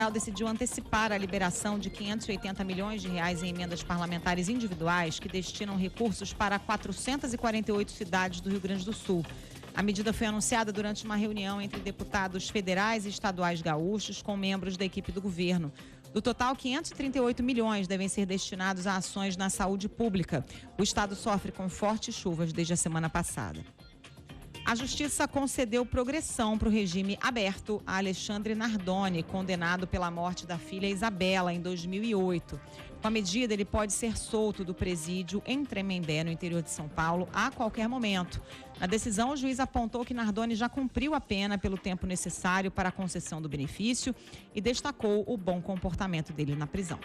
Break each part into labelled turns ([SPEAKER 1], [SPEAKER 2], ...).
[SPEAKER 1] decidiu antecipar a liberação de 580 milhões de reais em emendas parlamentares individuais que destinam recursos para 448 cidades do Rio Grande do Sul. A medida foi anunciada durante uma reunião entre deputados federais e estaduais gaúchos com membros da equipe do governo. Do total, 538 milhões devem ser destinados a ações na saúde pública. O estado sofre com fortes chuvas desde a semana passada. A Justiça concedeu progressão para o regime aberto a Alexandre Nardoni, condenado pela morte da filha Isabela em 2008. Com a medida, ele pode ser solto do presídio em Tremembé, no interior de São Paulo, a qualquer momento. Na decisão, o juiz apontou que Nardoni já cumpriu a pena pelo tempo necessário para a concessão do benefício e destacou o bom comportamento dele na prisão.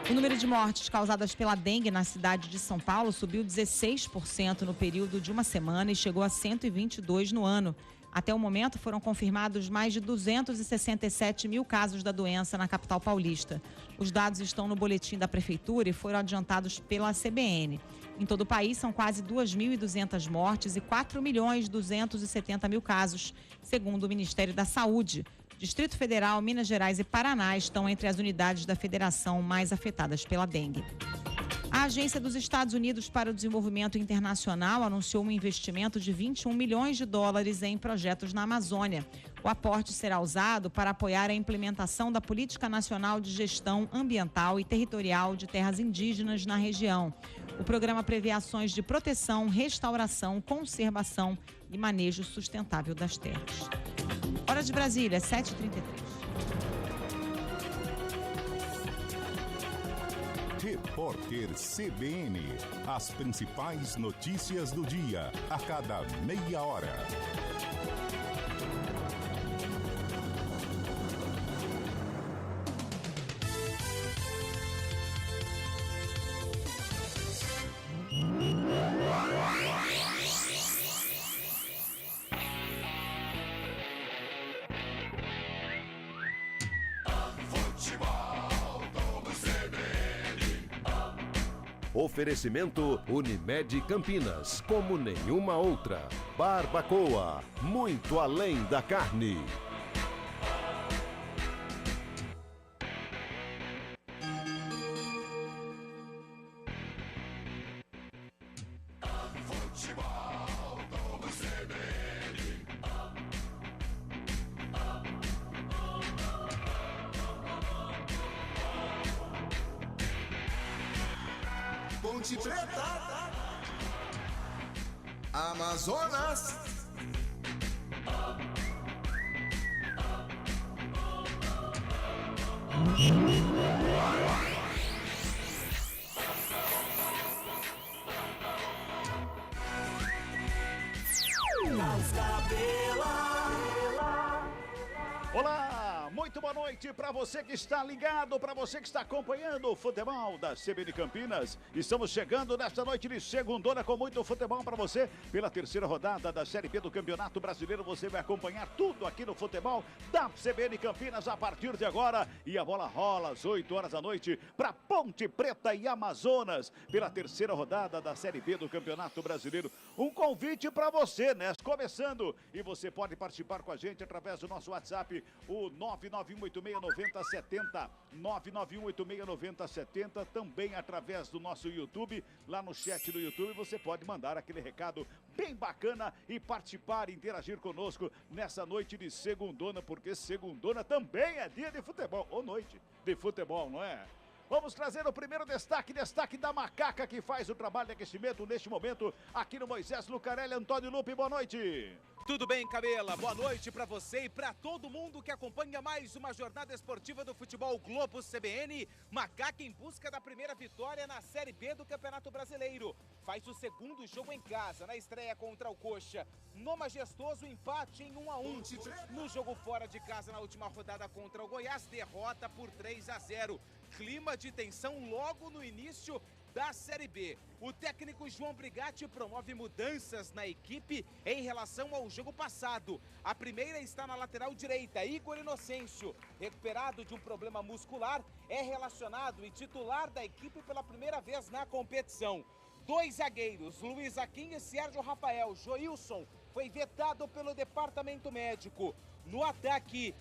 [SPEAKER 1] O número de mortes causadas pela dengue na cidade de São Paulo subiu 16% no período de uma semana e chegou a 122 no ano. Até o momento, foram confirmados mais de 267 mil casos da doença na capital paulista. Os dados estão no boletim da Prefeitura e foram adiantados pela CBN. Em todo o país, são quase 2.200 mortes e 4.270.000 casos, segundo o Ministério da Saúde. Distrito Federal, Minas Gerais e Paraná estão entre as unidades da federação mais afetadas pela dengue. A Agência dos Estados Unidos para o Desenvolvimento Internacional anunciou um investimento de 21 milhões de dólares em projetos na Amazônia. O aporte será usado para apoiar a implementação da Política Nacional de Gestão Ambiental e Territorial de Terras Indígenas na região. O programa prevê ações de proteção, restauração, conservação e manejo sustentável das terras. Hora de Brasília, 7h33.
[SPEAKER 2] Repórter CBN. As principais notícias do dia, a cada meia hora.
[SPEAKER 3] Oferecimento Unimed Campinas, como nenhuma outra. Barbacoa, muito além da carne.
[SPEAKER 4] Ponte Preta, Amazonas,
[SPEAKER 5] Olá, muito boa noite para você que está ligado, para você que está acompanhando o futebol da CBN Campinas. Estamos chegando nesta noite de segundona com muito futebol para você. Pela terceira rodada da Série B do Campeonato Brasileiro, você vai acompanhar tudo aqui no futebol da CBN Campinas a partir de agora. E a bola rola às 8 horas da noite para Ponte Preta e Amazonas. Pela terceira rodada da Série B do Campeonato Brasileiro. Um convite para você, né? Começando. E você pode participar com a gente através do nosso WhatsApp, o 991869070, 991869070, também através do nosso YouTube, lá no chat do YouTube, você pode mandar aquele recado bem bacana e participar, interagir conosco nessa noite de segundona, porque segundona também é dia de futebol, ou noite de futebol, não é? Vamos trazer o primeiro destaque da Macaca, que faz o trabalho de aquecimento neste momento, aqui no Moisés Lucarelli. Antônio Lupe, boa noite.
[SPEAKER 6] Tudo bem, Camila? Boa noite para você e para todo mundo que acompanha mais uma jornada esportiva do Futebol Globo CBN. Macaca em busca da primeira vitória na Série B do Campeonato Brasileiro. Faz o segundo jogo em casa, na estreia contra o Coxa. No majestoso empate em 1-1. No jogo fora de casa, na última rodada contra o Goiás, derrota por 3-0. Clima de tensão logo no início da Série B. O técnico João Brigatti promove mudanças na equipe em relação ao jogo passado. A primeira está na lateral direita, Igor Inocêncio, recuperado de um problema muscular, é relacionado e titular da equipe pela primeira vez na competição. Dois zagueiros, Luiz Aquim e Sérgio Rafael. Joilson foi vetado pelo departamento médico. No ataque,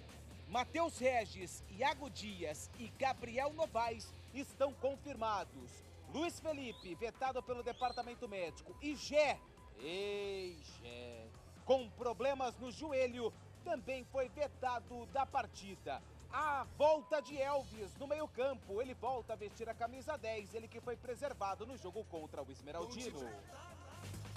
[SPEAKER 6] Matheus Regis, Iago Dias e Gabriel Novaes estão confirmados. Luiz Felipe, vetado pelo departamento médico. E Gé, com problemas no joelho, também foi vetado da partida. A volta de Elvis no meio-campo. Ele volta a vestir a camisa 10, ele que foi preservado no jogo contra o Esmeraldino.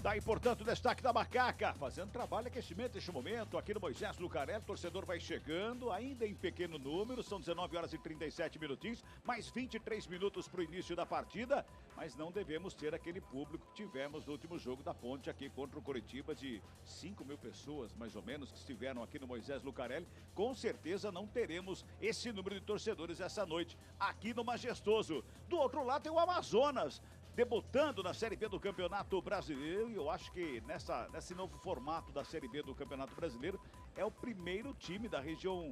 [SPEAKER 5] Daí, portanto, o destaque da Macaca, fazendo trabalho de aquecimento neste momento, aqui no Moisés Lucarelli, o torcedor vai chegando, ainda em pequeno número, são 19 horas e 37 minutinhos, mais 23 minutos para o início da partida, mas não devemos ter aquele público que tivemos no último jogo da Ponte aqui contra o Coritiba, de 5 mil pessoas, mais ou menos, que estiveram aqui no Moisés Lucarelli. Com certeza não teremos esse número de torcedores essa noite, aqui no Majestoso. Do outro lado tem o Amazonas, debutando na Série B do Campeonato Brasileiro, e eu acho que nesse novo formato da Série B do Campeonato Brasileiro, é o primeiro time da região,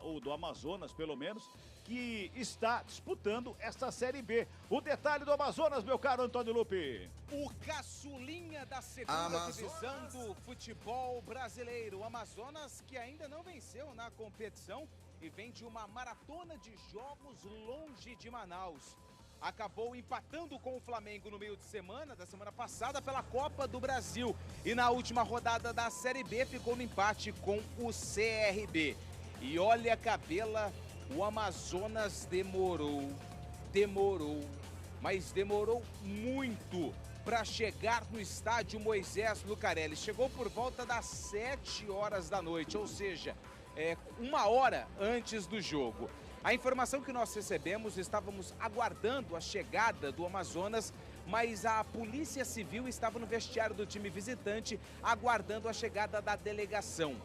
[SPEAKER 5] ou do Amazonas, pelo menos, que está disputando essa Série B. O detalhe do Amazonas, meu caro Antônio Lupe.
[SPEAKER 6] O caçulinha da segunda divisão do futebol brasileiro. O Amazonas, que ainda não venceu na competição e vem de uma maratona de jogos longe de Manaus. Acabou empatando com o Flamengo no meio de semana, da semana passada, pela Copa do Brasil. E na última rodada da Série B ficou no empate com o CRB. E olha, Cabela, o Amazonas demorou, mas demorou muito para chegar no estádio Moisés Lucarelli. Chegou por volta das 7 horas da noite, ou seja, 1 hora antes do jogo. A informação que nós recebemos, estávamos aguardando a chegada do Amazonas, mas a Polícia Civil estava no vestiário do time visitante, aguardando a chegada da delegação.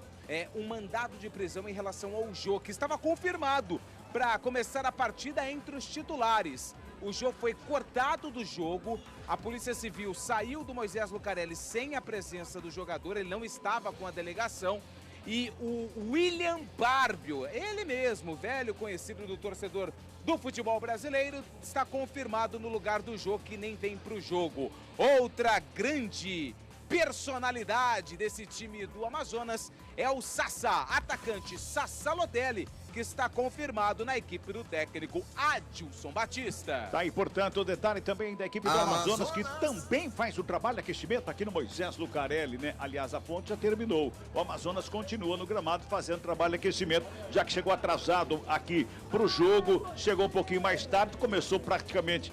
[SPEAKER 6] Um mandado de prisão em relação ao Jô, que estava confirmado para começar a partida entre os titulares. O Jô foi cortado do jogo, a Polícia Civil saiu do Moisés Lucarelli sem a presença do jogador, ele não estava com a delegação. E o William Barbio, ele mesmo, velho conhecido do torcedor do futebol brasileiro, está confirmado no lugar do jogo, que nem vem para o jogo. Outra grande personalidade desse time do Amazonas é o Sassá, atacante Sassá Lotelli, que está confirmado na equipe do técnico Adilson Batista.
[SPEAKER 5] Tá aí, portanto, o detalhe também da equipe do Amazonas, que também faz o trabalho de aquecimento aqui no Moisés Lucarelli, né? Aliás, a Ponte já terminou. O Amazonas continua no gramado fazendo trabalho de aquecimento, já que chegou atrasado aqui pro jogo, chegou um pouquinho mais tarde, começou praticamente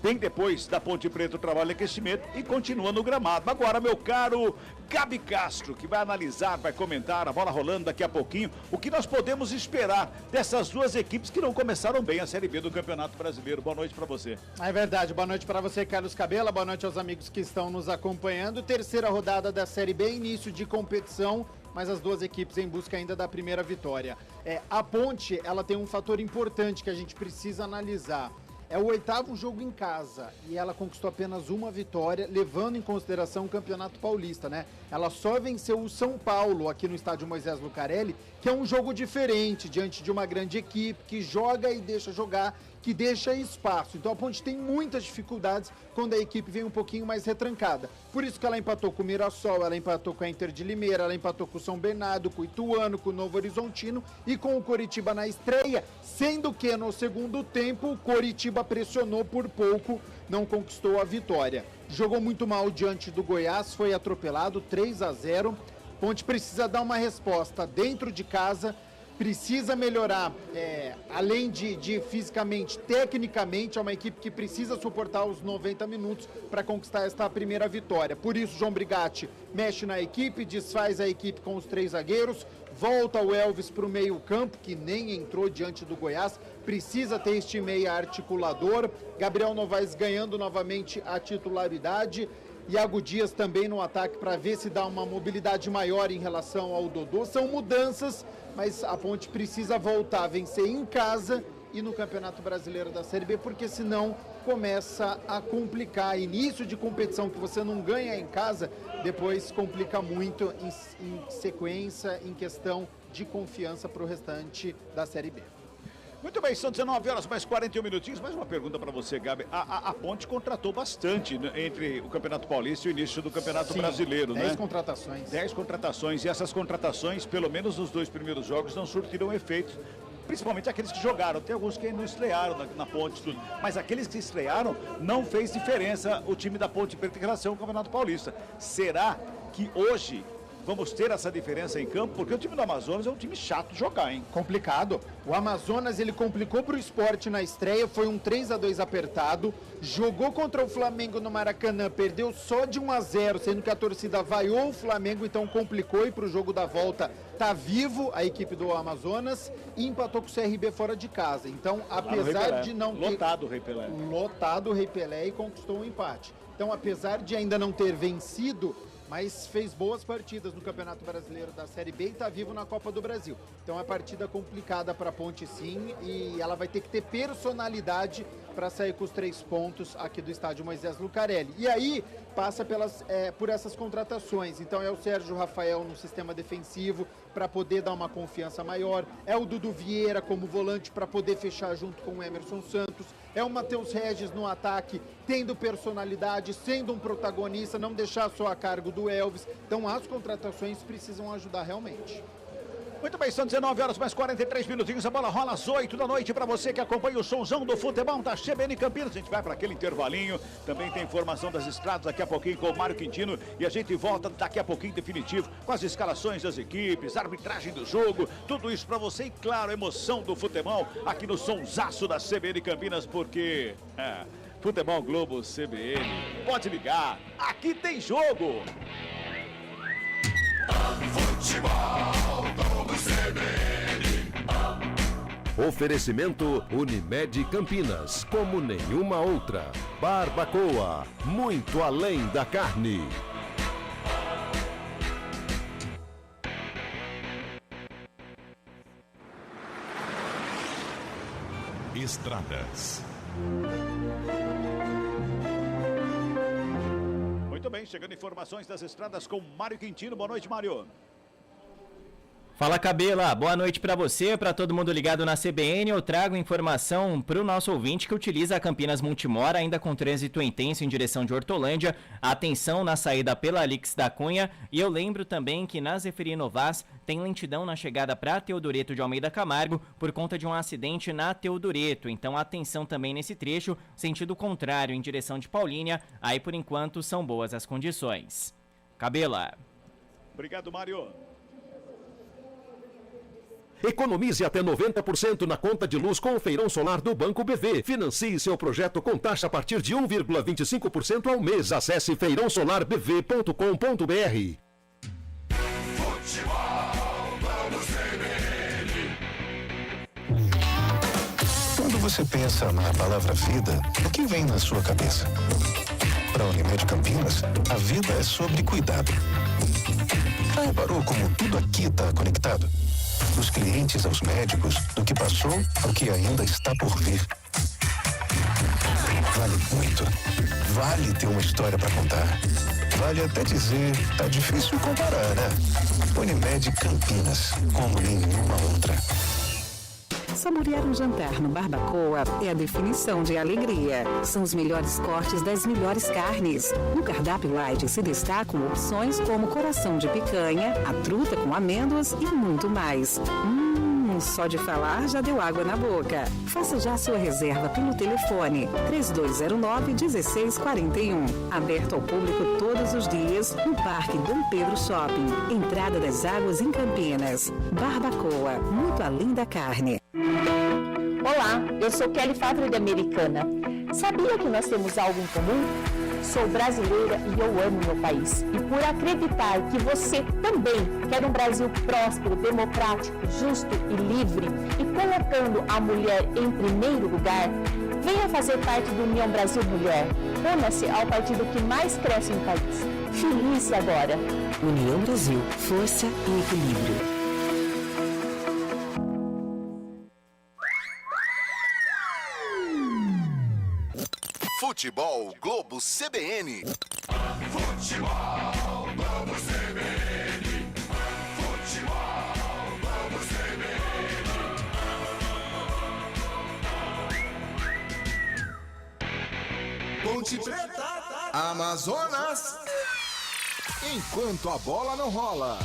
[SPEAKER 5] bem depois da Ponte Preta o trabalho de aquecimento e continua no gramado. Agora, meu caro Gabi Castro, que vai analisar, vai comentar, a bola rolando daqui a pouquinho, o que nós podemos esperar dessas duas equipes que não começaram bem a Série B do Campeonato Brasileiro. Boa noite para você.
[SPEAKER 7] É verdade, boa noite para você, Carlos Cabela, boa noite aos amigos que estão nos acompanhando. Terceira rodada da Série B, início de competição, mas as duas equipes em busca ainda da primeira vitória. A Ponte, ela tem um fator importante que a gente precisa analisar. É o 8º jogo em casa e ela conquistou apenas uma vitória, levando em consideração o Campeonato Paulista, né? Ela só venceu o São Paulo aqui no estádio Moisés Lucarelli, que é um jogo diferente, diante de uma grande equipe que joga e deixa jogar, que deixa espaço. Então a Ponte tem muitas dificuldades quando a equipe vem um pouquinho mais retrancada. Por isso que ela empatou com o Mirassol, ela empatou com a Inter de Limeira, ela empatou com o São Bernardo, com o Ituano, com o Novo Horizontino e com o Coritiba na estreia, sendo que no segundo tempo o Coritiba pressionou por pouco, não conquistou a vitória. Jogou muito mal diante do Goiás, foi atropelado 3-0. Ponte precisa dar uma resposta dentro de casa, precisa melhorar, além de fisicamente, tecnicamente, é uma equipe que precisa suportar os 90 minutos para conquistar esta primeira vitória. Por isso, João Brigatti mexe na equipe, desfaz a equipe com os 3 zagueiros, volta o Elvis para o meio-campo, que nem entrou diante do Goiás, precisa ter este meia articulador. Gabriel Novaes ganhando novamente a titularidade. Iago Dias também no ataque para ver se dá uma mobilidade maior em relação ao Dodô. São mudanças, mas a Ponte precisa voltar a vencer em casa e no Campeonato Brasileiro da Série B, porque senão começa a complicar. Início de competição que você não ganha em casa, depois complica muito em sequência, em questão de confiança para o restante da Série B.
[SPEAKER 5] Muito bem, são 19 horas mais 41 minutinhos. Mais uma pergunta para você, Gabi. A Ponte contratou bastante entre o Campeonato Paulista e o início do Campeonato Brasileiro,
[SPEAKER 7] 10
[SPEAKER 5] né?
[SPEAKER 7] contratações.
[SPEAKER 5] 10 contratações. E essas contratações, pelo menos nos 2 primeiros jogos, não surtiram efeito. Principalmente aqueles que jogaram. Tem alguns que não estrearam na Ponte, tudo. Mas aqueles que estrearam, não fez diferença o time da Ponte Preta em relação ao Campeonato Paulista. Será que hoje vamos ter essa diferença em campo? Porque o time do Amazonas é um time chato de jogar, hein?
[SPEAKER 7] Complicado. O Amazonas, ele complicou pro Sport na estreia, foi um 3-2 apertado, jogou contra o Flamengo no Maracanã, perdeu só de 1-0, sendo que a torcida vaiou o Flamengo, então complicou, e pro jogo da volta tá vivo a equipe do Amazonas e empatou com o CRB fora de casa. Então, apesar de não ter...
[SPEAKER 5] Lotado o Rei Pelé.
[SPEAKER 7] Lotado o Rei Pelé e conquistou um empate. Então, apesar de ainda não ter vencido, mas fez boas partidas no Campeonato Brasileiro da Série B e está vivo na Copa do Brasil. Então é partida complicada para a Ponte, sim, e ela vai ter que ter personalidade para sair com os 3 pontos aqui do estádio Moisés Lucarelli. E aí passa por essas contratações. Então é o Sérgio Rafael no sistema defensivo para poder dar uma confiança maior, é o Dudu Vieira como volante para poder fechar junto com o Emerson Santos, é o Matheus Regis no ataque, tendo personalidade, sendo um protagonista, não deixar só a cargo do Elvis. Então as contratações precisam ajudar realmente.
[SPEAKER 5] Muito bem, são 19 horas mais 43 minutinhos, a bola rola às 8 da noite para você que acompanha o sonzão do futebol da CBN Campinas. A gente vai para aquele intervalinho, também tem informação das estradas daqui a pouquinho com o Mário Quintino e a gente volta daqui a pouquinho definitivo com as escalações das equipes, a arbitragem do jogo, tudo isso para você e claro, a emoção do futebol aqui no sonzaço da CBN Campinas, porque Futebol Globo CBN, pode ligar, aqui tem jogo!
[SPEAKER 2] Futebol Globo CBN.
[SPEAKER 3] Oferecimento Unimed Campinas, como nenhuma outra. Barbacoa, muito além da carne.
[SPEAKER 2] Estradas.
[SPEAKER 5] Muito bem, chegando informações das estradas com Mário Quintino. Boa noite, Mário.
[SPEAKER 8] Fala, Cabela, boa noite para você, para todo mundo ligado na CBN. Eu trago informação para o nosso ouvinte que utiliza a Campinas Multimora, ainda com trânsito intenso em direção de Hortolândia. Atenção na saída pela Alix da Cunha. E eu lembro também que na Zeferino Vaz tem lentidão na chegada para Teodoreto de Almeida Camargo por conta de um acidente na Teodoreto. Então atenção também nesse trecho, sentido contrário em direção de Paulínia. Aí por enquanto são boas as condições. Cabela.
[SPEAKER 5] Obrigado, Mário.
[SPEAKER 3] Economize até 90% na conta de luz com o feirão solar do Banco BV. Financie seu projeto com taxa a partir de 1,25% ao mês. Acesse feirãosolarbv.com.br.
[SPEAKER 9] Quando você pensa na palavra vida, o que vem na sua cabeça? Para a Unimed Campinas, a vida é sobre cuidado. Já reparou como tudo aqui está conectado? Dos clientes aos médicos, do que passou ao que ainda está por vir. Vale muito. Vale ter uma história para contar. Vale até dizer, tá difícil comparar, né? Unimed Campinas, como nenhuma outra.
[SPEAKER 10] Saborear um jantar no Barbacoa é a definição de alegria. São os melhores cortes das melhores carnes. No cardápio light se destacam opções como coração de picanha, a truta com amêndoas e muito mais. Só de falar já deu água na boca. Faça já sua reserva pelo telefone 3209-1641. Aberto ao público todos os dias no Parque Dom Pedro Shopping. Entrada das Águas em Campinas. Barbacoa, muito além da carne.
[SPEAKER 11] Olá, eu sou Kelly Fávaro de Americana. Sabia que nós temos algo em comum? Sou brasileira e eu amo meu país. E por acreditar que você também quer um Brasil próspero, democrático, justo e livre, e colocando a mulher em primeiro lugar, venha fazer parte do União Brasil Mulher. Una-se ao partido que mais cresce no país. Felice agora.
[SPEAKER 10] União Brasil, força e equilíbrio.
[SPEAKER 4] Futebol Globo CBN. Futebol Globo CBN. Futebol Globo CBN. Ponte Preta, Amazonas. Enquanto a bola não rola.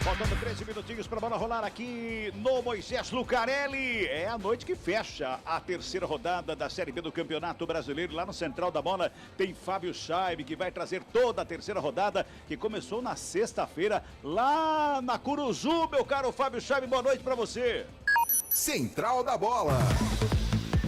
[SPEAKER 5] Faltando 13 minutinhos para a bola rolar aqui no Moisés Lucarelli. É a noite que fecha a terceira rodada da Série B do Campeonato Brasileiro. Lá no Central da Bola tem Fábio Scheibe, que vai trazer toda a terceira rodada, que começou na sexta-feira, lá na Curuzu, meu caro Fábio Scheibe. Boa noite para você.
[SPEAKER 4] Central da Bola.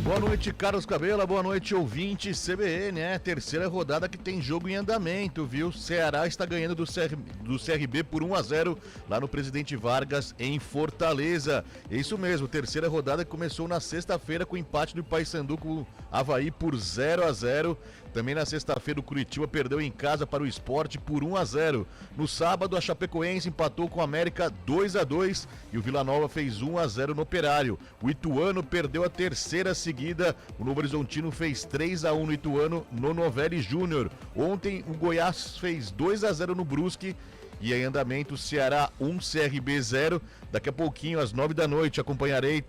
[SPEAKER 12] Boa noite, Carlos Cabela, boa noite, ouvinte CBN, terceira rodada que tem jogo em andamento, viu? Ceará está ganhando do CRB por 1-0 lá no Presidente Vargas, em Fortaleza. É isso mesmo, terceira rodada que começou na sexta-feira com o empate do Paysandu com o Avaí por 0-0. Também na sexta-feira o Curitiba perdeu em casa para o Sport por 1-0. No sábado a Chapecoense empatou com o América 2-2 e o Vila Nova fez 1-0 no Operário. O Ituano perdeu a terceira seguida, o Novo Horizontino fez 3-1 no Ituano no Novelli Júnior. Ontem o Goiás fez 2-0 no Brusque. E em andamento, Ceará 1, CRB 0. Daqui a pouquinho, às 9 da noite, acompanharei e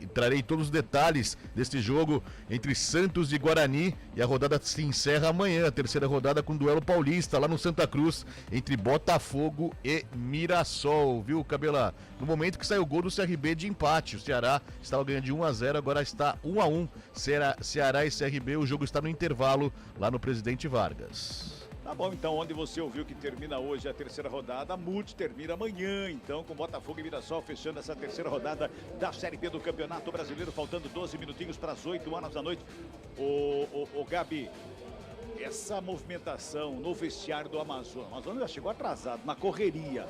[SPEAKER 12] trarei todos os detalhes deste jogo entre Santos e Guarani. E a rodada se encerra amanhã, a terceira rodada com duelo paulista lá no Santa Cruz, entre Botafogo e Mirassol, viu, Cabela? No momento que saiu o gol do CRB de empate, o Ceará estava ganhando de 1-0, agora está 1-1. Ceará e CRB, o jogo está no intervalo lá no Presidente Vargas.
[SPEAKER 5] Tá bom, então, onde você ouviu que termina hoje a terceira rodada, a Multi termina amanhã, então, com Botafogo e Mirassol fechando essa terceira rodada da Série B do Campeonato Brasileiro, faltando 12 minutinhos para as 8 horas da noite. Ô Gabi, essa movimentação no vestiário do Amazonas, o Amazonas já chegou atrasado, na correria.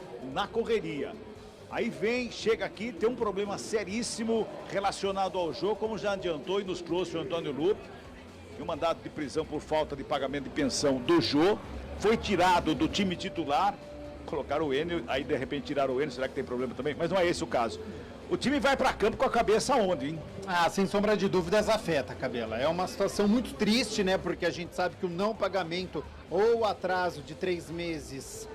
[SPEAKER 5] Aí chega aqui, tem um problema seríssimo relacionado ao jogo, como já adiantou e nos trouxe o Antônio Lupe. Um mandado de prisão por falta de pagamento de pensão do Jô, foi tirado do time titular, colocaram o Enio, aí de repente tiraram o Enio, será que tem problema também? Mas não é esse o caso. O time vai para campo com a cabeça onde, hein?
[SPEAKER 7] Sem sombra de dúvidas afeta, Cabela. É uma situação muito triste, né? Porque a gente sabe que o não pagamento ou atraso de 3 meses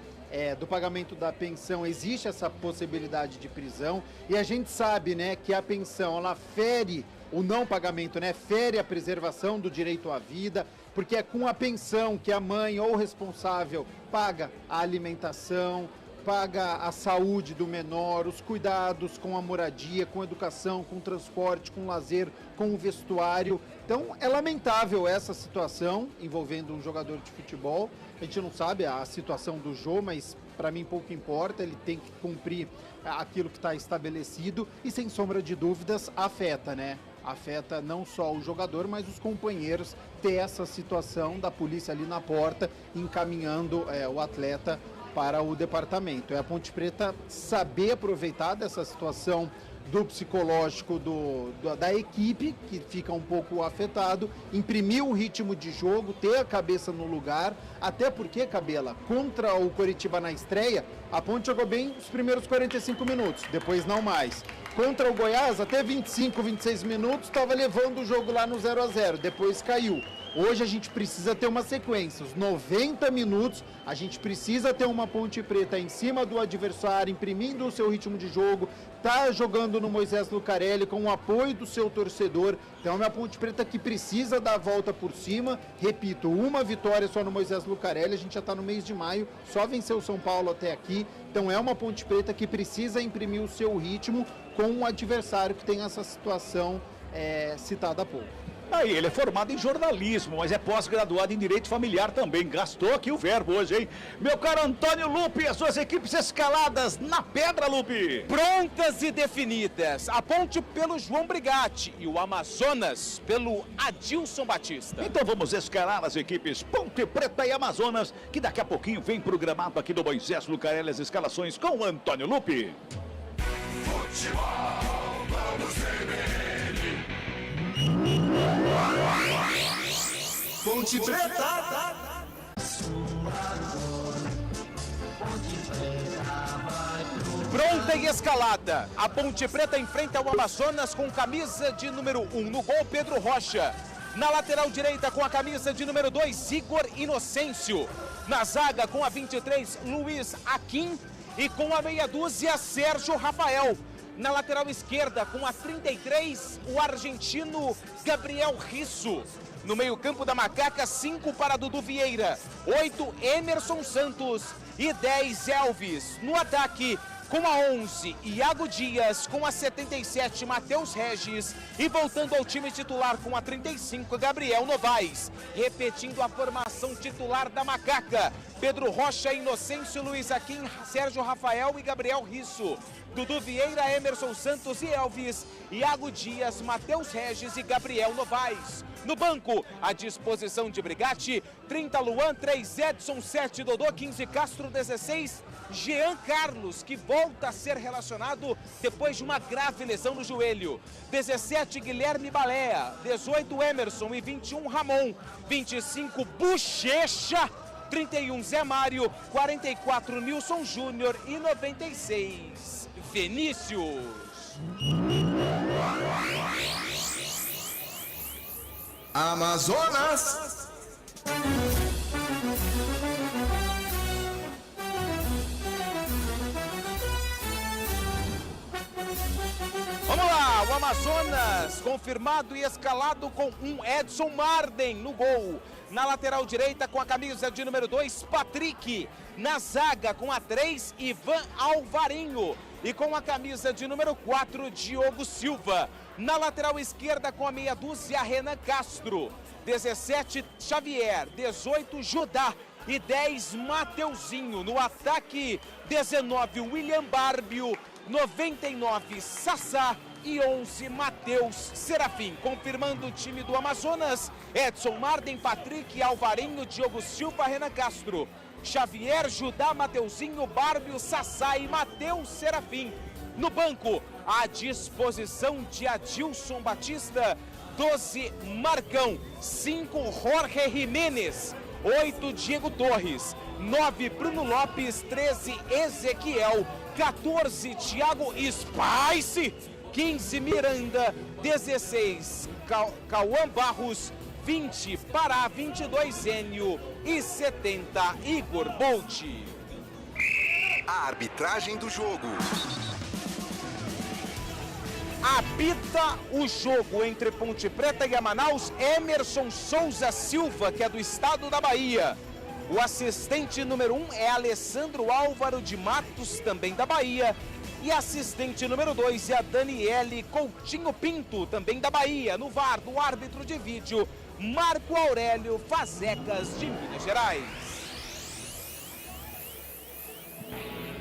[SPEAKER 7] do pagamento da pensão, existe essa possibilidade de prisão. E a gente sabe, né, que a pensão, ela fere o não pagamento, né, fere a preservação do direito à vida, porque é com a pensão que a mãe ou o responsável paga a alimentação, paga a saúde do menor, os cuidados com a moradia, com a educação, com o transporte, com o lazer, com o vestuário. Então é lamentável essa situação envolvendo um jogador de futebol. A gente não sabe a situação do Jô, mas para mim pouco importa, ele tem que cumprir aquilo que está estabelecido e sem sombra de dúvidas afeta, né? Afeta não só o jogador, mas os companheiros ter essa situação da polícia ali na porta encaminhando o atleta para o departamento. É a Ponte Preta saber aproveitar dessa situação do psicológico da equipe, que fica um pouco afetado, imprimir um ritmo de jogo, ter a cabeça no lugar, até porque, Cabela, contra o Coritiba na estreia, a Ponte jogou bem os primeiros 45 minutos, depois não mais. Contra o Goiás, até 25, 26 minutos, estava levando o jogo lá no 0-0, depois caiu. Hoje a gente precisa ter uma sequência, os 90 minutos, a gente precisa ter uma Ponte Preta em cima do adversário, imprimindo o seu ritmo de jogo, tá jogando no Moisés Lucarelli com o apoio do seu torcedor. Então é uma Ponte Preta que precisa dar a volta por cima. Repito, uma vitória só no Moisés Lucarelli, a gente já está no mês de maio, só venceu o São Paulo até aqui. Então é uma Ponte Preta que precisa imprimir o seu ritmo com um adversário que tem essa situação citada há pouco.
[SPEAKER 5] Aí, ele é formado em jornalismo, mas é pós-graduado em Direito Familiar também. Gastou aqui o verbo hoje, hein? Meu caro Antônio Lupe, as suas equipes escaladas na pedra, Lupe.
[SPEAKER 6] Prontas e definidas. A Ponte pelo João Brigatti e o Amazonas pelo Adilson Batista.
[SPEAKER 5] Então vamos escalar as equipes Ponte Preta e Amazonas, que daqui a pouquinho vem programado aqui do Moisés Lucarelli as escalações com o Antônio Lupe.
[SPEAKER 4] Futebol, vamos Ponte Preta.
[SPEAKER 6] Pronta e escalada. A Ponte Preta enfrenta o Amazonas com camisa de número 1. No gol, Pedro Rocha. Na lateral direita, com a camisa de número 2, Igor Inocêncio. Na zaga, com a 23, Luiz Aquim. E com a meia dúzia, Sérgio Rafael. Na lateral esquerda, com a 33, o argentino Gabriel Risso. No meio-campo da Macaca, 5 para Dudu Vieira, 8 Emerson Santos e 10 Elvis. No ataque, com a 11, Iago Dias, com a 77, Matheus Regis e voltando ao time titular com a 35, Gabriel Novaes. Repetindo a formação titular da Macaca, Pedro Rocha, Inocêncio, Luiz Aquim, Sérgio Rafael e Gabriel Risso. Dudu Vieira, Emerson Santos e Elvis, Iago Dias, Matheus Regis e Gabriel Novaes. No banco, à disposição de Brigatti, 30 Luan, 3 Edson, 7 Dodô, 15 Castro, 16 Jean Carlos, que volta a ser relacionado depois de uma grave lesão no joelho. 17 Guilherme Balea, 18 Emerson e 21 Ramon, 25 Bochecha, 31 Zé Mário, 44 Nilson Júnior e 96 Vinícius.
[SPEAKER 4] Amazonas.
[SPEAKER 6] Vamos lá, o Amazonas confirmado e escalado com um Edson Marden no gol. Na lateral direita com a camisa de número 2, Patrick. Na zaga com a 3, Ivan Alvarinho. E com a camisa de número 4, Diogo Silva. Na lateral esquerda com a meia dúzia, Renan Castro. 17, Xavier. 18, Judá. E 10, Mateuzinho. No ataque, 19, William Barbio. 99, Sassá. E 11, Matheus Serafim. Confirmando o time do Amazonas, Edson Marden, Patrick, Alvarinho, Diogo Silva, Renan Castro. Xavier, Judá, Mateuzinho, Bárbio, Sassá e Matheus Serafim. No banco, à disposição de Adilson Batista, 12, Marcão, 5, Jorge Jimenez, 8, Diego Torres, 9, Bruno Lopes, 13, Ezequiel, 14, Thiago Spice, 15, Miranda, 16, Cauã Barros, 20, Pará, 22, Enio e 70, Igor Bolt.
[SPEAKER 4] A arbitragem do jogo.
[SPEAKER 6] Apita o jogo entre Ponte Preta e Manaus, Emerson Souza Silva, que é do estado da Bahia. O assistente número 1 é Alessandro Álvaro de Matos, também da Bahia. E assistente número 2 é a Daniele Coutinho Pinto, também da Bahia. No VAR, do árbitro de vídeo, Marco Aurélio Fazecas, de Minas Gerais.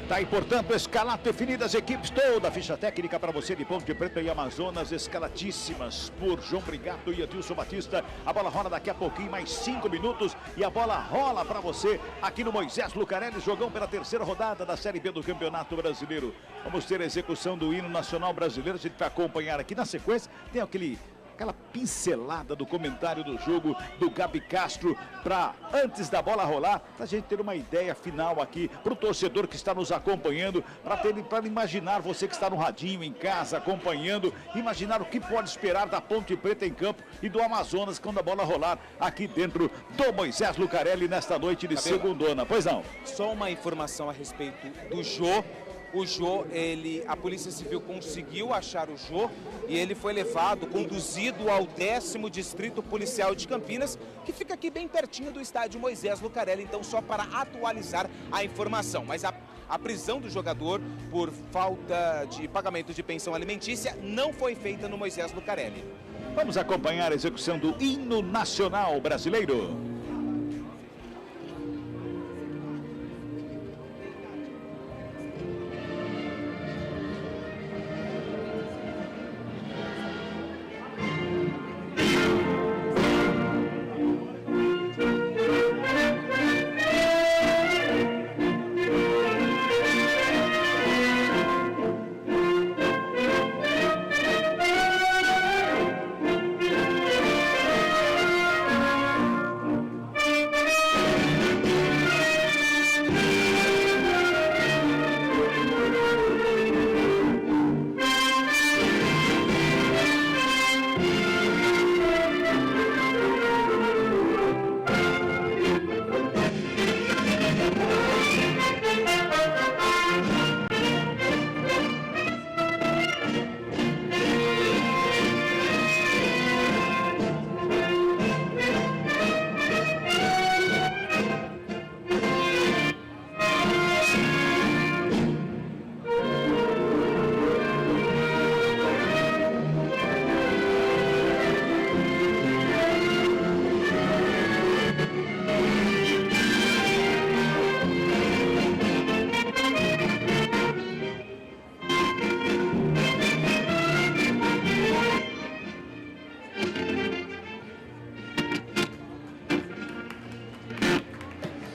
[SPEAKER 5] Tá aí, portanto, escalado definidas as equipes, toda a ficha técnica para você de Ponte Preta e Amazonas, escaladíssimas por João Brigato e Adilson Batista. A bola rola daqui a pouquinho, mais 5 minutos, e a bola rola para você aqui no Moisés Lucarelli, jogão pela terceira rodada da Série B do Campeonato Brasileiro. Vamos ter a execução do hino nacional brasileiro, a gente vai acompanhar aqui na sequência, tem aquela pincelada do comentário do jogo do Gabi Castro, para antes da bola rolar, para a gente ter uma ideia final aqui, para o torcedor que está nos acompanhando, para imaginar, você que está no radinho em casa acompanhando, imaginar o que pode esperar da Ponte Preta em campo e do Amazonas quando a bola rolar aqui dentro do Moisés Lucarelli nesta noite de segundona. Pois não?
[SPEAKER 6] Só uma informação a respeito do Jô. O Jô, a Polícia Civil conseguiu achar o Jô e ele foi levado, conduzido ao 10º Distrito Policial de Campinas, que fica aqui bem pertinho do estádio Moisés Lucarelli, então só para atualizar a informação. Mas a prisão do jogador por falta de pagamento de pensão alimentícia não foi feita no Moisés Lucarelli.
[SPEAKER 5] Vamos acompanhar a execução do hino nacional brasileiro.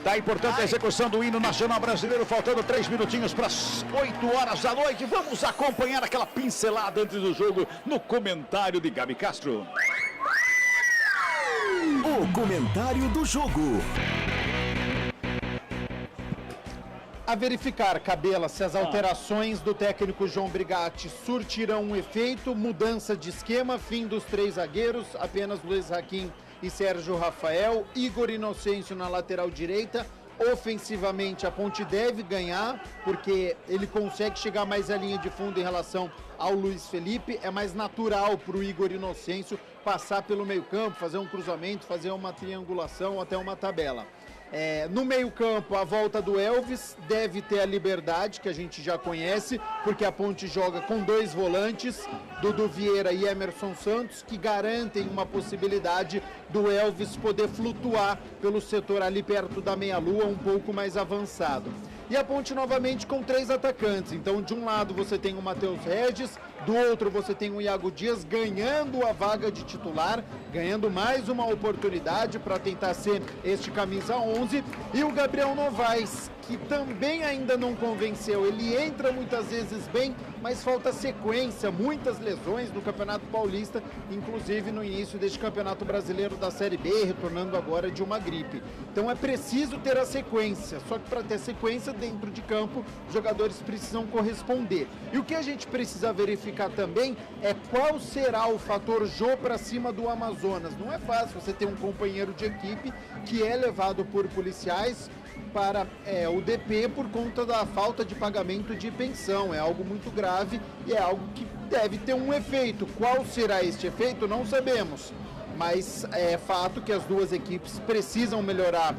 [SPEAKER 5] Daí, portanto, a execução do hino nacional brasileiro, faltando 3 minutinhos para as 8 horas da noite. Vamos acompanhar aquela pincelada antes do jogo no comentário de Gabi Castro.
[SPEAKER 2] O comentário do jogo.
[SPEAKER 7] A verificar, Cabela, se as alterações do técnico João Brigatti surtirão um efeito, mudança de esquema, fim dos 3 zagueiros, apenas Luiz Hakim e Sérgio Rafael, Igor Inocêncio na lateral direita. Ofensivamente, a Ponte deve ganhar, porque ele consegue chegar mais à linha de fundo em relação ao Luiz Felipe. É mais natural para o Igor Inocêncio passar pelo meio campo, fazer um cruzamento, fazer uma triangulação, até uma tabela. No meio-campo, a volta do Elvis deve ter a liberdade, que a gente já conhece, porque a Ponte joga com 2 volantes, Dudu Vieira e Emerson Santos, que garantem uma possibilidade do Elvis poder flutuar pelo setor ali perto da meia-lua, um pouco mais avançado. E a Ponte novamente com 3 atacantes. Então, de um lado você tem o Matheus Regis, do outro você tem o Iago Dias ganhando a vaga de titular, ganhando mais uma oportunidade para tentar ser este camisa 11. E o Gabriel Novaes, que também ainda não convenceu. Ele entra muitas vezes bem, mas falta sequência, muitas lesões no Campeonato Paulista, inclusive no início deste Campeonato Brasileiro da Série B, retornando agora de uma gripe. Então é preciso ter a sequência, só que para ter sequência dentro de campo, os jogadores precisam corresponder. E o que a gente precisa verificar também é qual será o fator Jô para cima do Amazonas. Não é fácil você ter um companheiro de equipe que é levado por policiais para o DP por conta da falta de pagamento de pensão. É algo muito grave e é algo que deve ter um efeito. Qual será este efeito? Não sabemos. Mas é fato que as duas equipes precisam melhorar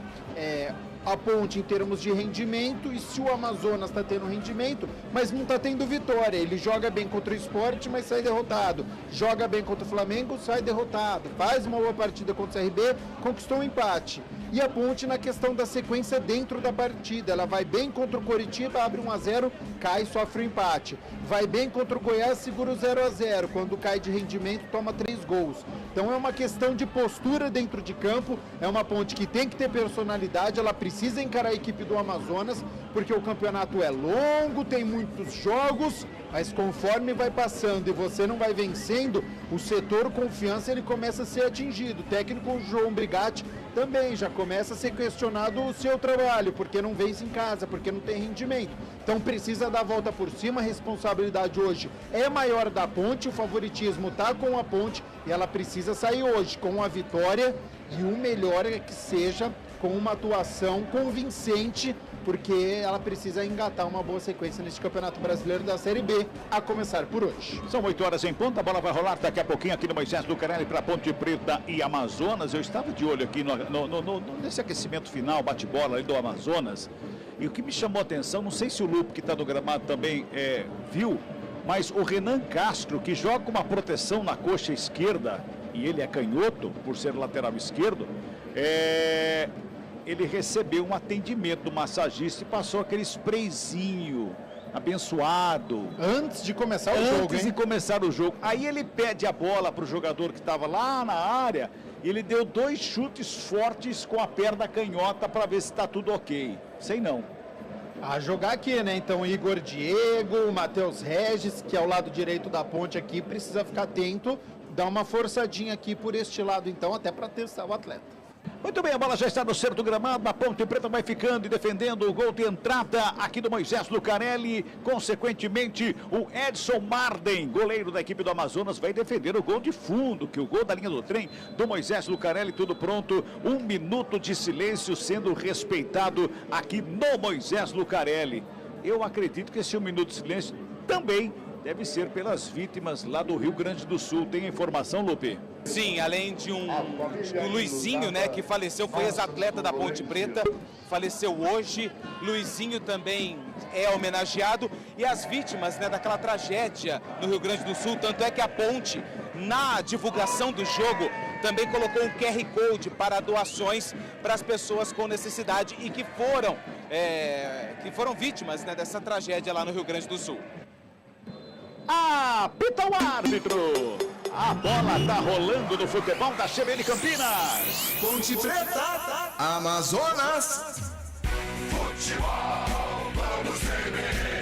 [SPEAKER 7] a Ponte em termos de rendimento, e se o Amazonas está tendo rendimento, mas não está tendo vitória. Ele joga bem contra o Sport, mas sai derrotado. Joga bem contra o Flamengo, sai derrotado. Faz uma boa partida contra o CRB, conquistou um empate. E a Ponte na questão da sequência dentro da partida. Ela vai bem contra o Coritiba, abre 1-0, cai, sofre o empate. Vai bem contra o Goiás, segura o 0-0. Quando cai de rendimento, toma 3 gols. Então é uma questão de postura dentro de campo. É uma Ponte que tem que ter personalidade. Ela precisa encarar a equipe do Amazonas, porque o campeonato é longo, tem muitos jogos, mas conforme vai passando e você não vai vencendo, o setor confiança ele começa a ser atingido. O técnico João Brigatti também já começa a ser questionado o seu trabalho, porque não vence em casa, porque não tem rendimento. Então precisa dar a volta por cima, a responsabilidade hoje é maior da Ponte, o favoritismo está com a Ponte e ela precisa sair hoje com a vitória, e o melhor é que seja com uma atuação convincente, porque ela precisa engatar uma boa sequência neste Campeonato Brasileiro da Série B, a começar por hoje.
[SPEAKER 5] São 8 horas em ponto, a bola vai rolar daqui a pouquinho aqui no Moisés Lucarelli para Ponte Preta e Amazonas. Eu estava de olho aqui nesse aquecimento final, bate-bola ali do Amazonas, e o que me chamou a atenção, não sei se o Lupe que está no gramado também viu, mas o Renan Castro, que joga com uma proteção na coxa esquerda, e ele é canhoto, por ser lateral esquerdo, ele recebeu um atendimento do massagista e passou aquele sprayzinho abençoado.
[SPEAKER 7] Antes de começar o jogo,
[SPEAKER 5] Antes de começar o jogo. Aí ele pede a bola para o jogador que estava lá na área, e ele deu 2 chutes fortes com a perna canhota para ver se está tudo ok. Sei não.
[SPEAKER 7] A jogar aqui, né? Então, Igor Diego, Matheus Regis, que é o lado direito da Ponte aqui, precisa ficar atento, dar uma forçadinha aqui por este lado, então, até para testar o atleta.
[SPEAKER 5] Muito bem, a bola já está no centro do gramado, a Ponte Preta vai ficando e defendendo o gol de entrada aqui do Moisés Lucarelli. Consequentemente, o Edson Marden, goleiro da equipe do Amazonas, vai defender o gol de fundo, que o gol da linha do trem do Moisés Lucarelli, tudo pronto. 1 minuto de silêncio sendo respeitado aqui no Moisés Lucarelli. Eu acredito que esse 1 minuto de silêncio também deve ser pelas vítimas lá do Rio Grande do Sul. Tem informação, Lupe?
[SPEAKER 6] Sim, além de o Luizinho, né, que faleceu, foi ex-atleta da Ponte Preta, faleceu hoje. Luizinho também é homenageado, e as vítimas, né, daquela tragédia no Rio Grande do Sul. Tanto é que a Ponte, na divulgação do jogo, também colocou um QR Code para doações para as pessoas com necessidade e que foram vítimas, né, dessa tragédia lá no Rio Grande do Sul.
[SPEAKER 5] Apita o árbitro. A bola tá rolando no futebol da CBN Campinas.
[SPEAKER 4] Ponte Preta, Amazonas.
[SPEAKER 13] Futebol, vamos CBN.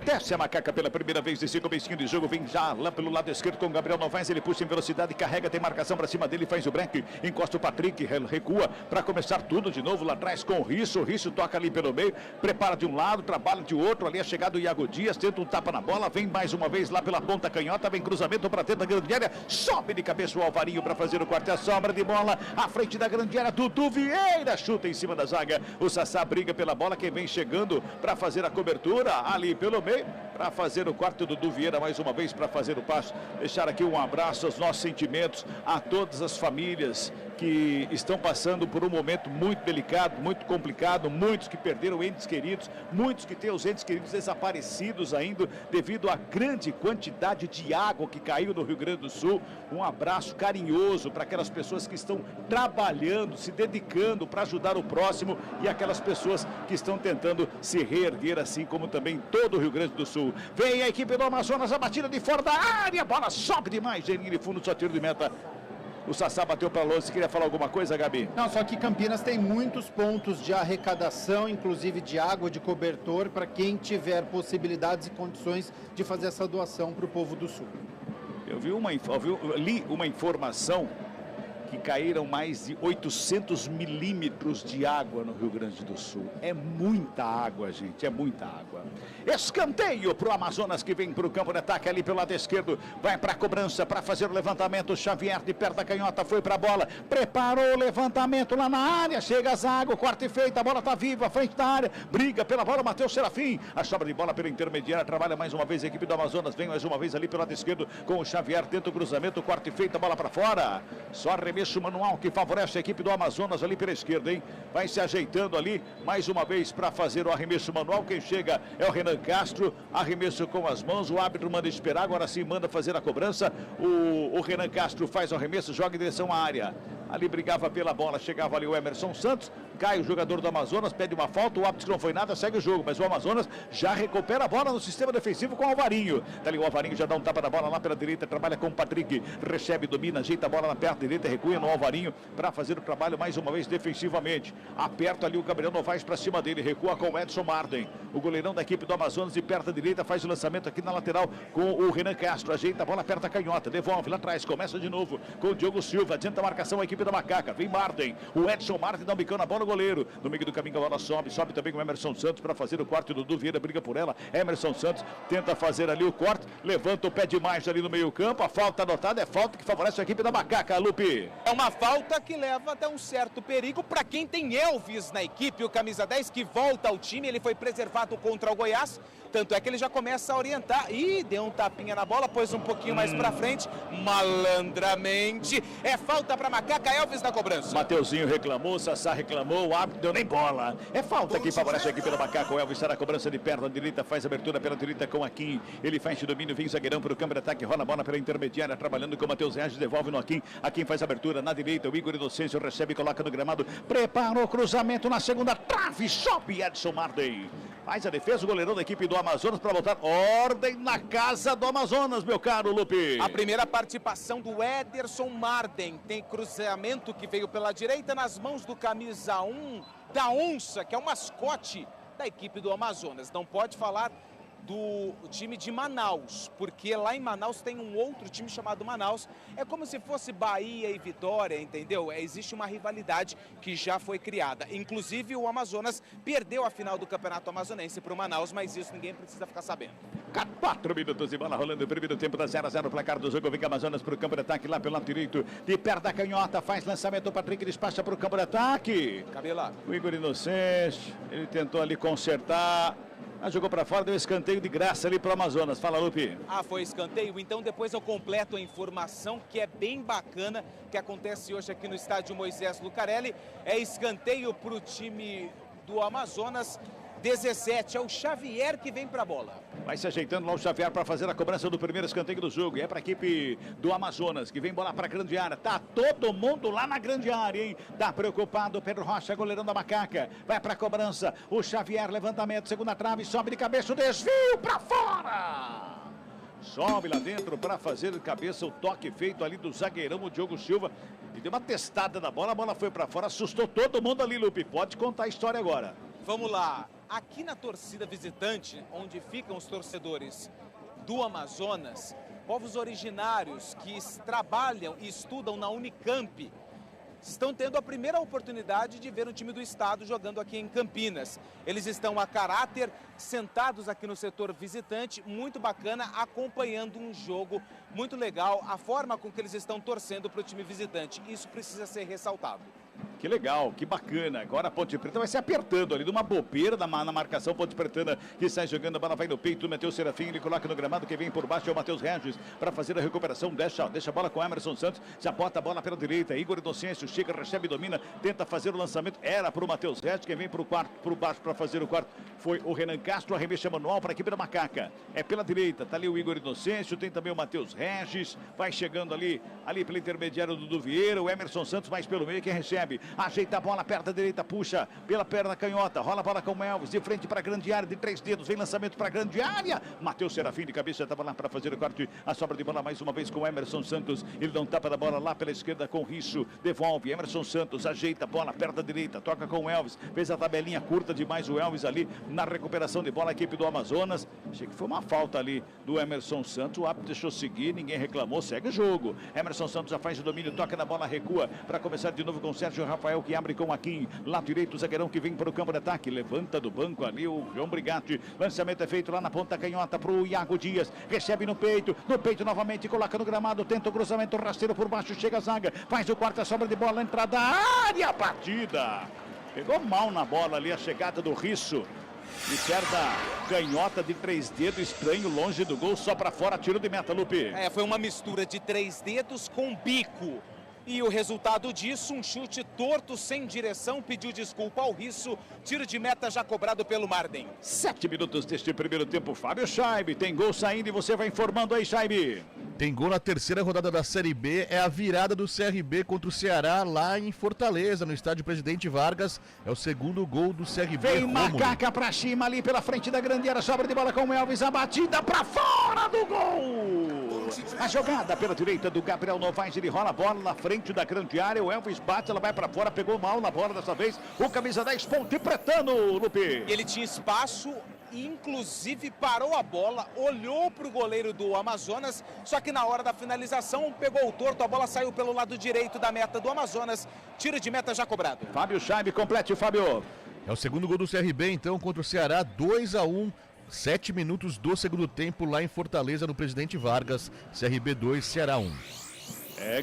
[SPEAKER 5] Desce a Macaca pela primeira vez nesse comecinho de jogo, vem já lá pelo lado esquerdo com o Gabriel Novaes, ele puxa em velocidade, carrega, tem marcação pra cima dele, faz o break, encosta o Patrick, recua pra começar tudo de novo lá atrás com o Risso toca ali pelo meio, prepara de um lado, trabalha de outro, ali a chegada do Iago Dias, tenta um tapa na bola, vem mais uma vez lá pela ponta canhota, vem cruzamento pra dentro da grande área, sobe de cabeça o Alvarinho pra fazer o corte, a sobra de bola, à frente da grande área, Dudu Vieira chuta em cima da zaga, o Sassá briga pela bola, quem vem chegando pra fazer a cobertura ali pelo meio, para fazer o quarto do Dudu Vieira mais uma vez para fazer o passo. Deixar aqui um abraço aos nossos sentimentos a todas as famílias que estão passando por um momento muito delicado, muito complicado, muitos que perderam entes queridos, muitos que têm os entes queridos desaparecidos ainda devido à grande quantidade de água que caiu no Rio Grande do Sul. Um abraço carinhoso para aquelas pessoas que estão trabalhando, se dedicando para ajudar o próximo e aquelas pessoas que estão tentando se reerguer, assim como também todo o Rio Grande do Sul. Vem a equipe do Amazonas, a batida de fora da área, a bola sobe demais, Geninho de fundo, só tiro de meta. O Sassá bateu para longe. Você queria falar alguma coisa, Gabi?
[SPEAKER 7] Não, só que Campinas tem muitos pontos de arrecadação, inclusive de água, de cobertor, para quem tiver possibilidades e condições de fazer essa doação para o povo do Sul.
[SPEAKER 5] Eu li uma informação que caíram mais de 800 milímetros de água no Rio Grande do Sul. É muita água, gente, é muita água. Escanteio para o Amazonas, que vem para o campo de ataque ali pelo lado esquerdo. Vai para a cobrança, para fazer o levantamento. Xavier de perto da canhota, foi para a bola. Preparou o levantamento lá na área. Chega a zaga, o corte feito, a bola está viva, à frente da área. Briga pela bola, Matheus Serafim. A sobra de bola pela intermediária, trabalha mais uma vez a equipe do Amazonas. Vem mais uma vez ali pelo lado esquerdo com o Xavier. Tenta o cruzamento, o corte feito, a bola para fora. Só arremesso manual que favorece a equipe do Amazonas ali pela esquerda, hein? Vai se ajeitando ali mais uma vez para fazer o arremesso manual. Quem chega é o Renan Castro, arremesso com as mãos, o árbitro manda esperar, agora sim manda fazer a cobrança. O Renan Castro faz o arremesso, joga em direção à área. Ali brigava pela bola, chegava ali o Emerson Santos, cai o jogador do Amazonas, pede uma falta, o árbitro não foi nada, segue o jogo, mas o Amazonas já recupera a bola no sistema defensivo com o Alvarinho. Dali o Alvarinho já dá um tapa na bola lá pela direita, trabalha com o Patrick, recebe, domina, ajeita a bola na perna direita, recua no Alvarinho para fazer o trabalho mais uma vez defensivamente. Aperta ali o Gabriel Novaes para cima dele, recua com o Edson Marden, o goleirão da equipe do Amazonas, de perto direita, faz o lançamento aqui na lateral com o Renan Castro, ajeita a bola, aperta a canhota, devolve lá atrás, começa de novo com o Diogo Silva, adianta a marcação a equipe da Macaca, vem Marden, o Edson Marden dá um bicão na bola, o goleiro, no meio do caminho a bola sobe também com o Emerson Santos para fazer o corte, do Dudu Vieira briga por ela, Emerson Santos tenta fazer ali o corte, levanta o pé demais ali no meio campo, a falta anotada é falta que favorece a equipe da Macaca, Lupe.
[SPEAKER 6] É uma falta que leva até um certo perigo para quem tem Elvis na equipe, o camisa 10 que volta ao time, ele foi preservado contra o Goiás, tanto é que ele já começa a orientar, e deu um tapinha na bola, pôs um pouquinho mais pra frente, malandramente, é falta pra Macaca, Elvis na cobrança.
[SPEAKER 5] Mateuzinho reclamou, Sassá reclamou, o árbitro deu nem bola, é falta que favorece a equipe da Macaca, o Elvis está na cobrança de perna direita, faz abertura pela direita com Aquim, ele faz de domínio, vem zagueirão para o câmbio de ataque, rola a bola pela intermediária, trabalhando com o Matheus Regis, devolve no Aquim, Aquim faz abertura na direita, o Igor Inocêncio recebe e coloca no gramado, preparou o cruzamento na segunda trave, sobe Edson Marden. Faz a defesa, o goleirão da equipe do Amazonas para botar ordem na casa do Amazonas, meu caro Lupe.
[SPEAKER 6] A primeira participação do Ederson Marden. Tem cruzamento que veio pela direita nas mãos do camisa 1 da Onça, que é o mascote da equipe do Amazonas. Não pode falar do time de Manaus, porque lá em Manaus tem um outro time chamado Manaus. É como se fosse Bahia e Vitória, entendeu? Existe uma rivalidade que já foi criada. Inclusive o Amazonas perdeu a final do Campeonato Amazonense para o Manaus, mas isso ninguém precisa ficar sabendo.
[SPEAKER 5] 4 minutos de bola rolando, primeiro tempo da 0-0, placar do jogo, vem com o Amazonas para o campo de ataque, lá pelo lado direito, de perto da canhota, faz lançamento, o Patrick despacha para o campo de ataque.
[SPEAKER 6] Cabela.
[SPEAKER 5] O Igor Inocêncio, ele tentou ali consertar, mas jogou para fora, deu escanteio de graça ali para o Amazonas. Fala, Lupe.
[SPEAKER 6] Ah, foi escanteio? Então depois eu completo a informação que é bem bacana, que acontece hoje aqui no estádio Moisés Lucarelli. É escanteio para o time do Amazonas. 17, é o Xavier que vem para a bola.
[SPEAKER 5] Vai se ajeitando lá o Xavier para fazer a cobrança do primeiro escanteio do jogo. E é para a equipe do Amazonas, que vem bola para a grande área. Tá todo mundo lá na grande área, hein? Tá preocupado o Pedro Rocha, goleirão da Macaca. Vai para a cobrança. O Xavier, levantamento, segunda trave, sobe de cabeça, o desvio para fora. Sobe lá dentro para fazer de cabeça o toque feito ali do zagueirão, o Diogo Silva. E deu uma testada na bola, a bola foi para fora, assustou todo mundo ali, Lupe. Pode contar a história agora.
[SPEAKER 6] Vamos lá. Aqui na torcida visitante, onde ficam os torcedores do Amazonas, povos originários que trabalham e estudam na Unicamp, estão tendo a primeira oportunidade de ver um time do estado jogando aqui em Campinas. Eles estão a caráter, sentados aqui no setor visitante, muito bacana, acompanhando um jogo muito legal, a forma com que eles estão torcendo para o time visitante. Isso precisa ser ressaltado.
[SPEAKER 5] Que legal, que bacana. Agora a Ponte Preta vai se apertando ali, numa bobeira na marcação. Ponte Pretana que sai jogando, a bola vai no peito, Matheus Serafim, ele coloca no gramado, quem vem por baixo é o Matheus Regis para fazer a recuperação, deixa a bola com o Emerson Santos, já bota a bola pela direita, Igor Inocêncio chega, recebe, domina, tenta fazer o lançamento, era para o Matheus Regis, quem vem para o quarto, por baixo para fazer o quarto foi o Renan Castro, arremesso manual para a equipe da Macaca, é pela direita, tá ali o Igor Inocêncio, tem também o Matheus Regis, vai chegando ali pelo intermediário do Vieira, o Emerson Santos mais pelo meio, quem recebe, ajeita a bola, perna direita, puxa pela perna canhota, rola a bola com o Elvis, de frente para a grande área, de 3 dedos, vem lançamento para a grande área, Matheus Serafim de cabeça, estava lá para fazer o corte, a sobra de bola mais uma vez com o Emerson Santos, ele dá um tapa da bola lá pela esquerda com o Risso, devolve, Emerson Santos, ajeita a bola, perna direita, toca com o Elvis, fez a tabelinha curta demais o Elvis ali, na recuperação de bola, a equipe do Amazonas, achei que foi uma falta ali do Emerson Santos, o árbitro deixou seguir, ninguém reclamou, segue o jogo, Emerson Santos já faz o domínio, toca na bola, recua, para começar de novo com o Sérgio Rafael, que abre com o Aquim, lado direito, o zagueirão que vem para o campo de ataque, levanta do banco ali o João Brigatti, lançamento é feito lá na ponta canhota para o Iago Dias, recebe no peito novamente, coloca no gramado, tenta o cruzamento rasteiro por baixo, chega a zaga, faz o quarto, a sobra de bola, entrada, área, partida, pegou mal na bola ali a chegada do Risso, e certa canhota de 3 dedos, estranho, longe do gol, só para fora, tiro de meta, Lupe.
[SPEAKER 6] Foi uma mistura de 3 dedos com bico. E o resultado disso, um chute torto, sem direção, pediu desculpa ao Risso, tiro de meta já cobrado pelo Marden.
[SPEAKER 5] 7 minutos deste primeiro tempo, Fábio Scheibe, tem gol saindo e você vai informando aí, Scheibe.
[SPEAKER 12] Tem gol na terceira rodada da Série B, é a virada do CRB contra o Ceará lá em Fortaleza, no estádio Presidente Vargas, é o segundo gol do CRB.
[SPEAKER 5] Vem Macaca pra cima ali pela frente da grande área, sobra de bola com o Elvis, a batida pra fora do gol. A jogada pela direita do Gabriel Novaes, ele rola a bola na frente da grande área, o Elvis bate, ela vai pra fora, pegou mal na bola dessa vez, o camisa 10, Ponte Pretano, Lupe.
[SPEAKER 6] Ele tinha espaço, inclusive parou a bola, olhou para o goleiro do Amazonas, só que na hora da finalização pegou o torto, a bola saiu pelo lado direito da meta do Amazonas, tiro de meta já cobrado.
[SPEAKER 5] Fábio Scheibe, complete, Fábio.
[SPEAKER 12] É o segundo gol do CRB então contra o Ceará, 2-1, 7 minutos do segundo tempo lá em Fortaleza, no Presidente Vargas, CRB 2, Ceará 1.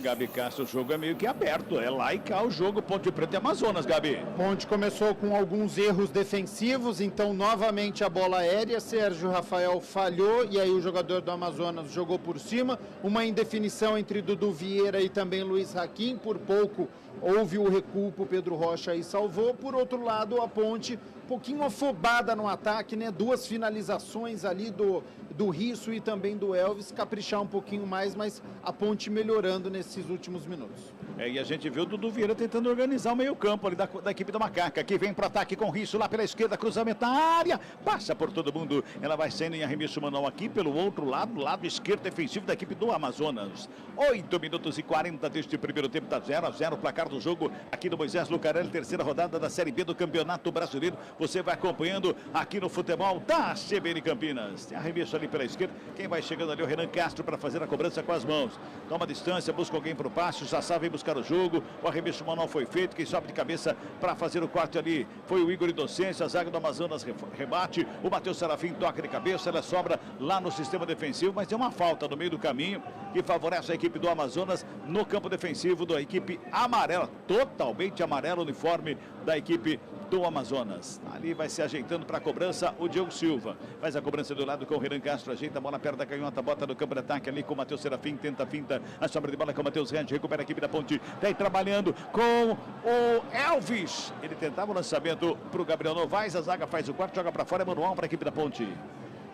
[SPEAKER 5] Gabi Castro, o jogo é meio que aberto, é lá e cá o jogo, Ponte Preta e Amazonas, Gabi.
[SPEAKER 7] Ponte começou com alguns erros defensivos, então novamente a bola aérea, Sérgio Rafael falhou e aí o jogador do Amazonas jogou por cima, uma indefinição entre Dudu Vieira e também Luiz Hakim, por pouco houve o recuo, Pedro Rocha e salvou, por outro lado a Ponte um pouquinho afobada no ataque, né? 2 finalizações ali do Risso e também do Elvis, caprichar um pouquinho mais, mas a Ponte melhorando nesses últimos minutos.
[SPEAKER 5] E a gente viu o Dudu Vieira tentando organizar o meio campo ali da equipe da Macaca, que vem para o ataque com o Risso lá pela esquerda, cruzamento na área, passa por todo mundo, ela vai saindo em arremesso manual aqui pelo outro lado esquerdo defensivo da equipe do Amazonas. 8 minutos e 40 deste primeiro tempo, tá 0-0 o placar do jogo aqui no Moisés Lucarelli, terceira rodada da Série B do Campeonato Brasileiro. Você vai acompanhando aqui no futebol da CBN Campinas. Tem arremesso ali pela esquerda, quem vai chegando ali é o Renan Castro para fazer a cobrança com as mãos. Toma distância, busca alguém para o passe, já sabe buscar o jogo, o arremesso manual foi feito, quem sobe de cabeça para fazer o corte ali foi o Igor Inocêncio, a zaga do Amazonas rebate, o Matheus Serafim toca de cabeça, ela sobra lá no sistema defensivo, mas tem uma falta no meio do caminho que favorece a equipe do Amazonas no campo defensivo da equipe amarela, totalmente amarelo o uniforme da equipe do Amazonas. Ali vai se ajeitando para a cobrança o Diogo Silva. Faz a cobrança do lado com o Renan Castro, ajeita a bola perto da canhota, bota no campo de ataque ali com o Matheus Serafim, tenta a finta, a sobra de bola com o Matheus Rende, recupera a equipe da Ponte, vem trabalhando com o Elvis. Ele tentava o lançamento para o Gabriel Novaes, a zaga faz o quarto, joga para fora, é manual para a equipe da Ponte.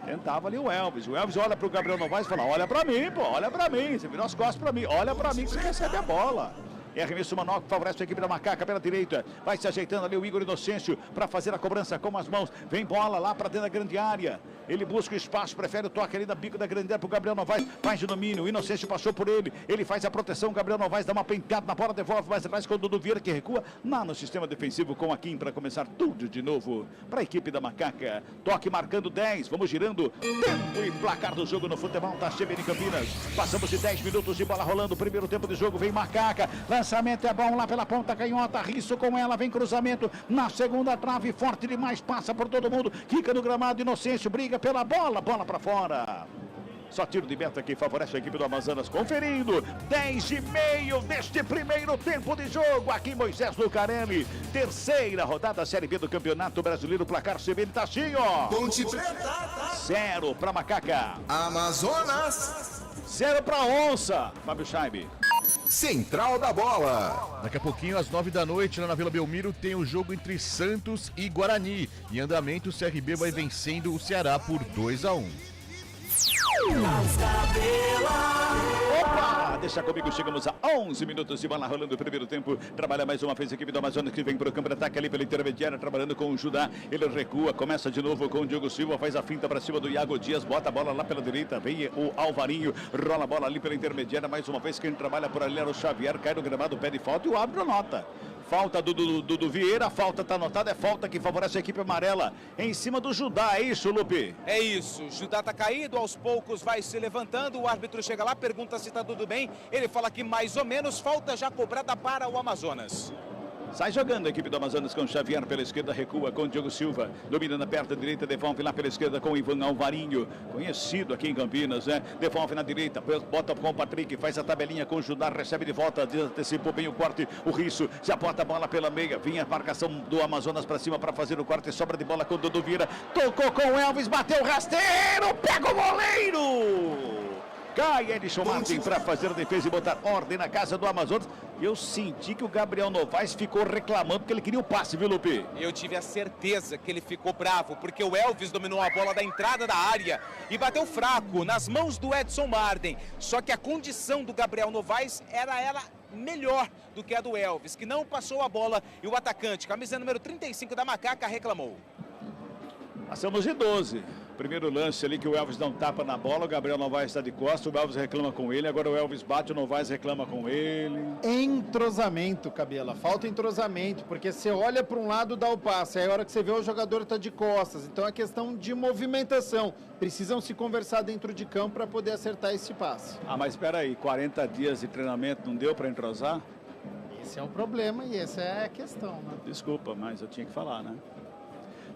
[SPEAKER 5] Tentava ali o Elvis olha para o Gabriel Novaes e fala, olha para mim, pô, olha para mim, você virou as costas para mim, olha para mim que você recebe a bola. É arremesso manual que favorece a equipe da Macaca pela direita. Vai se ajeitando ali o Igor Inocêncio para fazer a cobrança com as mãos. Vem bola lá para dentro da grande área. Ele busca o espaço, prefere o toque ali da bico da grande área para o Gabriel Novaes. Faz de domínio. O Inocêncio passou por ele. Ele faz a proteção. O Gabriel Novaes dá uma penteada na bola, devolve mais atrás com o Dudu Vieira que recua. Lá no sistema defensivo com a Kim para começar tudo de novo para a equipe da Macaca. Toque marcando 10. Vamos girando. Tempo e placar do jogo no futebol da CBN Campinas. Passamos de 10 minutos de bola rolando. Primeiro tempo de jogo. Vem Macaca. Lançamento é bom lá pela ponta canhota. Risso com ela. Vem cruzamento na segunda trave. Forte demais. Passa por todo mundo. Quica no gramado. Inocêncio briga pela bola. Bola para fora. Só tiro de meta que favorece a equipe do Amazonas. Conferindo, 10:30 deste primeiro tempo de jogo. Aqui em Moisés Lucarelli. Terceira rodada Série B do Campeonato Brasileiro. Placar CBN Tacinho.
[SPEAKER 13] Ponte Preta.
[SPEAKER 5] 0 para Macaca.
[SPEAKER 13] Amazonas.
[SPEAKER 5] 0 para Onça. Fábio Scheibe.
[SPEAKER 12] Central da Bola. Daqui a pouquinho, às 9 da noite, lá na Vila Belmiro, tem o jogo entre Santos e Guarani. Em andamento, o CRB vai vencendo o Ceará por 2-1.
[SPEAKER 5] Opa! Deixa comigo, chegamos a 11 minutos de bola rolando o primeiro tempo. Trabalha mais uma vez a equipe do Amazonas que vem para o campo de ataque ali pela intermediária, trabalhando com o Judá. Ele recua, começa de novo com o Diogo Silva, faz a finta para cima do Iago Dias, bota a bola lá pela direita, vem o Alvarinho, rola a bola ali pela intermediária. Mais uma vez quem trabalha por ali era o Xavier, cai no gramado, pede falta e o árbitro nota. Falta do Vieira, a falta está anotada, é falta que favorece a equipe amarela em cima do Judá, é isso, Lupe?
[SPEAKER 6] É isso, Judá está caído, aos poucos vai se levantando, o árbitro chega lá, pergunta se está tudo bem, ele fala que mais ou menos, falta já cobrada para o Amazonas.
[SPEAKER 5] Sai jogando a equipe do Amazonas com o Xavier pela esquerda, recua com o Diogo Silva, domina na perna direita, devolve lá pela esquerda com o Ivan Alvarinho, conhecido aqui em Campinas, né? Devolve na direita, bota com o Patrick, faz a tabelinha com o Judá, recebe de volta, antecipou bem o corte, o Risso, já bota a bola pela meia, vinha a marcação do Amazonas para cima para fazer o corte, sobra de bola com o Dudu Vieira, tocou com o Elvis, bateu o rasteiro, pega o goleiro! Cai Edson Martin para fazer a defesa e botar ordem na casa do Amazonas. Eu senti que o Gabriel Novaes ficou reclamando porque ele queria o passe, viu, Lupe?
[SPEAKER 6] Eu tive a certeza que ele ficou bravo, porque o Elvis dominou a bola da entrada da área e bateu fraco nas mãos do Edson Martin. Só que a condição do Gabriel Novaes era ela melhor do que a do Elvis, que não passou a bola e o atacante, camisa número 35 da Macaca, reclamou.
[SPEAKER 5] Passamos de 12. Primeiro lance ali que o Elvis dá um tapa na bola, o Gabriel Novaes está de costas, o Elvis reclama com ele, agora o Elvis bate, o Novaes reclama com ele.
[SPEAKER 7] Entrosamento, Cabela, falta entrosamento, porque você olha para um lado, dá o passe, aí a hora que você vê o jogador está de costas, então é questão de movimentação, precisam se conversar dentro de campo para poder acertar esse passe.
[SPEAKER 5] Ah, mas espera aí, 40 dias de treinamento não deu para entrosar?
[SPEAKER 7] Esse é o problema e essa é a questão, né?
[SPEAKER 5] Desculpa, mas eu tinha que falar, né?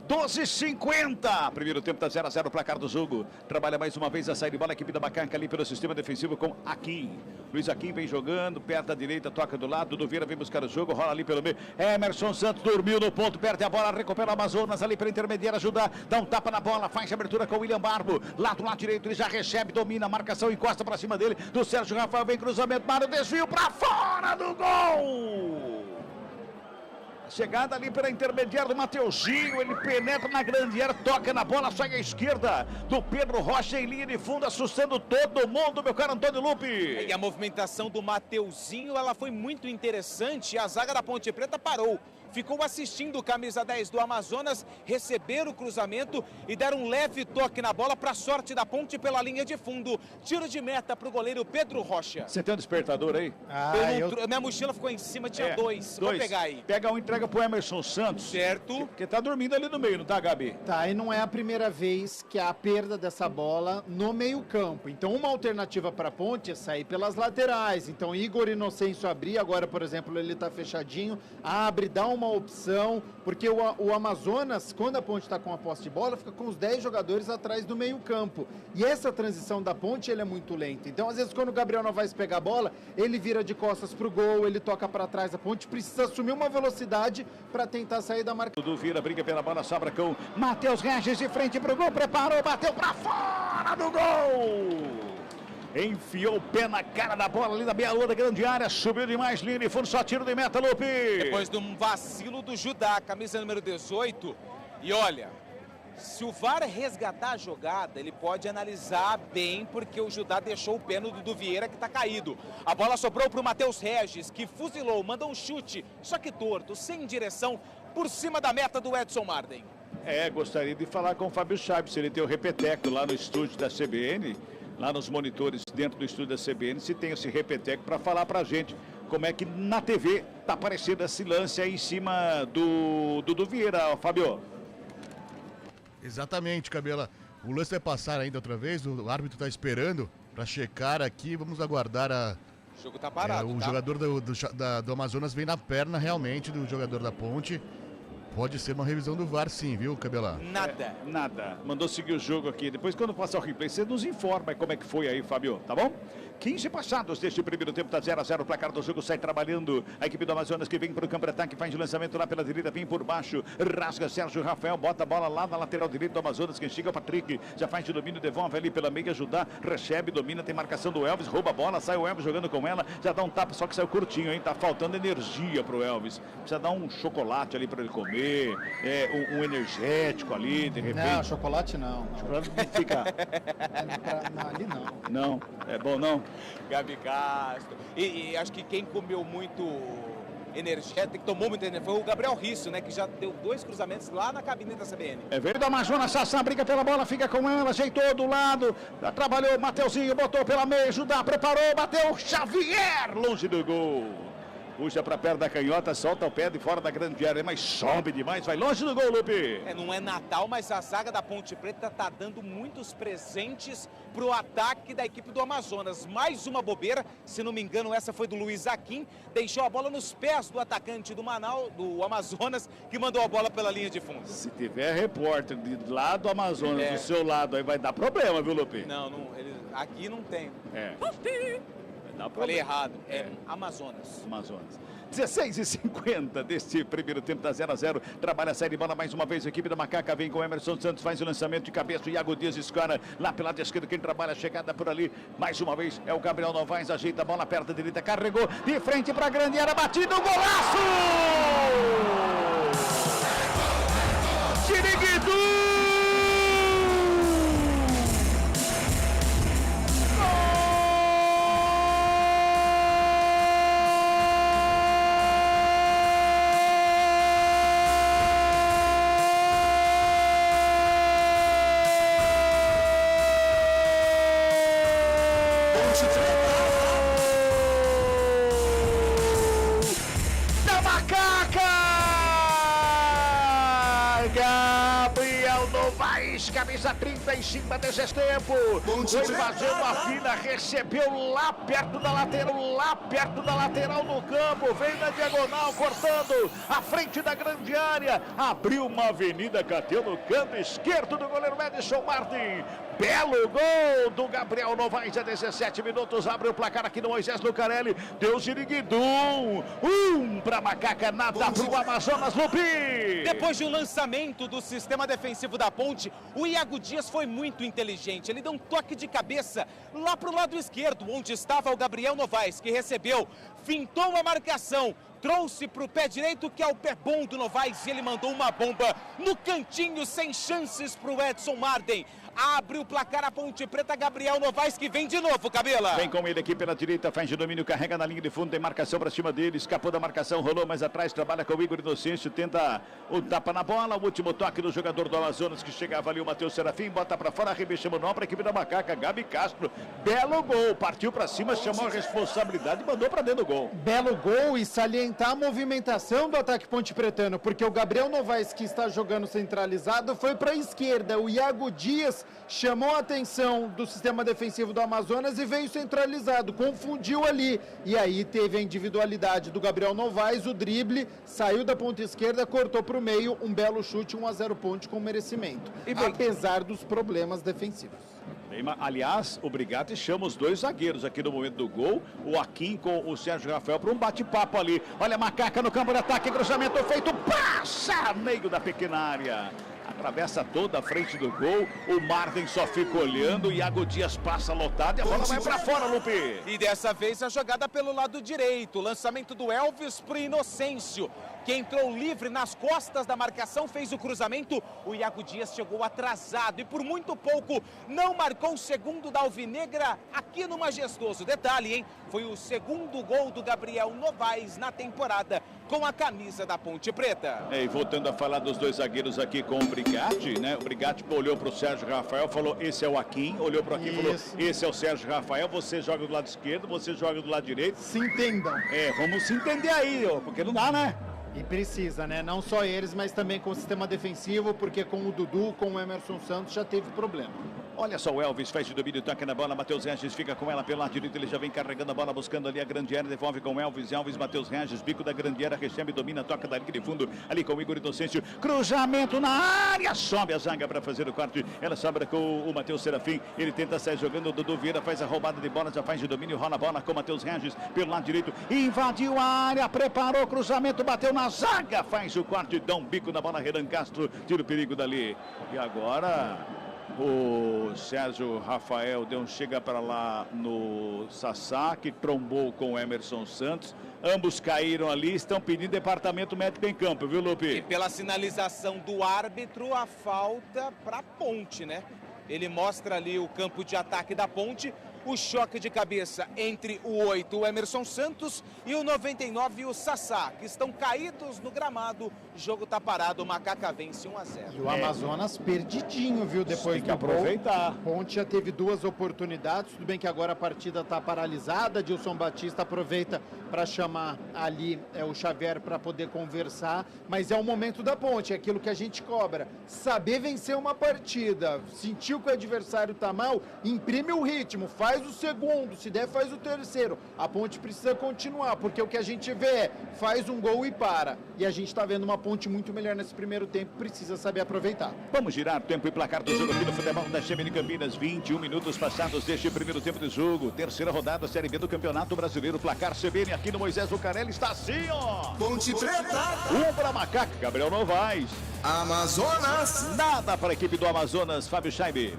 [SPEAKER 5] 12:50. Primeiro tempo está 0-0 o placar do jogo. Trabalha mais uma vez a saída de bola. A equipe da Macaca ali pelo sistema defensivo com Akin. Luiz Akin vem jogando, perto da direita, toca do lado. Dudu Vieira vem buscar o jogo, rola ali pelo meio. Emerson Santos dormiu no ponto, perde a bola, recupera o Amazonas ali pela intermediária, ajuda, dá um tapa na bola, faz a abertura com o William Barbo. Lá do lado direito ele já recebe, domina a marcação, encosta para cima dele. Do Sérgio Rafael, vem cruzamento, para o desvio para fora do gol. Chegada ali pela intermediária do Mateuzinho, ele penetra na grande área, toca na bola, sai à esquerda do Pedro Rocha em linha de fundo, assustando todo mundo, meu caro Antônio Lupe.
[SPEAKER 6] E a movimentação do Mateuzinho, ela foi muito interessante, a zaga da Ponte Preta parou. Ficou assistindo o camisa 10 do Amazonas receber o cruzamento e dar um leve toque na bola para a sorte da Ponte pela linha de fundo. Tiro de meta para o goleiro Pedro Rocha.
[SPEAKER 5] Você tem um despertador aí?
[SPEAKER 6] Minha mochila ficou em cima, tinha dois. Vou pegar aí.
[SPEAKER 5] Pega um, entrega pro Emerson Santos.
[SPEAKER 6] Certo.
[SPEAKER 5] Porque tá dormindo ali no meio, não tá, Gabi?
[SPEAKER 7] Tá, e não é a primeira vez que há a perda dessa bola no meio campo. Então uma alternativa para a Ponte é sair pelas laterais. Então Igor Inocêncio abrir, agora por exemplo ele tá fechadinho, abre, dá uma opção, porque o Amazonas, quando a Ponte está com a posse de bola, fica com os 10 jogadores atrás do meio campo. E essa transição da Ponte, ele é muito lenta. Então, às vezes, quando o Gabriel Novaes pega a bola, ele vira de costas pro gol, ele toca para trás. A Ponte precisa assumir uma velocidade para tentar sair da marca.
[SPEAKER 5] Dudu Vieira briga pela bola, sobra com Matheus Regis de frente pro gol, preparou, bateu para fora do gol! Enfiou o pé na cara da bola ali da meia-lua da grande área, subiu demais, linha de fundo, só tiro de meta, Lupe.
[SPEAKER 6] Depois de um vacilo do Judá, camisa número 18, e olha, Se o VAR resgatar a jogada, ele pode analisar bem, porque o Judá deixou o pé no Dudu Vieira, que está caído. A bola sobrou para o Matheus Regis, que fuzilou, mandou um chute, só que torto, sem direção, por cima da meta do Edson Marden.
[SPEAKER 5] Gostaria de falar com o Fábio Chaves, se ele tem o repeteco lá no estúdio da CBN, lá nos monitores dentro do estúdio da CBN, se tem esse repeteco para falar pra gente como é que na TV tá aparecendo esse lance aí em cima do Dudu Vieira, Fábio.
[SPEAKER 12] Exatamente, Cabela. O lance vai passar ainda outra vez, o árbitro está esperando para checar aqui, vamos aguardar a...
[SPEAKER 6] O jogo tá parado,
[SPEAKER 12] o jogador do Amazonas vem na perna realmente do jogador da Ponte. Pode ser uma revisão do VAR sim, viu, Cabela?
[SPEAKER 5] Nada. Mandou seguir o jogo aqui. Depois, quando passar o replay, você nos informa como é que foi aí, Fábio, tá bom? 15 passados deste primeiro tempo, tá 0-0, o placar do jogo sai trabalhando. A equipe do Amazonas que vem para o campo de ataque, faz o lançamento lá pela direita, vem por baixo, rasga Sérgio Rafael, bota a bola lá na lateral direita do Amazonas, quem chega é o Patrick, já faz de domínio, devolve ali pela meia, ajudar, recebe, domina, tem marcação do Elvis, rouba a bola, sai o Elvis jogando com ela, já dá um tapa, só que saiu curtinho, hein? Tá faltando energia pro Elvis, precisa dar um chocolate ali para ele comer, um energético ali, de repente.
[SPEAKER 7] Não, chocolate não.
[SPEAKER 5] Chocolate não fica...
[SPEAKER 7] Não, ali não.
[SPEAKER 5] Não, é bom não?
[SPEAKER 6] Gabi Castro. E acho que quem comeu muito energético, tomou muito energético, foi o Gabriel Risso, né? Que já deu 2 cruzamentos lá na cabine da CBN.
[SPEAKER 5] Veio do Amazonas, Sassá briga pela bola, fica com ela, ajeitou do lado, trabalhou o Mateuzinho, botou pela meia, Judá, preparou, bateu, Xavier, longe do gol. Puxa para perto da canhota, solta o pé de fora da grande área, mas sobe demais, vai longe do gol, Lupe.
[SPEAKER 6] Não é Natal, mas a zaga da Ponte Preta tá dando muitos presentes pro ataque da equipe do Amazonas. Mais uma bobeira, se não me engano, essa foi do Luiz Aquim, deixou a bola nos pés do atacante do Amazonas, que mandou a bola pela linha de fundo.
[SPEAKER 5] Se tiver repórter de lado do Amazonas, do seu lado, aí vai dar problema, viu, Lupe?
[SPEAKER 6] Não, aqui não tem.
[SPEAKER 5] Falei
[SPEAKER 6] errado, Amazonas.
[SPEAKER 5] 16h50 deste primeiro tempo, tá 0-0. Trabalha a saída de bola mais uma vez. A equipe da Macaca vem com o Emerson Santos, faz o lançamento de cabeça. O Iago Dias escora lá pela esquerda. Quem trabalha a chegada por ali mais uma vez é o Gabriel Novaes. Ajeita a bola perto da direita, carregou de frente para a grande área, batido, golaço! Chiriguidu! Camisa 35 desse tempo. Foi fazendo a fila, recebeu lá perto da lateral do campo. Veio na diagonal, cortando a frente da grande área. Abriu uma avenida, cateu no canto esquerdo do goleiro Edson Martin. Belo gol do Gabriel Novaes a 17 minutos. Abre o placar aqui no Moisés Lucarelli. Deu Ziriguidum. Para Macaca, nada pro Amazonas, Lupi.
[SPEAKER 6] Depois de um lançamento do sistema defensivo da Ponte, o Iago Dias foi muito inteligente. Ele deu um toque de cabeça lá pro lado esquerdo, onde estava o Gabriel Novaes, que recebeu, fintou a marcação, trouxe para o pé direito, que é o pé bom do Novaes, e ele mandou uma bomba no cantinho, sem chances para o Edson Marden. Abre o placar a Ponte Preta, Gabriel Novaes, que vem de novo, Cabela.
[SPEAKER 5] Vem com ele aqui pela direita, faz de domínio, carrega na linha de fundo, tem marcação para cima dele, escapou da marcação, rolou mais atrás, trabalha com o Igor Inocêncio, tenta o tapa na bola, o último toque do jogador do Amazonas, que chegava ali, o Matheus Serafim, bota para fora, arremesso manual para a equipe da Macaca, Gabi Castro, belo gol, partiu para cima, chamou a responsabilidade e mandou para dentro do gol.
[SPEAKER 7] Belo gol, e salientar a movimentação do ataque ponte pretano, porque o Gabriel Novaes, que está jogando centralizado, foi para a esquerda, o Iago Dias chamou a atenção do sistema defensivo do Amazonas e veio centralizado, confundiu ali, e aí teve a individualidade do Gabriel Novaes, o drible, saiu da ponta esquerda, cortou para o meio, um belo chute, 1-0 Ponte com merecimento, apesar dos problemas defensivos.
[SPEAKER 5] Aliás, o Brigatti chama os dois zagueiros aqui no momento do gol, o Aquim com o Sérgio Rafael, para um bate-papo ali. Olha a Macaca no campo de ataque, cruzamento feito, passa meio da pequena área. Atravessa toda a frente do gol, o Marden só fica olhando, o Iago Dias passa lotado e a bola vai pra fora, Lupe.
[SPEAKER 6] E dessa vez a jogada pelo lado direito, lançamento do Elvis pro Inocêncio, que entrou livre nas costas da marcação, fez o cruzamento. O Iago Dias chegou atrasado e por muito pouco não marcou o segundo da Alvinegra aqui no Majestoso. Detalhe, hein? Foi o segundo gol do Gabriel Novaes na temporada com a camisa da Ponte Preta.
[SPEAKER 5] E voltando a falar dos dois zagueiros aqui com o Brigatti, né? O Brigatti olhou para o Sérgio Rafael, falou, esse é o Akin, olhou para aqui e falou, esse é o Sérgio Rafael, você joga do lado esquerdo, você joga do lado direito.
[SPEAKER 7] Se entendam.
[SPEAKER 5] Vamos se entender aí, porque não dá, né?
[SPEAKER 7] E precisa, né? Não só eles, mas também com o sistema defensivo, porque com o Dudu, com o Emerson Santos já teve problema.
[SPEAKER 5] Olha só o Elvis, faz de domínio, toca na bola, Matheus Regis fica com ela pelo lado direito, ele já vem carregando a bola, buscando ali a grande área, devolve com Elvis, Matheus Regis, bico da grande área, recebe, domina, toca da linha de fundo, ali com o Igor Inocêncio, cruzamento na área, sobe a zaga para fazer o corte, ela sobra com o Matheus Serafim, ele tenta sair jogando, o Dudu Vieira faz a roubada de bola, já faz de domínio, rola a bola com o Matheus Regis, pelo lado direito, invadiu a área, preparou o cruzamento, bateu na zaga, faz o corte, dá um bico na bola, Renan Castro, tira o perigo dali, e agora... O Sérgio Rafael deu um chega para lá no Sassá, que trombou com o Emerson Santos. Ambos caíram ali, estão pedindo departamento médico em campo, viu, Lupe?
[SPEAKER 6] E pela sinalização do árbitro, a falta para a Ponte, né? Ele mostra ali o campo de ataque da Ponte. O choque de cabeça entre o 8, o Emerson Santos, e o 99, o Sassá, que estão caídos no gramado. O jogo tá parado, o Macaca vence 1-0.
[SPEAKER 7] E o Amazonas perdidinho, viu? Depois
[SPEAKER 5] tem que aproveitar.
[SPEAKER 7] Ponte já teve duas oportunidades. Tudo bem que agora a partida tá paralisada. Dilson Batista aproveita para chamar ali o Xavier para poder conversar. Mas é o momento da Ponte, é aquilo que a gente cobra. Saber vencer uma partida. Sentiu que o adversário tá mal, imprime o ritmo, faz o segundo, se der faz o terceiro. A Ponte precisa continuar, porque o que a gente vê é, faz um gol e para. E a gente tá vendo uma Ponte muito melhor nesse primeiro tempo, precisa saber aproveitar.
[SPEAKER 5] Vamos girar tempo e placar do jogo aqui no futebol da CBN Campinas. 21 minutos passados deste primeiro tempo de jogo. Terceira rodada, Série B do Campeonato Brasileiro. Placar CBN aqui no Moisés Lucarelli está assim, ó.
[SPEAKER 13] Ponte Preta.
[SPEAKER 5] Para Macaca, Gabriel Novaes.
[SPEAKER 13] Amazonas.
[SPEAKER 5] Nada para a equipe do Amazonas, Fábio Scheibe.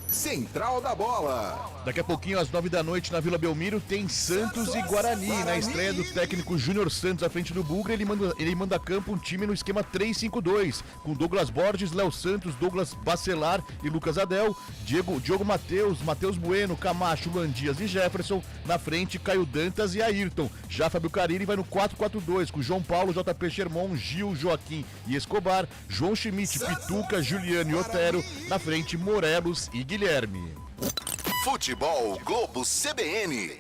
[SPEAKER 13] Central da Bola.
[SPEAKER 12] Daqui a pouquinho, às 9 da noite, na Vila Belmiro, tem Santos e Guarani. Na estreia do técnico Júnior Santos à frente do Bugra, ele manda a campo um time no esquema 3-5-2, com Douglas Borges, Léo Santos, Douglas Bacelar e Lucas Adel, Diogo Matheus Bueno, Camacho, Luan Dias e Jefferson. Na frente, Caio Dantas e Ayrton. Já Fábio Carille vai no 4-4-2, com João Paulo, JP Sherman, Gil, Joaquim e Escobar, João Schmidt, Pituca, Juliano e Otero. Na frente, Morelos e Guilherme.
[SPEAKER 4] Futebol Globo CBN.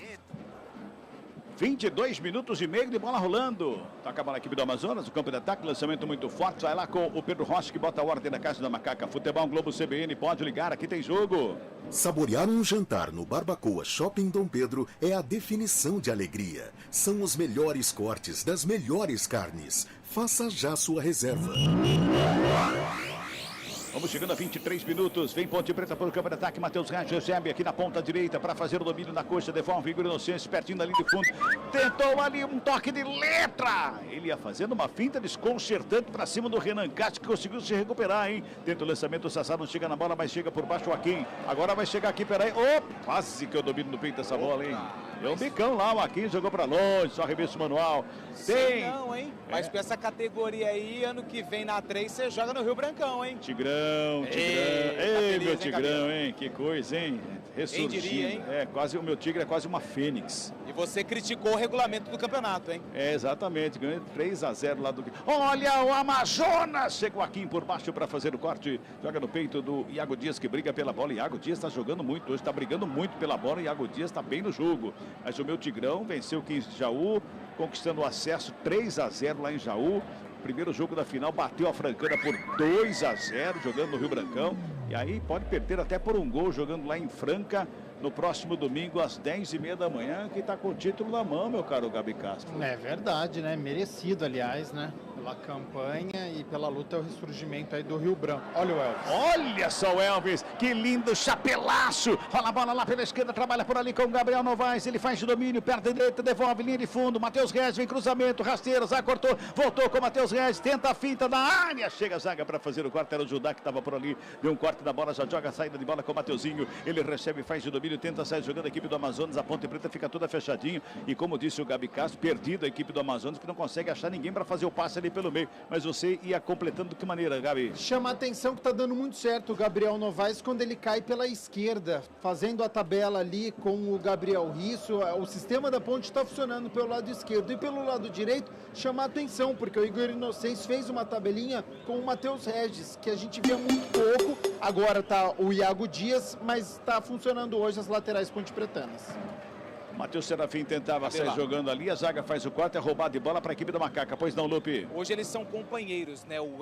[SPEAKER 5] 22 minutos e meio de bola rolando. Toca a bola a equipe do Amazonas, o campo de ataque, lançamento muito forte. Vai lá com o Pedro Rossi, que bota a ordem na casa da Macaca. Futebol Globo CBN, pode ligar, aqui tem jogo.
[SPEAKER 14] Saborear um jantar no Barbacoa Shopping Dom Pedro é a definição de alegria. São os melhores cortes das melhores carnes. Faça já sua reserva.
[SPEAKER 5] Vamos chegando a 23 minutos. Vem Ponte Preta para o campo de ataque. Matheus Regis recebe aqui na ponta direita para fazer o domínio na coxa. Devolve Igor Inocêncio, pertinho da linha de fundo. Tentou ali um toque de letra. Ele ia fazendo uma finta desconcertante para cima do Renan Castro, que conseguiu se recuperar, hein? Tenta o lançamento, o Sassá não chega na bola, mas chega por baixo o Akin. Agora vai chegar aqui, peraí. Quase que eu domino no peito essa bola, hein? É um bicão lá, o Akin jogou para longe, só arremesso manual.
[SPEAKER 6] Tem. Não, hein? Mas com essa categoria aí, ano que vem na 3, você joga no Rio Brancão, hein?
[SPEAKER 5] Tigrão. Ei, meu Tigrão, hein? Que coisa, hein? Ressurgindo. Quem diria, hein? O meu Tigre é quase uma fênix.
[SPEAKER 6] E você criticou o regulamento do campeonato, hein?
[SPEAKER 5] Exatamente, ganhou 3-0 lá do... Olha o Amazonas! Chegou aqui por baixo para fazer o corte. Joga no peito do Iago Dias, que briga pela bola. Iago Dias está jogando muito hoje, está brigando muito pela bola. Iago Dias está bem no jogo. Mas o meu Tigrão venceu o 15 de Jaú, conquistando o acesso 3-0 lá em Jaú. Primeiro jogo da final, bateu a Francana por 2-0, jogando no Rio Brancão. E aí pode perder até por um gol, jogando lá em Franca, no próximo domingo, às 10h30 da manhã, que está com o título na mão, meu caro Gabi Castro.
[SPEAKER 7] É verdade, né? Merecido, aliás, né? Pela campanha e pela luta ao ressurgimento aí do Rio Branco. Olha o Elvis.
[SPEAKER 5] Olha só o Elvis, que lindo chapelaço. Rola a bola lá pela esquerda, trabalha por ali com o Gabriel Novaes. Ele faz o domínio, perto da direita, devolve linha de fundo. Matheus Regis vem cruzamento, rasteiro, Zá cortou, voltou com o Matheus Regis, tenta a finta na área. Chega a zaga para fazer o corte, era o Judá que estava por ali. Deu um corte da bola, já joga a saída de bola com o Mateuzinho. Ele recebe, faz o domínio, tenta sair jogando a equipe do Amazonas. A Ponte Preta fica toda fechadinho. E como disse o Gabi Castro, perdido a equipe do Amazonas, que não consegue achar ninguém para fazer o passe ali pelo meio. Mas você ia completando de que maneira, Gabi?
[SPEAKER 7] Chama a atenção que tá dando muito certo o Gabriel Novaes quando ele cai pela esquerda, fazendo a tabela ali com o Gabriel Risso. O sistema da Ponte está funcionando pelo lado esquerdo e pelo lado direito chama a atenção, porque o Igor Inocêncio fez uma tabelinha com o Matheus Regis, que a gente via muito pouco. Agora tá o Iago Dias, mas está funcionando hoje as laterais pontepretanas.
[SPEAKER 5] Matheus Serafim tentava sair jogando ali, a zaga faz o corte, é roubado de bola para a equipe do Macaca. Pois não, Lupe?
[SPEAKER 6] Hoje eles são companheiros, né? O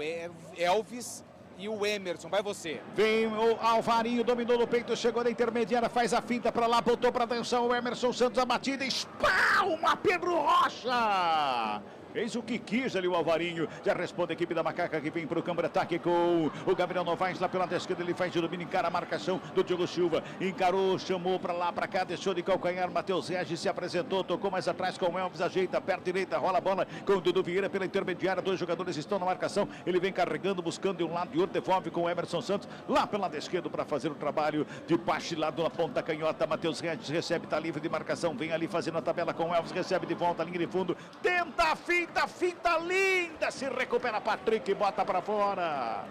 [SPEAKER 6] Elvis e o Emerson. Vai você.
[SPEAKER 5] Vem o Alvarinho, dominou no peito, chegou na intermediária, faz a finta para lá, botou para atenção o Emerson Santos, a batida, espalma Pedro Rocha! Fez o que quis ali o Alvarinho. Já responde a equipe da Macaca que vem para o campo de ataque com o Gabriel Novaes lá pela esquerda. Ele faz o domínio, encara a marcação do Diogo Silva. Encarou, chamou para lá, para cá, deixou de calcanhar. Matheus Regis se apresentou, tocou mais atrás com o Elvis, ajeita, perto direita, rola a bola com o Dudu Vieira pela intermediária. Dois jogadores estão na marcação. Ele vem carregando, buscando de um lado e outro, devolve com o Emerson Santos lá pelo lado esquerdo para fazer o trabalho de passe lá na ponta canhota. Matheus Regis recebe, está livre de marcação. Vem ali fazendo a tabela com o Elvis, recebe de volta, linha de fundo. Tenta a finta linda, se recupera Patrick e bota para fora.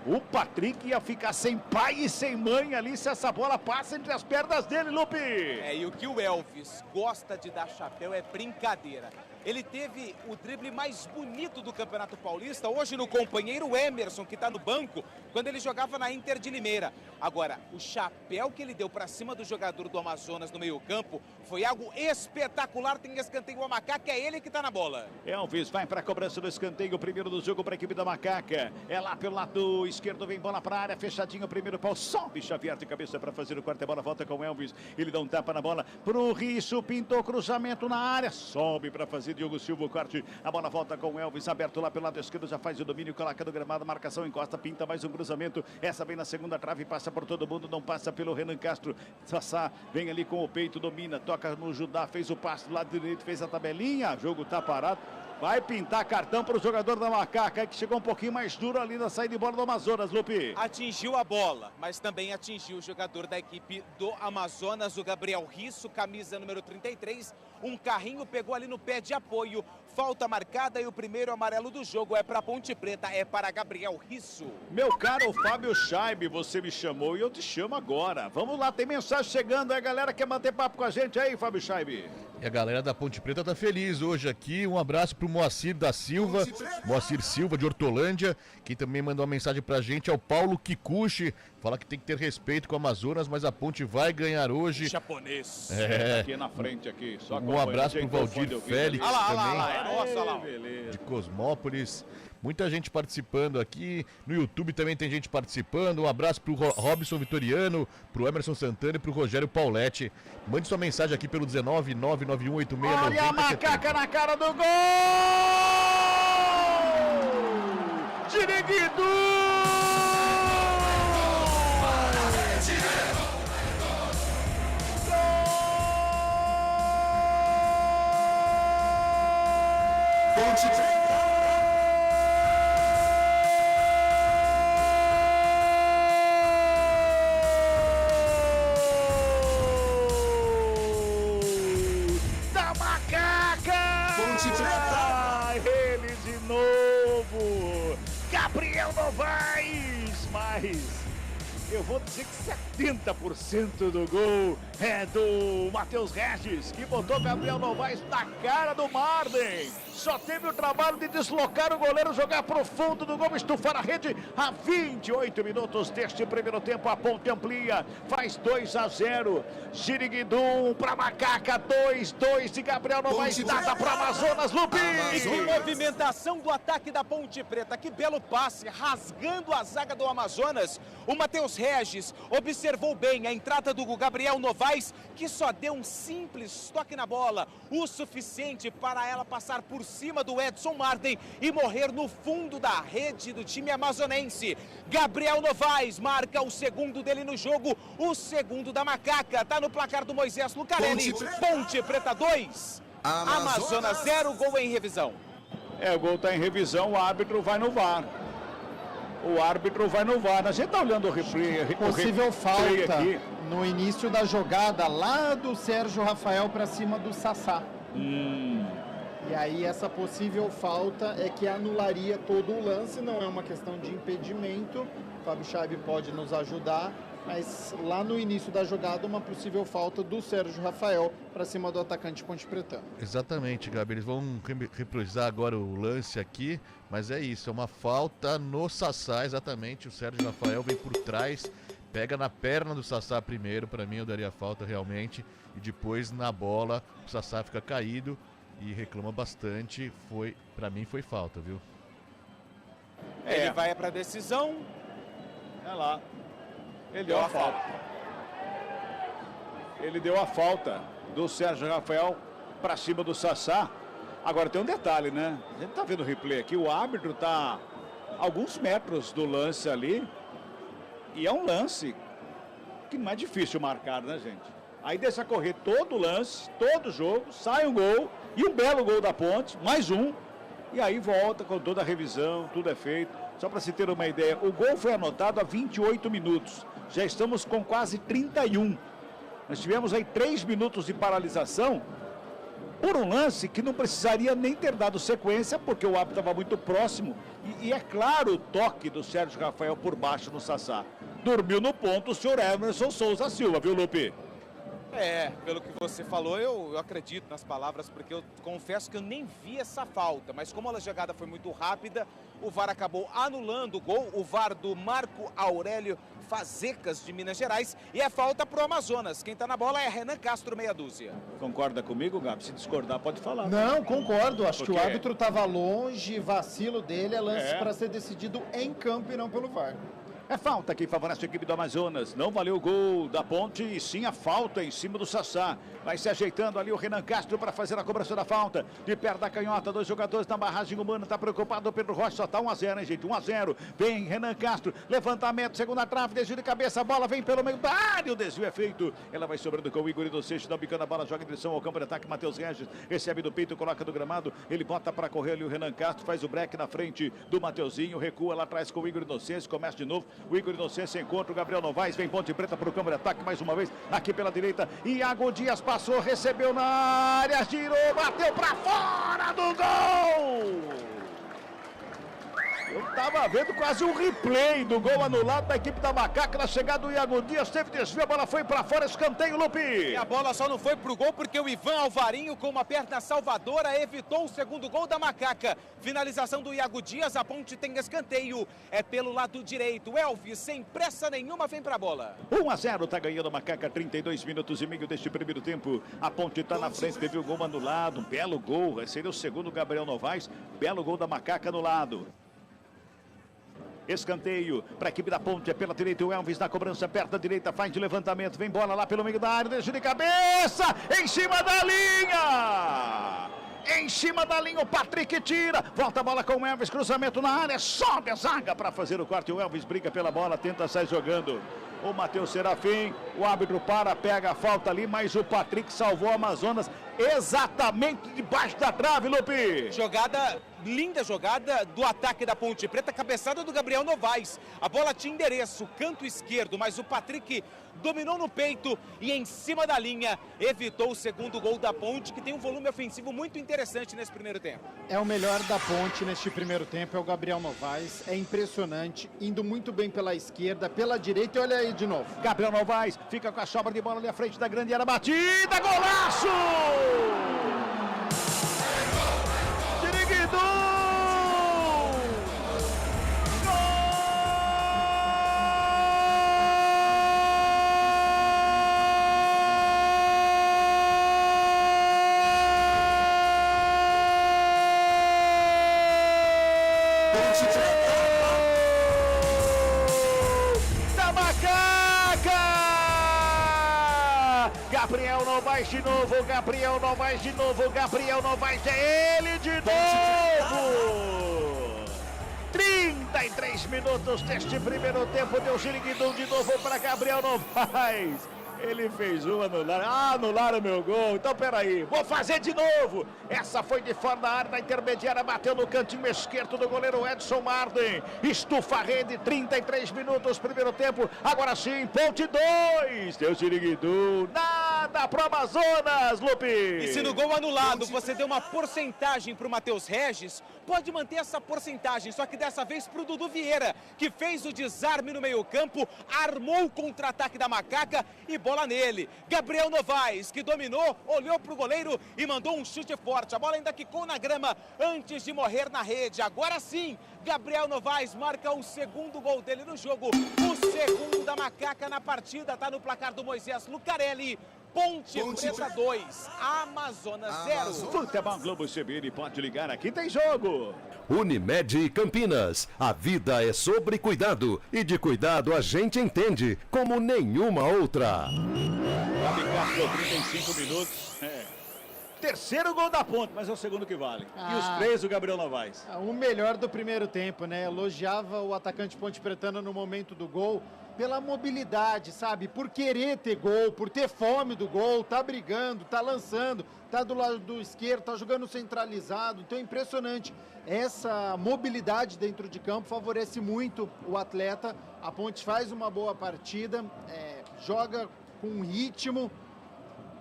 [SPEAKER 5] O Patrick ia ficar sem pai e sem mãe ali se essa bola passa entre as pernas dele, Lupe.
[SPEAKER 6] E o que o Elvis gosta de dar chapéu é brincadeira. Ele teve o drible mais bonito do Campeonato Paulista, hoje no companheiro Emerson, que está no banco, quando ele jogava na Inter de Limeira. Agora, o chapéu que ele deu para cima do jogador do Amazonas no meio-campo foi algo espetacular. Tem escanteio a Macaca, é ele que está na bola.
[SPEAKER 5] Elvis vai para a cobrança do escanteio, o primeiro do jogo para a equipe da Macaca. É lá pelo lado esquerdo, vem bola para a área, fechadinho o primeiro pau, sobe Xavier de cabeça para fazer o corte, a bola volta com o Elvis. Ele dá um tapa na bola pro Risso, pintou cruzamento na área, sobe para fazer Diogo Silva o corte, a bola volta com o Elvis, aberto lá pelo lado esquerdo, já faz o domínio, coloca no gramado, marcação, encosta, pinta mais um cruzamento, essa vem na segunda trave, passa por todo mundo, não passa pelo Renan Castro. Sassá vem ali com o peito, domina, toca no Judá, fez o passe do lado direito, fez a tabelinha, o jogo tá parado. Vai pintar cartão para o jogador da Macaca, que chegou um pouquinho mais duro ali na saída de bola do Amazonas, Lupe.
[SPEAKER 6] Atingiu a bola, mas também atingiu o jogador da equipe do Amazonas, o Gabriel Risso, camisa número 33. Um carrinho pegou ali no pé de apoio. Falta marcada e o primeiro amarelo do jogo é para Ponte Preta, é para Gabriel Risso.
[SPEAKER 5] Meu caro Fábio Scheibe, você me chamou e eu te chamo agora. Vamos lá, tem mensagem chegando, a galera quer manter papo com a gente aí, Fábio Scheibe.
[SPEAKER 12] E a galera da Ponte Preta tá feliz hoje aqui. Um abraço pro Moacir da Silva, Moacir Silva de Hortolândia, que também mandou uma mensagem pra gente, é o Paulo Kikuchi, fala que tem que ter respeito com o Amazonas, mas a Ponte vai ganhar hoje.
[SPEAKER 6] Japonês.
[SPEAKER 5] Aqui na frente aqui, só
[SPEAKER 12] um abraço pro Valdir Félix também,
[SPEAKER 6] nossa, lá.
[SPEAKER 5] Beleza.
[SPEAKER 12] De Cosmópolis. Muita gente participando aqui, no YouTube também tem gente participando. Um abraço pro Robson Vitoriano, pro Emerson Santana e pro Rogério Pauletti. Mande sua mensagem aqui pelo 19991869070.
[SPEAKER 5] Olha a Macaca na cara do gol! Diriguido! Da Macaca! Ele de novo! Gabriel Novaes! Mas eu vou dizer que 70% do gol é do Matheus Regis, que botou Gabriel Novaes na cara do Marden. Só teve o trabalho de deslocar o goleiro, jogar pro fundo do gol, estufar a rede. A 28 minutos deste primeiro tempo, a Ponte amplia, faz 2-0. Giriguidum para Macaca, 2-2 de Gabriel Novaes, nada para Amazonas, Lupe.
[SPEAKER 6] E que movimentação do ataque da Ponte Preta, que belo passe, rasgando a zaga do Amazonas. O Matheus Regis observou bem a entrada do Gabriel Novaes, que só deu um simples toque na bola, o suficiente para ela passar por cima do Edson Marden e morrer no fundo da rede do time amazonense. Gabriel Novaes marca o segundo dele no jogo, o segundo da Macaca. Tá no placar do Moisés Lucarelli. Ponte Preta 2, Amazonas 0, gol em revisão.
[SPEAKER 5] O gol tá em revisão, o árbitro vai no VAR. O árbitro vai no VAR. A gente tá olhando o replay.
[SPEAKER 7] Possível falta
[SPEAKER 5] aqui
[SPEAKER 7] no início da jogada lá do Sérgio Rafael para cima do Sassá. E aí essa possível falta é que anularia todo o lance, não é uma questão de impedimento. O Fábio Chaib pode nos ajudar, mas lá no início da jogada uma possível falta do Sérgio Rafael para cima do atacante Ponte Pretano.
[SPEAKER 12] Exatamente, Gabi, eles vão reprisar agora o lance aqui, mas é isso, é uma falta no Sassá, exatamente, o Sérgio Rafael vem por trás, pega na perna do Sassá primeiro, para mim eu daria falta realmente, e depois na bola o Sassá fica caído e reclama bastante, para mim foi falta, viu?
[SPEAKER 6] Ele vai para a decisão.
[SPEAKER 5] Olha lá. Ele deu a falta. Ele deu a falta do Sérgio Rafael para cima do Sassá. Agora tem um detalhe, né? A gente tá vendo o replay aqui, o árbitro tá a alguns metros do lance ali. E é um lance que não é difícil marcar, né, gente? Aí deixa correr todo o lance, todo o jogo, sai um gol e um belo gol da Ponte, mais um. E aí volta com toda a revisão, tudo é feito. Só para se ter uma ideia, o gol foi anotado há 28 minutos. Já estamos com quase 31. Nós tivemos aí 3 minutos de paralisação por um lance que não precisaria nem ter dado sequência, porque o árbitro estava muito próximo. E é claro o toque do Sérgio Rafael por baixo no Sassá. Dormiu no ponto o senhor Emerson Souza Silva, viu, Lupe?
[SPEAKER 6] Pelo que você falou, eu acredito nas palavras, porque eu confesso que eu nem vi essa falta. Mas como a jogada foi muito rápida, o VAR acabou anulando o gol. O VAR do Marco Aurélio Fazecas, de Minas Gerais. E é falta pro Amazonas. Quem tá na bola é Renan Castro, meia dúzia.
[SPEAKER 5] Concorda comigo, Gabi? Se discordar, pode falar.
[SPEAKER 7] Não, concordo. Acho que o árbitro estava longe, vacilo dele, é lance para ser decidido em campo e não pelo VAR.
[SPEAKER 5] É falta que favorece a equipe do Amazonas. Não valeu o gol da Ponte e sim a falta em cima do Sassá. Vai se ajeitando ali o Renan Castro para fazer a cobrança da falta. De perto da canhota, 2 jogadores na barragem humana. Tá preocupado o Pedro Rocha. Só tá 1-0, hein, gente? 1-0. Vem Renan Castro. Levantamento, segunda trave, desvio de cabeça. A bola vem pelo meio da área. O desvio é feito. Ela vai sobrando com o Igor Inocêncio. Dá bicando a bola, joga em direção ao campo de ataque. Matheus Regis recebe do peito, coloca do gramado. Ele bota para correr ali o Renan Castro. Faz o break na frente do Mateuzinho. Recua lá atrás com o Igor Inocêncio. Começa de novo. O Igor Inocêncio encontra o Gabriel Novaes, vem Ponte Preta para o campo de ataque mais uma vez, aqui pela direita, Iago Dias passou, recebeu na área, girou, bateu para fora do gol! Eu tava vendo quase um replay do gol anulado da equipe da Macaca, na chegada do Iago Dias, teve desvio, a bola foi para fora, escanteio, Lupe!
[SPEAKER 6] E a bola só não foi pro gol porque o Ivan Alvarinho, com uma perna salvadora, evitou o segundo gol da Macaca. Finalização do Iago Dias, a Ponte tem escanteio, é pelo lado direito. Elvis, sem pressa nenhuma, vem pra bola.
[SPEAKER 5] 1-0, tá ganhando a Macaca, 32 minutos e meio deste primeiro tempo. A Ponte tá na frente, teve o gol anulado, um belo gol, seria o segundo Gabriel Novaes, belo gol da Macaca anulado. Escanteio para a equipe da Ponte, é pela direita, o Elvis na cobrança, perto da direita, faz de levantamento, vem bola lá pelo meio da área, deixa de cabeça, em cima da linha! Em cima da linha, o Patrick tira, volta a bola com o Elvis, cruzamento na área, sobe a zaga para fazer o corte, o Elvis briga pela bola, tenta sair jogando. O Matheus Serafim, o árbitro pega a falta ali, mas o Patrick salvou o Amazonas exatamente debaixo da trave, Lupe.
[SPEAKER 6] Linda jogada do ataque da Ponte Preta, cabeçada do Gabriel Novaes. A bola tinha endereço, canto esquerdo, mas o Patrick dominou no peito e em cima da linha evitou o segundo gol da Ponte, que tem um volume ofensivo muito interessante nesse primeiro tempo.
[SPEAKER 7] É o melhor da Ponte neste primeiro tempo, é o Gabriel Novaes, é impressionante, indo muito bem pela esquerda, pela direita, e olha aí de novo.
[SPEAKER 5] Gabriel Novaes fica com a sobra de bola ali à frente da grande área, batida, golaço! Diriguido! Gabriel Novaes de novo, Gabriel Novaes de novo, Gabriel Novaes é ele de novo! 33 minutos deste primeiro tempo, deu Giriguidum de novo para Gabriel Novaes. Ele fez um anularam o meu gol, então peraí, vou fazer de novo. Essa foi de fora da área, da intermediária, bateu no cantinho esquerdo do goleiro Edson Marden. Estufa a rede, 33 minutos, primeiro tempo, agora sim, Ponte 2. Deu Giriguidum, nada virada pro Amazonas, Lupe.
[SPEAKER 6] E se no gol anulado você deu uma porcentagem pro Matheus Regis, pode manter essa porcentagem, só que dessa vez pro Dudu Vieira, que fez o desarme no meio-campo, armou o contra-ataque da Macaca e bola nele. Gabriel Novaes, que dominou, olhou pro goleiro e mandou um chute forte. A bola ainda quicou na grama antes de morrer na rede. Agora sim, Gabriel Novaes marca o segundo gol dele no jogo. O segundo da Macaca na partida, tá no placar do Moisés Lucarelli. Ponte Preta 2, Amazonas 0.
[SPEAKER 5] Futebol Globo CBN, pode ligar, aqui tem jogo.
[SPEAKER 3] Unimed Campinas. A vida é sobre cuidado. E de cuidado a gente entende como nenhuma outra.
[SPEAKER 5] Fábio 35 minutos. Terceiro gol da Ponte, mas é o segundo que vale. E os 3 do Gabriel Novaes.
[SPEAKER 7] O melhor do primeiro tempo, né? Elogiava o atacante Ponte Pretana no momento do gol pela mobilidade, sabe? Por querer ter gol, por ter fome do gol, tá brigando, tá lançando, tá do lado do esquerdo, tá jogando centralizado. Então é impressionante. Essa mobilidade dentro de campo favorece muito o atleta. A Ponte faz uma boa partida, joga com ritmo,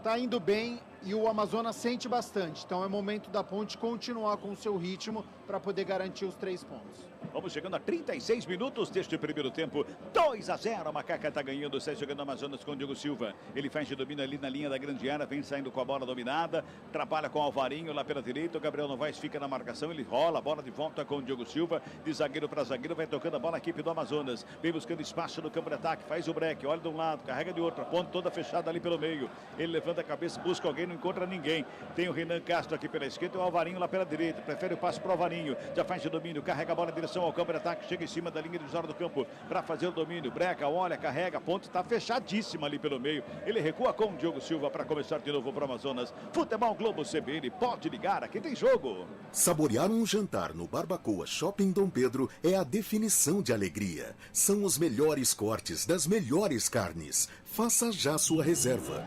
[SPEAKER 7] tá indo bem. E o Amazonas sente bastante, então é momento da Ponte continuar com o seu ritmo para poder garantir os 3 pontos.
[SPEAKER 5] Vamos chegando a 36 minutos deste primeiro tempo. 2-0, a Macaca está ganhando, sai jogando Amazonas com o Diogo Silva. Ele faz de domínio ali na linha da grande área, vem saindo com a bola dominada, trabalha com o Alvarinho lá pela direita, o Gabriel Novaes fica na marcação, ele rola a bola de volta com o Diogo Silva, de zagueiro para zagueiro, vai tocando a bola a equipe do Amazonas, vem buscando espaço no campo de ataque, faz o break, olha de um lado, carrega de outro, a ponta toda fechada ali pelo meio. Ele levanta a cabeça, busca alguém, não encontra ninguém. Tem o Renan Castro aqui pela esquerda e o Alvarinho lá pela direita, prefere o passe para o Alvarinho, já faz de domínio, carrega a bola em direção ao campo de ataque, chega em cima da linha de zona do campo para fazer o domínio, breca, olha, carrega, a ponte está fechadíssima ali pelo meio, ele recua com o Diogo Silva para começar de novo para o Amazonas. Futebol Globo CBN, pode ligar, aqui tem jogo.
[SPEAKER 14] Saborear um jantar no Barbacoa Shopping Dom Pedro é a definição de alegria. São os melhores cortes das melhores carnes. Faça já sua reserva.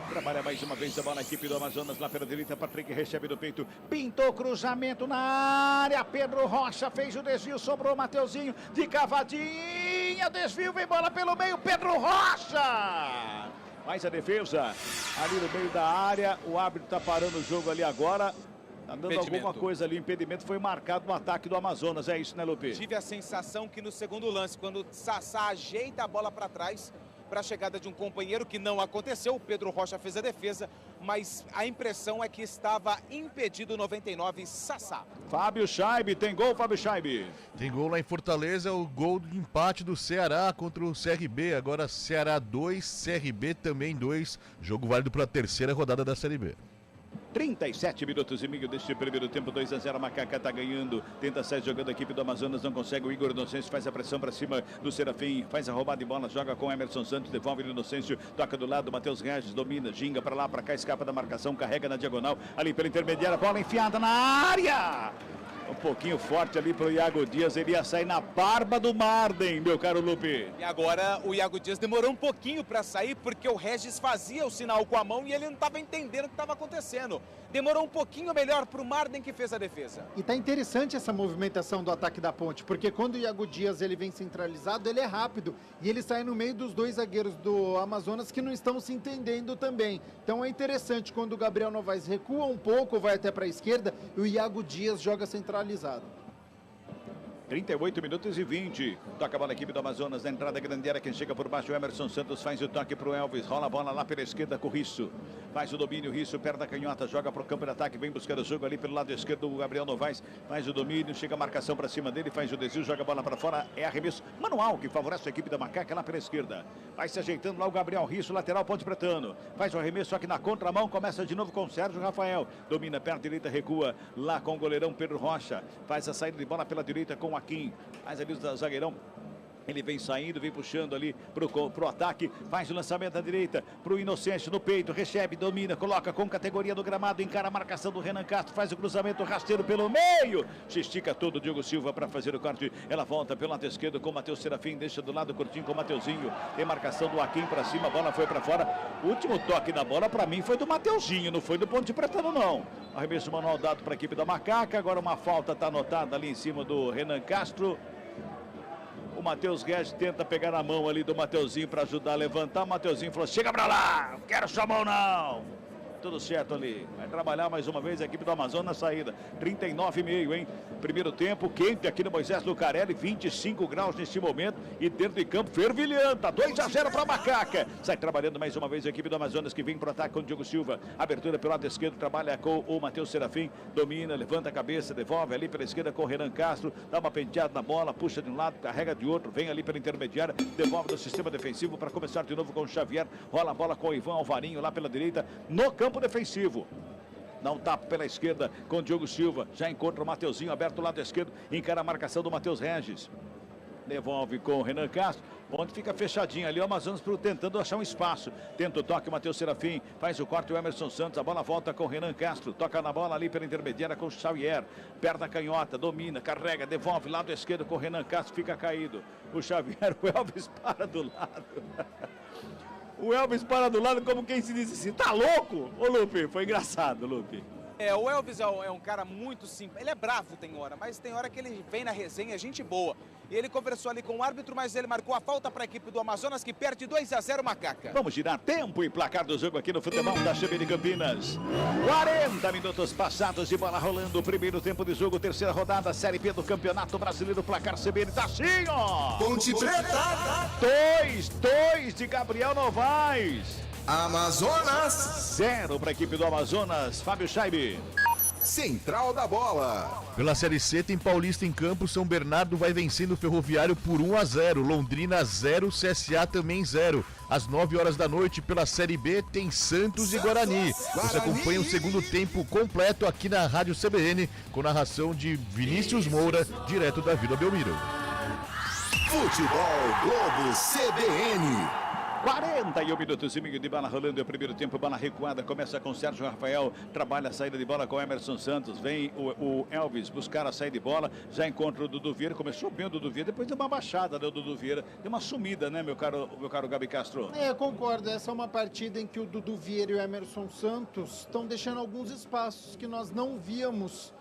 [SPEAKER 5] Trabalha mais uma vez a bola na equipe do Amazonas lá pela direita, Patrick recebe do peito, pintou cruzamento na área, Pedro Rocha fez o desvio, sobrou o Mateuzinho de cavadinha, desvio, vem bola pelo meio, Pedro Rocha! Mais a defesa ali no meio da área, o árbitro tá parando o jogo ali agora. Tá dando alguma coisa ali, impedimento foi marcado no ataque do Amazonas, é isso, né, Lupe?
[SPEAKER 6] Tive a sensação que no segundo lance, quando o Sassá ajeita a bola para trás, para a chegada de um companheiro, que não aconteceu, o Pedro Rocha fez a defesa, mas a impressão é que estava impedido 99, Sassá.
[SPEAKER 5] Fábio Scheibe, tem gol, Fábio Scheibe?
[SPEAKER 12] Tem gol lá em Fortaleza, o gol de empate do Ceará contra o CRB, agora Ceará 2, CRB também 2, jogo válido para a terceira rodada da Série B.
[SPEAKER 5] 37 minutos e meio deste primeiro tempo, 2-0, a Macaca tá ganhando, tenta sair jogando a equipe do Amazonas, não consegue, o Igor Inocêncio faz a pressão para cima do Serafim, faz a roubada de bola, joga com Emerson Santos, devolve o Inocêncio, toca do lado, Matheus Regis domina, ginga para lá, para cá, escapa da marcação, carrega na diagonal, ali pela intermediária, bola enfiada na área! Um pouquinho forte ali pro Iago Dias, ele ia sair na barba do Marden, meu caro Lupe.
[SPEAKER 6] E agora o Iago Dias demorou um pouquinho para sair, porque o Regis fazia o sinal com a mão e ele não estava entendendo o que estava acontecendo. Demorou um pouquinho melhor pro Marden, que fez a defesa.
[SPEAKER 7] E tá interessante essa movimentação do ataque da Ponte, porque quando o Iago Dias ele vem centralizado, ele é rápido e ele sai no meio dos 2 zagueiros do Amazonas que não estão se entendendo também. Então é interessante quando o Gabriel Novaes recua um pouco, vai até para a esquerda e o Iago Dias joga centralizado.
[SPEAKER 5] 38 minutos e 20. Toca a bola a equipe do Amazonas na entrada grande área. Quem chega por baixo, o Emerson Santos faz o toque pro Elvis. Rola a bola lá pela esquerda com o Risso. Faz o domínio, Risso perde a canhota, joga pro campo de ataque, vem buscando o jogo ali pelo lado esquerdo. O Gabriel Novaes faz o domínio, chega a marcação para cima dele, faz o desvio, joga a bola para fora. É arremesso manual que favorece a equipe da Macaca lá pela esquerda. Vai se ajeitando lá o Gabriel Risso, lateral Ponte Pretano. Faz o arremesso, só que na contramão começa de novo com o Sérgio Rafael. Domina perto direita, recua lá com o goleirão Pedro Rocha. Faz a saída de bola pela direita com o Aquim. Faz ali o zagueirão. Ele vem saindo, vem puxando ali pro ataque, faz o lançamento da direita, pro Inocêncio no peito, recebe, domina, coloca com categoria do gramado, encara a marcação do Renan Castro, faz o cruzamento rasteiro pelo meio, se estica todo o Diogo Silva para fazer o corte, ela volta pelo lado esquerdo com o Matheus Serafim, deixa do lado curtinho com o Mateuzinho, tem marcação do Aquim para cima, a bola foi para fora, o último toque da bola para mim foi do Mateuzinho, não foi do Ponte Pretano não, arremesso manual dado para a equipe da Macaca, agora uma falta está anotada ali em cima do Renan Castro. O Matheus Regis tenta pegar na mão ali do Mateuzinho para ajudar a levantar. O Mateuzinho falou, chega para lá, não quero sua mão não. Tudo certo ali. Vai trabalhar mais uma vez a equipe do Amazonas na saída. 39,5, hein? Primeiro tempo, quente aqui no Moisés Lucarelli, 25 graus neste momento. E dentro de campo, fervilhanta. 2-0 para a Macaca. Sai trabalhando mais uma vez a equipe do Amazonas, que vem para o ataque com o Diogo Silva. Abertura pelo lado esquerdo, trabalha com o Matheus Serafim. Domina, levanta a cabeça, devolve ali pela esquerda com o Renan Castro. Dá uma penteada na bola, puxa de um lado, carrega de outro. Vem ali pela intermediária, devolve do sistema defensivo para começar de novo com o Xavier. Rola a bola com o Ivan Alvarinho lá pela direita, no campo defensivo. Dá um tapa pela esquerda com o Diogo Silva. Já encontra o Mateuzinho aberto do lado esquerdo. Encara a marcação do Matheus Regis. Devolve com o Renan Castro. Onde fica fechadinho ali o Amazonas tentando achar um espaço. Tenta o toque o Matheus Serafim. Faz o corte o Emerson Santos. A bola volta com o Renan Castro. Toca na bola ali pela intermediária com o Xavier. Perna canhota, domina, carrega, devolve lado esquerdo com o Renan Castro. Fica caído. O Xavier, o Elvis para do lado. O Elvis para do lado como quem se diz assim, tá louco? Ô Lupe, foi engraçado, Lupe.
[SPEAKER 6] O Elvis é um cara muito simples. Ele é bravo tem hora, mas tem hora que ele vem na resenha, gente boa. E ele conversou ali com o árbitro, mas ele marcou a falta para a equipe do Amazonas, que perde 2-0 Macaca.
[SPEAKER 5] Vamos girar tempo e placar do jogo aqui no futebol da CBN Campinas. 40 minutos passados de bola rolando. Primeiro tempo de jogo, terceira rodada, Série B do Campeonato Brasileiro. Placar CBN tá assim, ó.
[SPEAKER 13] Ponte Preta.
[SPEAKER 5] 2 de Gabriel Novaes.
[SPEAKER 13] Amazonas.
[SPEAKER 5] 0 para a equipe do Amazonas. Fábio Scheibe.
[SPEAKER 13] Central da Bola.
[SPEAKER 12] Pela Série C tem Paulista em campo, São Bernardo vai vencendo o Ferroviário por 1-0, Londrina 0, CSA também 0. Às 9 horas da noite pela Série B tem Santos e Guarani. Você acompanha o segundo tempo completo aqui na Rádio CBN, com narração de Vinícius Moura, direto da Vila Belmiro.
[SPEAKER 13] Futebol Globo CBN.
[SPEAKER 5] 41 minutos e meio de bola rolando. É o primeiro tempo, bola recuada. Começa com Sérgio Rafael. Trabalha a saída de bola com Emerson Santos. Vem o Elvis buscar a saída de bola. Já encontra o Dudu Vieira. Começou bem o Dudu Vieira. Depois deu uma baixada, né, o Dudu Vieira. Deu uma sumida, né, meu caro Gabi Castro?
[SPEAKER 7] Concordo. Essa é uma partida em que o Dudu Vieira e o Emerson Santos estão deixando alguns espaços que nós não víamos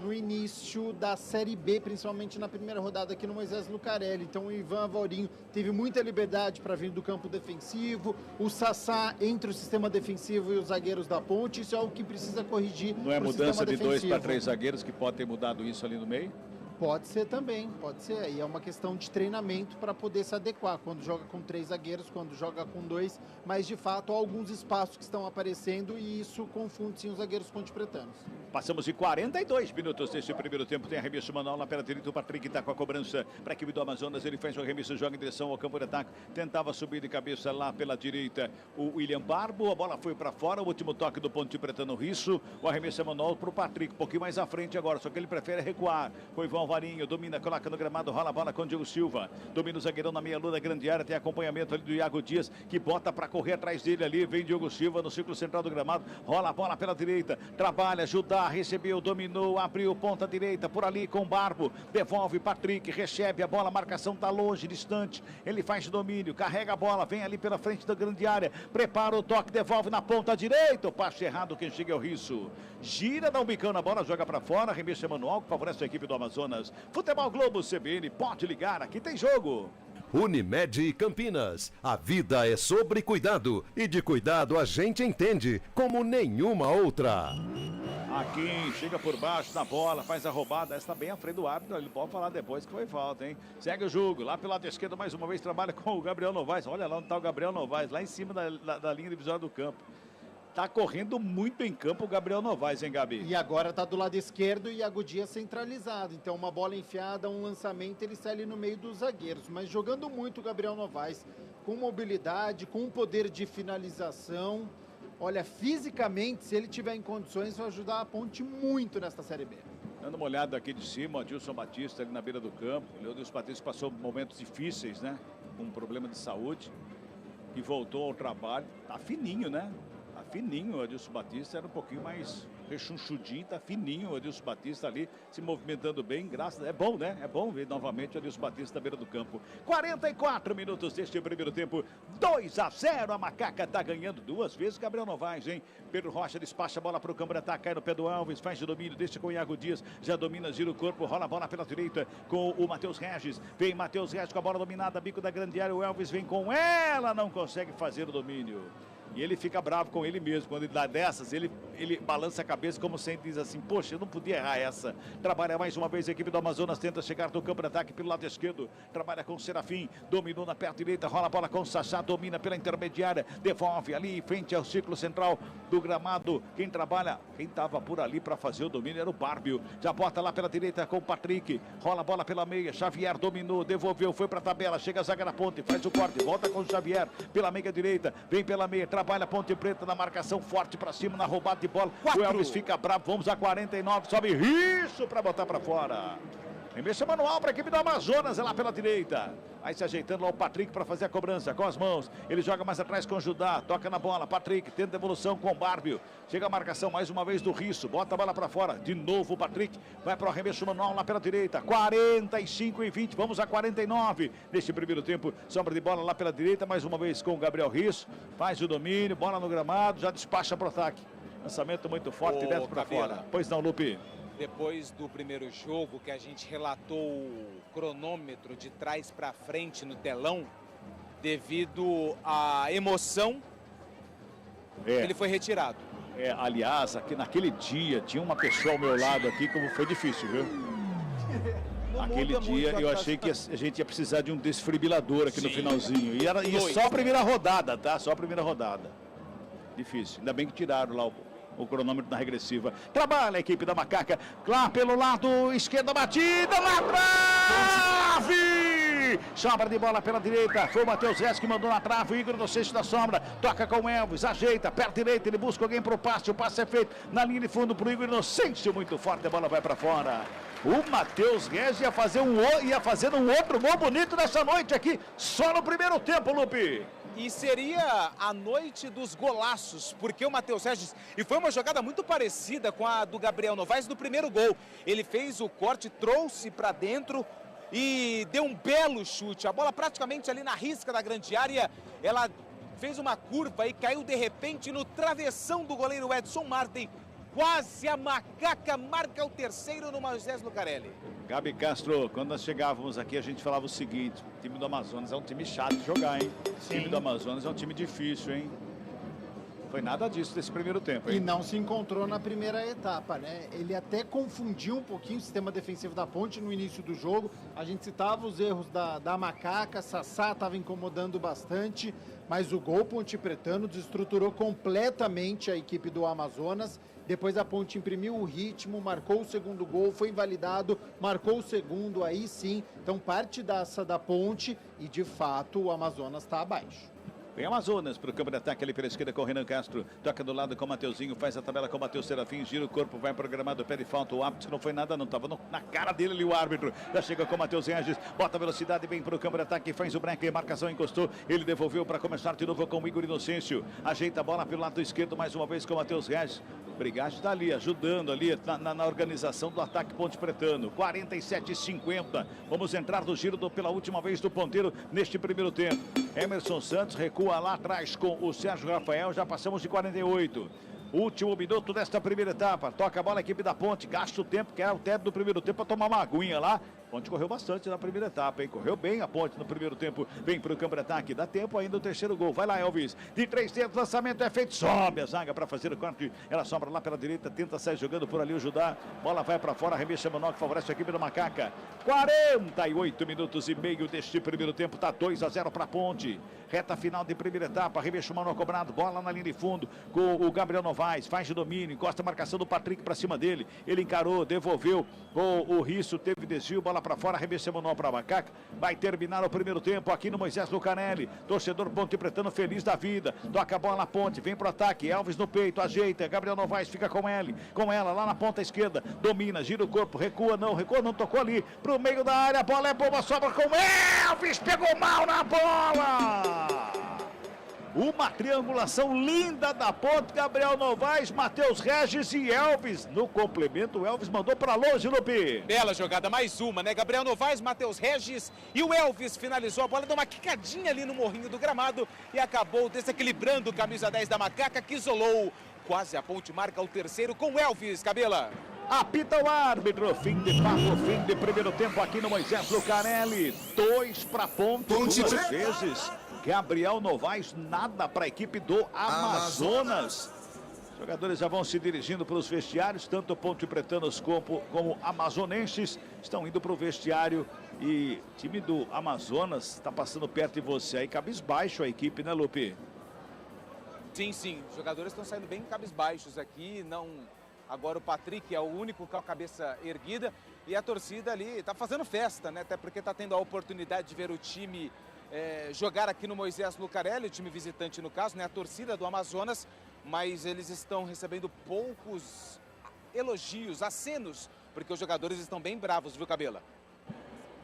[SPEAKER 7] no início da Série B, principalmente na primeira rodada aqui no Moisés Lucarelli. Então o Ivan Alvarinho teve muita liberdade para vir do campo defensivo, o Sassá entre o sistema defensivo e os zagueiros da Ponte. Isso é algo que precisa corrigir.
[SPEAKER 5] Não é mudança de 2 para 3 zagueiros que pode ter mudado isso ali no meio?
[SPEAKER 7] Pode ser também, pode ser. E é uma questão de treinamento para poder se adequar. Quando joga com 3 zagueiros, quando joga com 2. Mas, de fato, há alguns espaços que estão aparecendo e isso confunde, sim, os zagueiros ponte-pretanos.
[SPEAKER 5] Passamos de 42 minutos desse primeiro tempo. Tem arremesso manual na pela direita. O Patrick está com a cobrança para a equipe do Amazonas. Ele faz o arremesso, joga em direção ao campo de ataque. Tentava subir de cabeça lá pela direita o William Barbo. A bola foi para fora. O último toque do ponte-pretano Risso. O arremesso é manual para o Patrick. Um pouquinho mais à frente agora. Só que ele prefere recuar. Com o Ivan Alvarinho. Domina, coloca no gramado. Rola a bola com o Diogo Silva. Domina o zagueirão na meia-lua da grande área. Tem acompanhamento ali do Iago Dias, que bota para correr atrás dele ali. Vem Diogo Silva no círculo central do gramado. Rola a bola pela direita. Trabalha, ajudar, recebeu, dominou, abriu ponta direita por ali com o Barbo. Devolve Patrick, recebe a bola. A marcação está longe, distante. Ele faz domínio, carrega a bola, vem ali pela frente da grande área. Prepara o toque, devolve na ponta direita. O passe errado, quem chega é o Risso. Gira, dá um bicão na bola, joga para fora. Arremesso manual que favorece a equipe do Amazonas. Futebol Globo CBN, pode ligar, aqui tem jogo.
[SPEAKER 3] Unimed Campinas, a vida é sobre cuidado e de cuidado a gente entende como nenhuma outra.
[SPEAKER 5] Aqui, chega por baixo da bola, faz a roubada, essa tá bem à frente do árbitro, ele pode falar depois que foi falta, hein? Segue o jogo, lá pelo lado esquerdo mais uma vez trabalha com o Gabriel Novaes, olha lá onde tá o Gabriel Novaes, lá em cima da linha divisória do campo. Tá correndo muito em campo o Gabriel Novaes, hein, Gabi?
[SPEAKER 7] E agora tá do lado esquerdo e Iago Dias centralizado. Então uma bola enfiada, um lançamento, ele sai ali no meio dos zagueiros. Mas jogando muito o Gabriel Novaes, com mobilidade, com poder de finalização. Olha, fisicamente, se ele tiver em condições, vai ajudar a Ponte muito nesta Série B.
[SPEAKER 5] Dando uma olhada aqui de cima, o Adilson Batista ali na beira do campo. O Leodilson Batista passou momentos difíceis, né? Com um problema de saúde. E voltou ao trabalho. Tá fininho, né? fininho o Adilson Batista, era um pouquinho mais rechonchudinho, tá fininho o Adilson Batista ali, se movimentando bem, é bom, né? É bom ver novamente o Adilson Batista na beira do campo. 44 minutos deste primeiro tempo, 2-0, a Macaca tá ganhando 2 vezes, Gabriel Novaes, hein? Pedro Rocha despacha a bola pro campo de ataque, cai no pé do Alves, faz o domínio, deixa com o Iago Dias, já domina, gira o corpo, rola a bola pela direita com o Matheus Regis, vem Matheus Regis com a bola dominada, bico da grande área, o Elvis vem com ela, não consegue fazer o domínio. E ele fica bravo com ele mesmo. Quando ele dá dessas, ele balança a cabeça como sempre diz assim, poxa, eu não podia errar essa. Trabalha mais uma vez a equipe do Amazonas, tenta chegar no campo de ataque pelo lado esquerdo. Trabalha com o Serafim, dominou na perna direita, rola a bola com o Sassá, domina pela intermediária, devolve ali em frente ao círculo central do gramado. Quem estava por ali para fazer o domínio era o Bárbio. Já bota lá pela direita com o Patrick, rola a bola pela meia, Xavier dominou, devolveu, foi para a tabela, chega a zaga na ponte, faz o corte, volta com o Xavier pela meia direita, vem pela meia, trabalha a Ponte Preta na marcação forte para cima, na roubada de bola. 4. O Elvis fica bravo, vamos a 49, sobe isso para botar para fora. Remessa manual para a equipe do Amazonas, é lá pela direita. Vai se ajeitando lá o Patrick para fazer a cobrança com as mãos. Ele joga mais atrás com o Judá, toca na bola. Patrick tenta devolução com o Bárbio. Chega a marcação mais uma vez do Risso, bota a bola para fora. De novo o Patrick vai para o arremesso manual lá pela direita. 45-20, vamos a 49. Neste primeiro tempo, sombra de bola lá pela direita, mais uma vez com o Gabriel Risso. Faz o domínio, bola no gramado, já despacha para o ataque. Lançamento muito forte, direto para fora. Pois não, Lupe.
[SPEAKER 6] Depois do primeiro jogo, que a gente relatou o cronômetro de trás para frente no telão, devido à emoção, ele foi retirado.
[SPEAKER 5] Aliás, aqui naquele dia, tinha uma pessoa ao meu lado aqui, como foi difícil, viu? Aquele dia eu achei que a gente ia precisar de um desfibrilador aqui no finalzinho. E só a primeira rodada, tá? Só a primeira rodada. Difícil. Ainda bem que tiraram lá o cronômetro na regressiva. Trabalha a equipe da Macaca. Lá pelo lado esquerdo, batida na trave! Sobra de bola pela direita. Foi o Matheus Reis que mandou na trave. O Igor no centro da sombra. Toca com o Elvis. Ajeita. Perto direita. Ele busca alguém pro passe. O passe é feito na linha de fundo pro Igor Inocêncio. Muito forte. A bola vai para fora. O Matheus Reis ia fazer um outro gol bonito nessa noite aqui. Só no primeiro tempo, Lupe.
[SPEAKER 6] E seria a noite dos golaços, porque o Matheus Regis, e foi uma jogada muito parecida com a do Gabriel Novaes no primeiro gol. Ele fez o corte, trouxe para dentro e deu um belo chute. A bola praticamente ali na risca da grande área, ela fez uma curva e caiu de repente no travessão do goleiro Edson Martin. Quase a Macaca marca o terceiro no Moisés Lucarelli.
[SPEAKER 5] Gabi Castro, quando nós chegávamos aqui, a gente falava o seguinte: o time do Amazonas é um time chato de jogar, hein? O time do Amazonas é um time difícil, hein? Foi nada disso nesse primeiro tempo, hein?
[SPEAKER 7] E não se encontrou na primeira etapa, né? Ele até confundiu um pouquinho o sistema defensivo da Ponte no início do jogo. A gente citava os erros da Macaca, Sassá estava incomodando bastante, mas o gol pontepretano desestruturou completamente a equipe do Amazonas. Depois a Ponte imprimiu o ritmo, marcou o segundo gol, foi invalidado, marcou o segundo, aí sim. Então partidaça da Ponte e de fato o Amazonas está abaixo.
[SPEAKER 5] Vem Amazonas para o campo de ataque ali pela esquerda com o Renan Castro. Toca do lado com o Mateuzinho, faz a tabela com o Matheus Serafim, gira o corpo, vai programado, pede falta. O árbitro não foi nada, não estava na cara dele ali o árbitro. Já chega com o Matheus Regis, bota velocidade, vem para o campo de ataque, faz o break, marcação encostou. Ele devolveu para começar de novo com o Igor Inocêncio. Ajeita a bola pelo lado esquerdo mais uma vez com o Matheus Regis. O Brigatti está ali, ajudando ali na organização do ataque Ponte Pretano. 47-50. Vamos entrar no giro pela última vez do ponteiro neste primeiro tempo. Emerson Santos recua lá atrás com o Sérgio Rafael. Já passamos de 48. Último minuto desta primeira etapa. Toca a bola a equipe da Ponte. Gasta o tempo, que era o tempo do primeiro tempo, para tomar uma aguinha lá. Ponte correu bastante na primeira etapa, hein? Correu bem a Ponte no primeiro tempo. Vem para o campo de ataque. Dá tempo ainda o terceiro gol. Vai lá, Elvis. De 3 dedos, lançamento é feito. Sobe a zaga para fazer o corte. Ela sobra lá pela direita. Tenta sair jogando por ali o Judá. Bola vai para fora. Arremesso manual que favorece a equipe da Macaca. 48 minutos e meio deste primeiro tempo. Tá 2-0 para a Ponte. Reta final de primeira etapa. Arremesso manual cobrado. Bola na linha de fundo com o Gabriel Novaes. Faz o domínio. Encosta a marcação do Patrick para cima dele. Ele encarou, devolveu. O Risso teve desvio. Bola para fora. Arremesso manual para a Macaca. Vai terminar o primeiro tempo aqui no Moisés Lucarelli. Torcedor Ponte Pretano feliz da vida. Toca a bola na ponte. Vem pro ataque. Elvis no peito. Ajeita. Gabriel Novaes fica com ele. Com ela lá na ponta esquerda. Domina. Gira o corpo. Recua não. Tocou ali pro meio da área. A bola é boa. Sobra com Elvis. Pegou mal na bola. Uma triangulação linda da ponte, Gabriel Novaes, Matheus Regis e Elvis. No complemento, o Elvis mandou para longe, Lupe.
[SPEAKER 6] Bela jogada, mais uma, né? Gabriel Novaes, Matheus Regis e o Elvis finalizou a bola, deu uma quicadinha ali no morrinho do gramado e acabou desequilibrando o camisa 10 da Macaca, que isolou. Quase a ponte marca o terceiro com o Elvis, Cabela.
[SPEAKER 5] Apita o árbitro, fim de papo, fim de primeiro tempo aqui no Moisés Lucarelli. 2 para ponte, 2 vezes. Gabriel Novaes, nada para a equipe do Amazonas. Os jogadores já vão se dirigindo para os vestiários, tanto Ponte Pretanos como amazonenses estão indo para o vestiário. E o time do Amazonas está passando perto de você aí, cabisbaixo a equipe, né, Lupe?
[SPEAKER 6] Sim, sim, os jogadores estão saindo bem cabisbaixos aqui, não... Agora o Patrick é o único com a cabeça erguida e a torcida ali está fazendo festa, né? Até porque está tendo a oportunidade de ver o time jogar aqui no Moisés Lucarelli, o time visitante no caso, né? A torcida do Amazonas, mas eles estão recebendo poucos elogios, acenos, porque os jogadores estão bem bravos, viu, Cabela?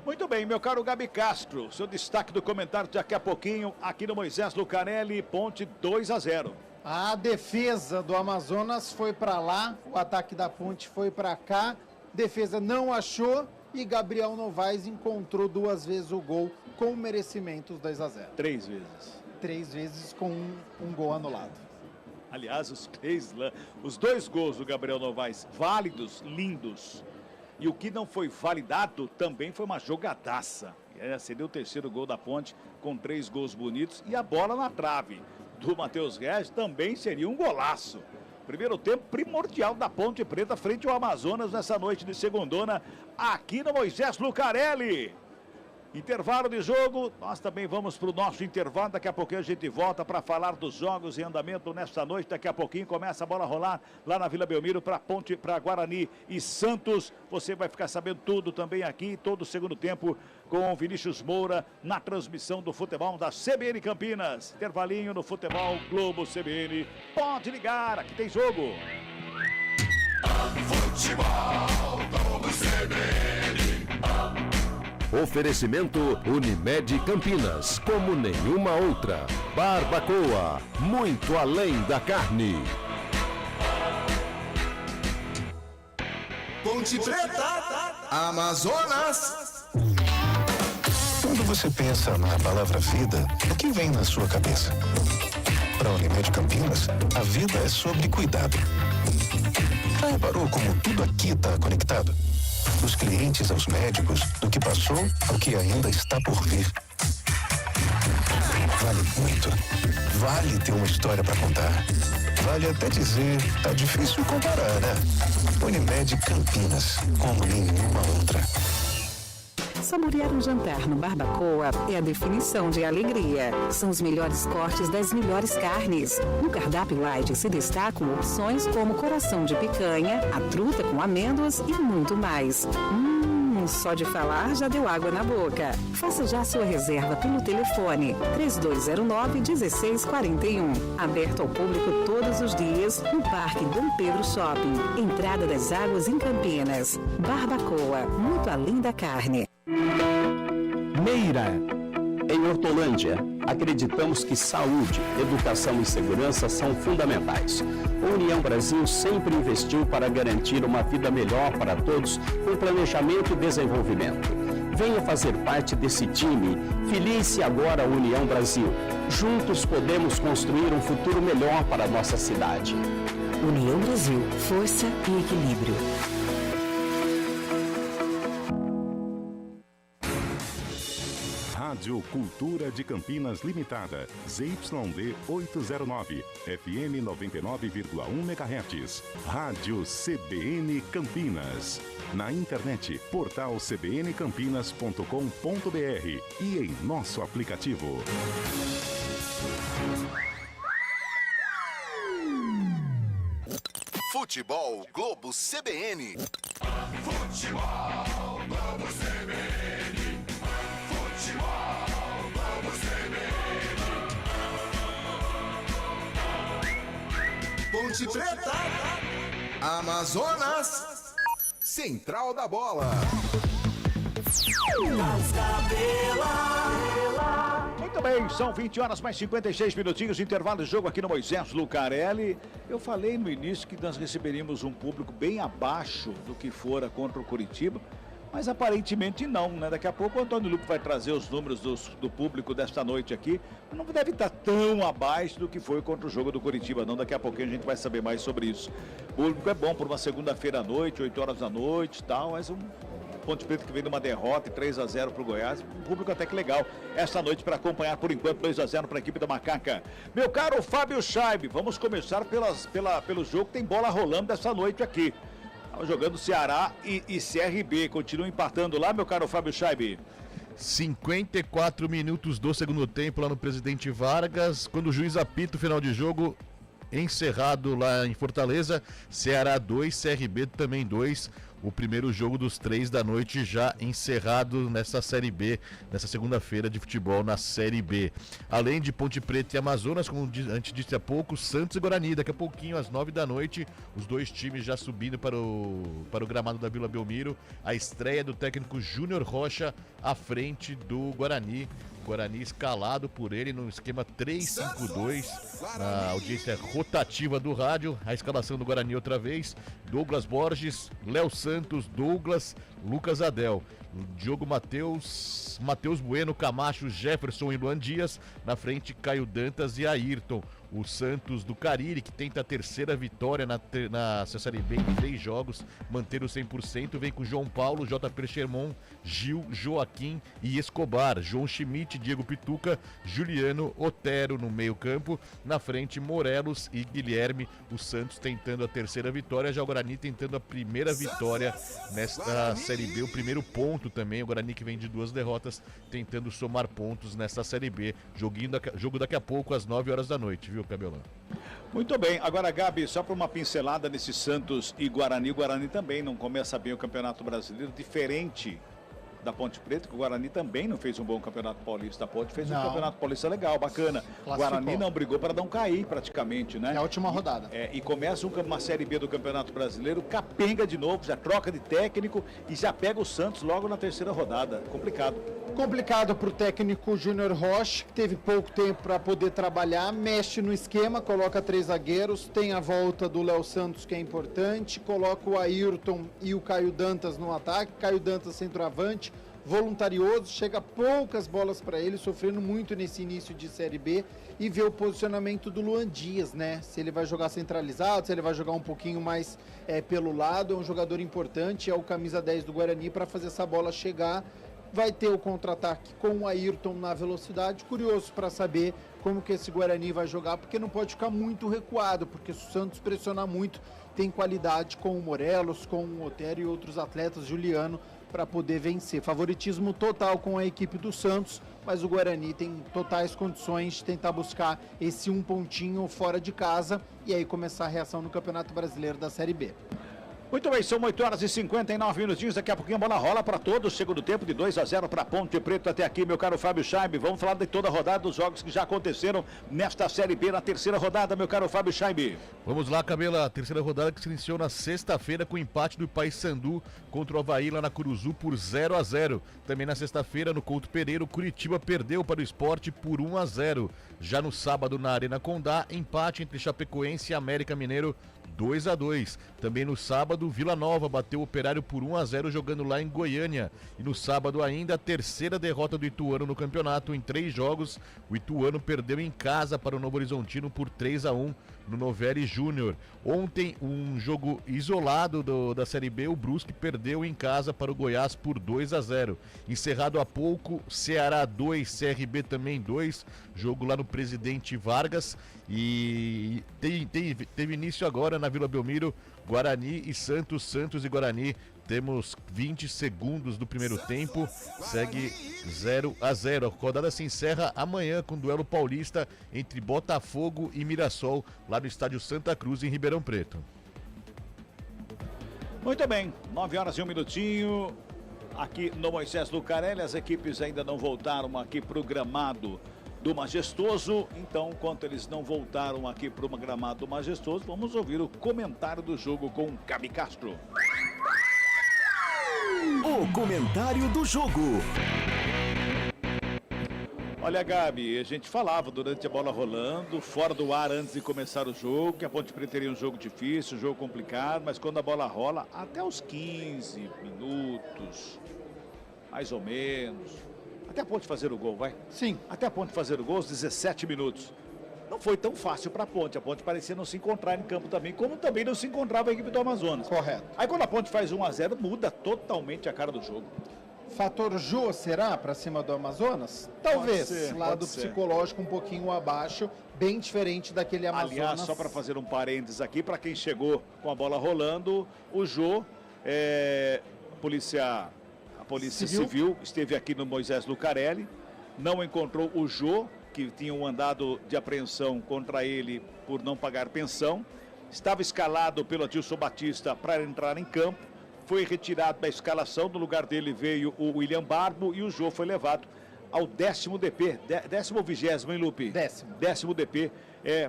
[SPEAKER 5] Muito bem, meu caro Gabi Castro, seu destaque do comentário daqui a pouquinho aqui no Moisés Lucarelli, Ponte 2-0.
[SPEAKER 7] A defesa do Amazonas foi para lá, o ataque da Ponte foi para cá, defesa não achou e Gabriel Novaes encontrou 2 vezes o gol com merecimentos 2-0.
[SPEAKER 5] 3 vezes.
[SPEAKER 7] 3 vezes com um gol anulado.
[SPEAKER 5] Aliás, os 2 gols do Gabriel Novaes, válidos, lindos. E o que não foi validado também foi uma jogadaça. Seria o terceiro gol da Ponte com 3 gols bonitos e a bola na trave do Matheus Regis também seria um golaço. Primeiro tempo primordial da Ponte Preta frente ao Amazonas nessa noite de segundona aqui no Moisés Lucarelli. Intervalo de jogo, nós também vamos para o nosso intervalo, daqui a pouquinho a gente volta para falar dos jogos em andamento nesta noite, daqui a pouquinho começa a bola a rolar lá na Vila Belmiro para Guarani e Santos, você vai ficar sabendo tudo também aqui, todo o segundo tempo com Vinícius Moura na transmissão do futebol da CBN Campinas, intervalinho no Futebol Globo CBN, pode ligar, aqui tem jogo.
[SPEAKER 13] Futebol Globo CBN.
[SPEAKER 3] Oferecimento Unimed Campinas, como nenhuma outra. Barbacoa, muito além da carne.
[SPEAKER 13] Ponte Preta, Amazonas.
[SPEAKER 9] Quando você pensa na palavra vida, o que vem na sua cabeça? Para a Unimed Campinas, a vida é sobre cuidado. Já reparou como tudo aqui está conectado? Dos clientes aos médicos, do que passou ao que ainda está por vir. Vale muito. Vale ter uma história para contar. Vale até dizer, tá difícil comparar, né? Unimed Campinas, como nenhuma outra.
[SPEAKER 10] Saborear um jantar no Barbacoa é a definição de alegria. São os melhores cortes das melhores carnes. No cardápio light se destacam opções como coração de picanha, a truta com amêndoas e muito mais. Só de falar já deu água na boca. Faça já sua reserva pelo telefone 3209-1641. Aberto ao público todos os dias no Parque Dom Pedro Shopping. Entrada das Águas em Campinas. Barbacoa, muito além da carne.
[SPEAKER 15] Meira. Em Hortolândia, acreditamos que saúde, educação e segurança são fundamentais. A União Brasil sempre investiu para garantir uma vida melhor para todos com planejamento e desenvolvimento. Venha fazer parte desse time. Filie-se agora à União Brasil. Juntos podemos construir um futuro melhor para a nossa cidade.
[SPEAKER 10] União Brasil, força e equilíbrio.
[SPEAKER 2] Rádio Cultura de Campinas Limitada, ZYD 809, FM 99,1 MHz. Rádio CBN Campinas. Na internet, portal cbncampinas.com.br e em nosso aplicativo.
[SPEAKER 4] Futebol Globo CBN.
[SPEAKER 13] Futebol Globo CBN. Futebol Globo CBN. Ponte Preta, Amazonas, Central da Bola.
[SPEAKER 5] Muito Muito bem, são 20 horas mais 56 minutinhos, intervalo de jogo aqui no Moisés Lucarelli. Eu falei no início que nós receberíamos um público bem abaixo do que fora contra o Curitiba, mas aparentemente não, né? Daqui a pouco o Antônio Lupo vai trazer os números do público desta noite aqui. Não deve estar tão abaixo do que foi contra o jogo do Curitiba, não. Daqui a pouquinho a gente vai saber mais sobre isso. O público é bom por uma segunda-feira à noite, 8 horas da noite e tal, mas Ponte Preta que vem de uma derrota, 3-0 para o Goiás, um público até que legal esta noite para acompanhar por enquanto 2-0 para a equipe da Macaca. Meu caro Fábio Scheibe, vamos começar pelo jogo que tem bola rolando dessa noite aqui. Jogando Ceará e CRB, continua empatando lá, meu caro Fábio Scheibe.
[SPEAKER 12] 54 minutos do segundo tempo lá no Presidente Vargas, quando o juiz apita o final de jogo, encerrado lá em Fortaleza, Ceará 2, CRB também 2. O primeiro jogo dos 3 da noite já encerrado nessa Série B, nessa segunda-feira de futebol na Série B. Além de Ponte Preta e Amazonas, como a gente disse há pouco, Santos e Guarani. Daqui a pouquinho, às 9 da noite, os dois times já subindo para o gramado da Vila Belmiro. A estreia do técnico Júnior Rocha à frente do Guarani. Guarani escalado por ele no esquema 3-5-2, na audiência rotativa do rádio. A escalação do Guarani outra vez: Douglas Borges, Léo Santos, Douglas, Lucas Adel, Diogo Matheus Bueno, Camacho, Jefferson e Luan Dias. Na frente, Caio Dantas e Ayrton. O Santos do Cariri, que tenta a terceira vitória na Série B em 3 jogos, manter o 100%, vem com João Paulo, JP Sherman, Gil, Joaquim e Escobar. João Schmidt, Diego Pituca, Juliano, Otero no meio campo. Na frente, Morelos e Guilherme. O Santos tentando a terceira vitória, já o Guarani tentando a primeira vitória nesta Série B. O primeiro ponto também, o Guarani que vem de 2 derrotas, tentando somar pontos nesta Série B. Jogo daqui a pouco, às 9 horas da noite, viu, Cabelão?
[SPEAKER 5] Muito bem, agora Gabi, só para uma pincelada nesse Santos e Guarani. O Guarani também não começa bem o Campeonato Brasileiro, diferente da Ponte Preta, que o Guarani também não fez um bom Campeonato Paulista. A Ponte fez um Campeonato Paulista legal, bacana. O Guarani não brigou para não cair praticamente, né?
[SPEAKER 7] É a última rodada.
[SPEAKER 5] E começa uma Série B do Campeonato Brasileiro, capenga de novo, já troca de técnico e já pega o Santos logo na terceira rodada. Complicado.
[SPEAKER 7] Complicado para o técnico Júnior Rocha, que teve pouco tempo para poder trabalhar, mexe no esquema, coloca 3 zagueiros, tem a volta do Léo Santos, que é importante, coloca o Ayrton e o Caio Dantas no ataque, Caio Dantas centroavante, voluntarioso, chega poucas bolas para ele, sofrendo muito nesse início de Série B, e vê o posicionamento do Luan Dias, né? Se ele vai jogar centralizado, se ele vai jogar um pouquinho mais pelo lado, é um jogador importante, é o camisa 10 do Guarani para fazer essa bola chegar. Vai ter o contra-ataque com o Ayrton na velocidade. Curioso para saber como que esse Guarani vai jogar, porque não pode ficar muito recuado, porque se o Santos pressionar muito, tem qualidade com o Morelos, com o Otero e outros atletas, Juliano, para poder vencer. Favoritismo total com a equipe do Santos, mas o Guarani tem totais condições de tentar buscar esse um pontinho fora de casa e aí começar a reação no Campeonato Brasileiro da Série B.
[SPEAKER 5] Muito bem, são 8 horas e 59 minutinhos, daqui a pouquinho a bola rola para todos, segundo tempo de 2-0 para Ponte Preta até aqui, meu caro Fábio Scheibe. Vamos falar de toda a rodada dos jogos que já aconteceram nesta Série B, na terceira rodada, meu caro Fábio Scheibe.
[SPEAKER 12] Vamos lá, Cabela, a terceira rodada que se iniciou na sexta-feira com o empate do Paysandu contra o Avaí lá na Curuzu por 0-0. Também na sexta-feira, no Couto Pereira, o Curitiba perdeu para o Sport por 1-0. Já no sábado, na Arena Condá, empate entre Chapecoense e América Mineiro 2-2. Também no sábado, Vila Nova bateu o Operário por 1-0 jogando lá em Goiânia. E no sábado ainda, a terceira derrota do Ituano no campeonato. Em 3 jogos, o Ituano perdeu em casa para o Novo Horizontino por 3-1 no Novelli Júnior. Ontem, um jogo isolado da Série B, o Brusque perdeu em casa para o Goiás por 2-0. Encerrado há pouco, Ceará 2, CRB também 2, jogo lá no Presidente Vargas. E teve início agora na Vila Belmiro, Guarani e Santos, Santos e Guarani. Temos 20 segundos do primeiro tempo, segue 0-0. A rodada se encerra amanhã com o duelo paulista entre Botafogo e Mirassol, lá no estádio Santa Cruz, em Ribeirão Preto.
[SPEAKER 5] Muito bem, 9 horas e 1 minutinho, aqui no Moisés Lucarelli. As equipes ainda não voltaram aqui para o gramado do Majestoso, então, enquanto eles não voltaram aqui para o gramado do Majestoso, vamos ouvir o comentário do jogo com o Gabi Castro.
[SPEAKER 14] O comentário do jogo.
[SPEAKER 5] Olha, Gabi, a gente falava durante a bola rolando, fora do ar antes de começar o jogo, que a Ponte Preta teria um jogo difícil, um jogo complicado, mas quando a bola rola, até os 15 minutos, mais ou menos, até a Ponte fazer o gol, vai?
[SPEAKER 7] Sim.
[SPEAKER 5] Até a Ponte fazer o gol, os 17 minutos. Não foi tão fácil para a Ponte parecia não se encontrar em campo também, como também não se encontrava a equipe do Amazonas.
[SPEAKER 7] Correto.
[SPEAKER 5] Aí quando a Ponte faz 1-0, muda totalmente a cara do jogo.
[SPEAKER 7] Fator Jô será para cima do Amazonas? Talvez. Lado psicológico um pouquinho abaixo, bem diferente daquele Amazonas.
[SPEAKER 5] Aliás, só para fazer um parênteses aqui, para quem chegou com a bola rolando, o Jô, a Polícia Civil esteve aqui no Moisés Lucarelli, não encontrou o Jô, que tinha um mandado de apreensão contra ele por não pagar pensão, estava escalado pelo Adilson Batista para entrar em campo, foi retirado da escalação, no lugar dele veio o William Barbo e o Jô foi levado ao 10º DP, 10º ou 20º, hein, Lupe? 10º DP,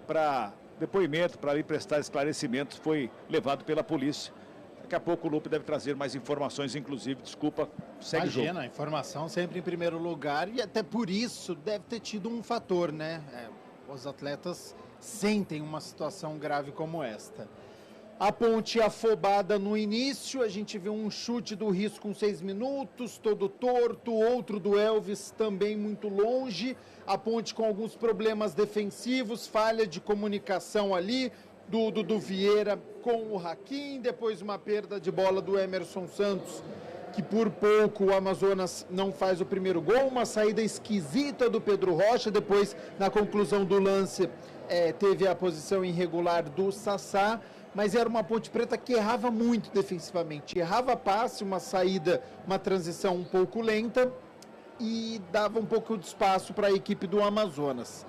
[SPEAKER 5] para depoimento, para lhe prestar esclarecimentos, foi levado pela polícia. Daqui a pouco o Lupe deve trazer mais informações, inclusive, desculpa, segue o jogo.
[SPEAKER 7] Imagina, informação sempre em primeiro lugar e até por isso deve ter tido um fator, né? Os atletas sentem uma situação grave como esta. A Ponte afobada no início, a gente viu um chute do Risco com 6 minutos, todo torto, outro do Elvis também muito longe, a Ponte com alguns problemas defensivos, falha de comunicação ali, do Vieira com o Hakim, depois uma perda de bola do Emerson Santos, que por pouco o Amazonas não faz o primeiro gol, uma saída esquisita do Pedro Rocha, depois na conclusão do lance teve a posição irregular do Sassá, mas era uma Ponte Preta que errava muito defensivamente, errava passe, uma saída, uma transição um pouco lenta e dava um pouco de espaço para a equipe do Amazonas.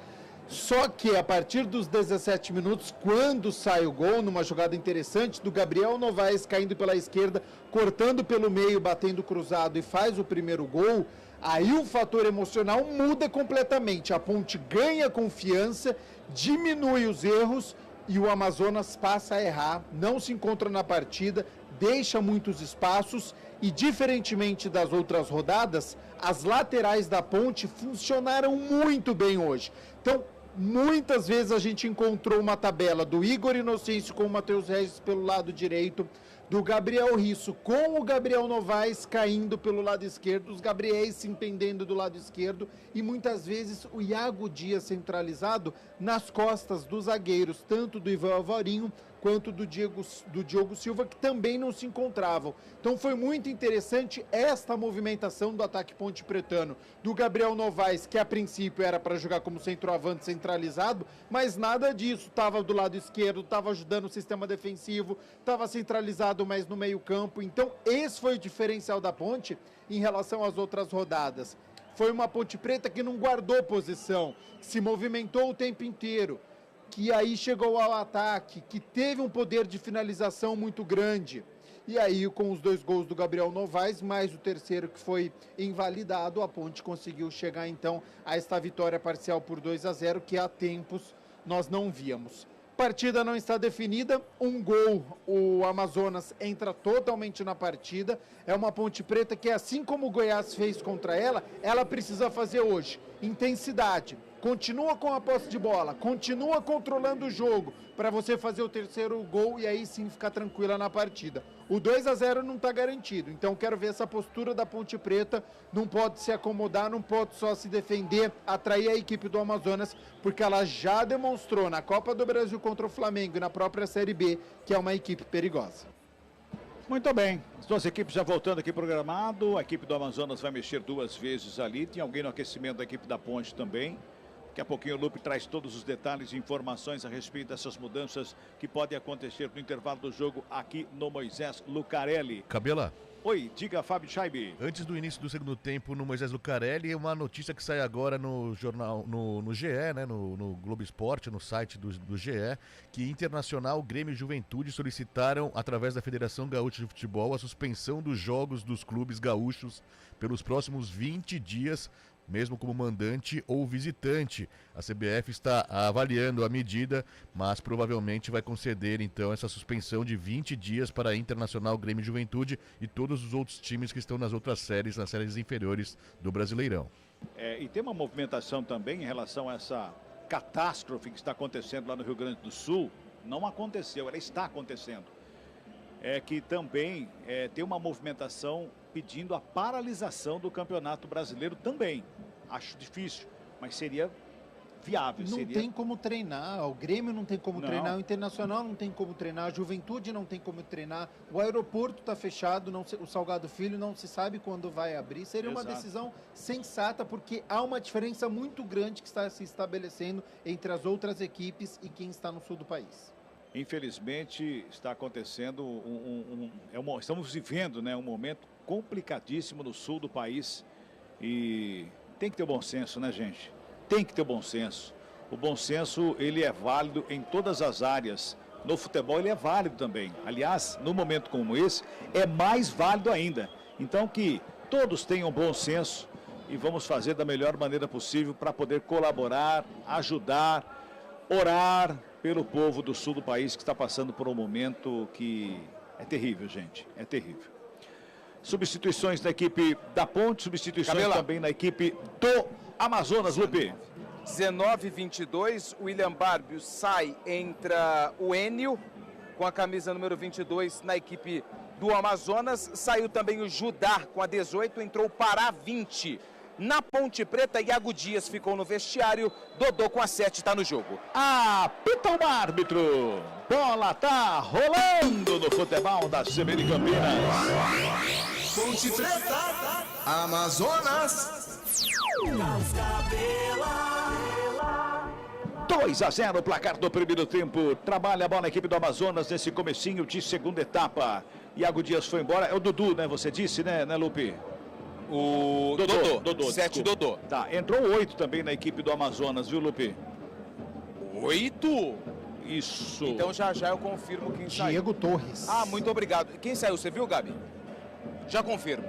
[SPEAKER 7] Só que a partir dos 17 minutos, quando sai o gol, numa jogada interessante do Gabriel Novaes caindo pela esquerda, cortando pelo meio, batendo cruzado e faz o primeiro gol, aí o fator emocional muda completamente. A Ponte ganha confiança, diminui os erros e o Amazonas passa a errar, não se encontra na partida, deixa muitos espaços e, diferentemente das outras rodadas, as laterais da Ponte funcionaram muito bem hoje. Então, muitas vezes a gente encontrou uma tabela do Igor Inocêncio com o Matheus Regis pelo lado direito, do Gabriel Risso com o Gabriel Novaes caindo pelo lado esquerdo, os Gabriéis se entendendo do lado esquerdo e muitas vezes o Iago Dias centralizado nas costas dos zagueiros, tanto do Ivan Alvarinho quanto do Diogo Silva, que também não se encontravam. Então foi muito interessante esta movimentação do ataque ponte pretano, do Gabriel Novaes, que a princípio era para jogar como centroavante centralizado, mas nada disso, estava do lado esquerdo, estava ajudando o sistema defensivo, estava centralizado mais no meio campo. Então esse foi o diferencial da Ponte em relação às outras rodadas. Foi uma Ponte Preta que não guardou posição, que se movimentou o tempo inteiro, que aí chegou ao ataque, que teve um poder de finalização muito grande. E aí, com os 2 gols do Gabriel Novaes, mais o terceiro que foi invalidado, a Ponte conseguiu chegar então a esta vitória parcial por 2-0, que há tempos nós não víamos. Partida não está definida, um gol, o Amazonas entra totalmente na partida. É uma Ponte Preta que, assim como o Goiás fez contra ela precisa fazer hoje intensidade. Continua com a posse de bola, continua controlando o jogo para você fazer o terceiro gol e aí sim ficar tranquila na partida. O 2-0 não está garantido, então quero ver essa postura da Ponte Preta, não pode se acomodar, não pode só se defender, atrair a equipe do Amazonas, porque ela já demonstrou na Copa do Brasil contra o Flamengo e na própria Série B que é uma equipe perigosa.
[SPEAKER 5] Muito bem, as duas equipes já voltando aqui programado, a equipe do Amazonas vai mexer 2 vezes ali, tem alguém no aquecimento da equipe da Ponte também. Daqui a pouquinho o Lupe traz todos os detalhes e informações a respeito dessas mudanças que podem acontecer no intervalo do jogo aqui no Moisés Lucarelli.
[SPEAKER 12] Cabela.
[SPEAKER 5] Oi, diga, Fábio Scheibe.
[SPEAKER 12] Antes do início do segundo tempo no Moisés Lucarelli, uma notícia que sai agora no jornal, no GE, né, no Globo Esporte, no site do GE, que Internacional, Grêmio e Juventude solicitaram, através da Federação Gaúcha de Futebol, a suspensão dos jogos dos clubes gaúchos pelos próximos 20 dias, mesmo como mandante ou visitante. A CBF está avaliando a medida, mas provavelmente vai conceder então essa suspensão de 20 dias para Internacional, Grêmio e Juventude e todos os outros times que estão nas outras séries, nas séries inferiores do Brasileirão.
[SPEAKER 5] E tem uma movimentação também em relação a essa catástrofe que está acontecendo lá no Rio Grande do Sul. Não aconteceu, ela está acontecendo. É que também tem uma movimentação pedindo a paralisação do Campeonato Brasileiro também. Acho difícil, mas seria viável.
[SPEAKER 7] Não tem como treinar, o Grêmio não tem como treinar, o Internacional não tem como treinar, a Juventude não tem como treinar, o aeroporto está fechado, o Salgado Filho não se sabe quando vai abrir. Seria uma decisão sensata, porque há uma diferença muito grande que está se estabelecendo entre as outras equipes e quem está no sul do país.
[SPEAKER 5] Infelizmente está acontecendo estamos vivendo, né, um momento complicadíssimo no sul do país e tem que ter bom senso, né, gente? Tem que ter bom senso. O bom senso, ele é válido em todas as áreas. No futebol ele é válido também. Aliás, no momento como esse, é mais válido ainda. Então que todos tenham bom senso e vamos fazer da melhor maneira possível para poder colaborar, ajudar, orar pelo povo do sul do país que está passando por um momento que é terrível, gente. É terrível. Substituições na equipe da Ponte, substituições também na equipe do Amazonas, Lupe.
[SPEAKER 6] 19-22, William Barbio sai, entra o Enio com a camisa número 22 na equipe do Amazonas. Saiu também o Judá com a 18, entrou o Pará 20. Na Ponte Preta, Iago Dias ficou no vestiário, Dodô com a 7 está no jogo.
[SPEAKER 5] Apita o árbitro. Bola tá rolando no futebol da CBN Campinas.
[SPEAKER 13] Ponte Preta, Amazonas.
[SPEAKER 5] 2-0 o placar do primeiro tempo. Trabalha a bola a equipe do Amazonas nesse comecinho de segunda etapa. Iago Dias foi embora. É o Dudu, né? Você disse, né, Lupe?
[SPEAKER 6] O Dodô 7 Dodô.
[SPEAKER 5] Tá, entrou 8 também na equipe do Amazonas, viu, Lupe?
[SPEAKER 6] 8?
[SPEAKER 5] Isso.
[SPEAKER 6] Então já eu confirmo quem saiu.
[SPEAKER 7] Diego Torres.
[SPEAKER 6] Muito obrigado. Quem saiu, você viu, Gabi? Já confirmo.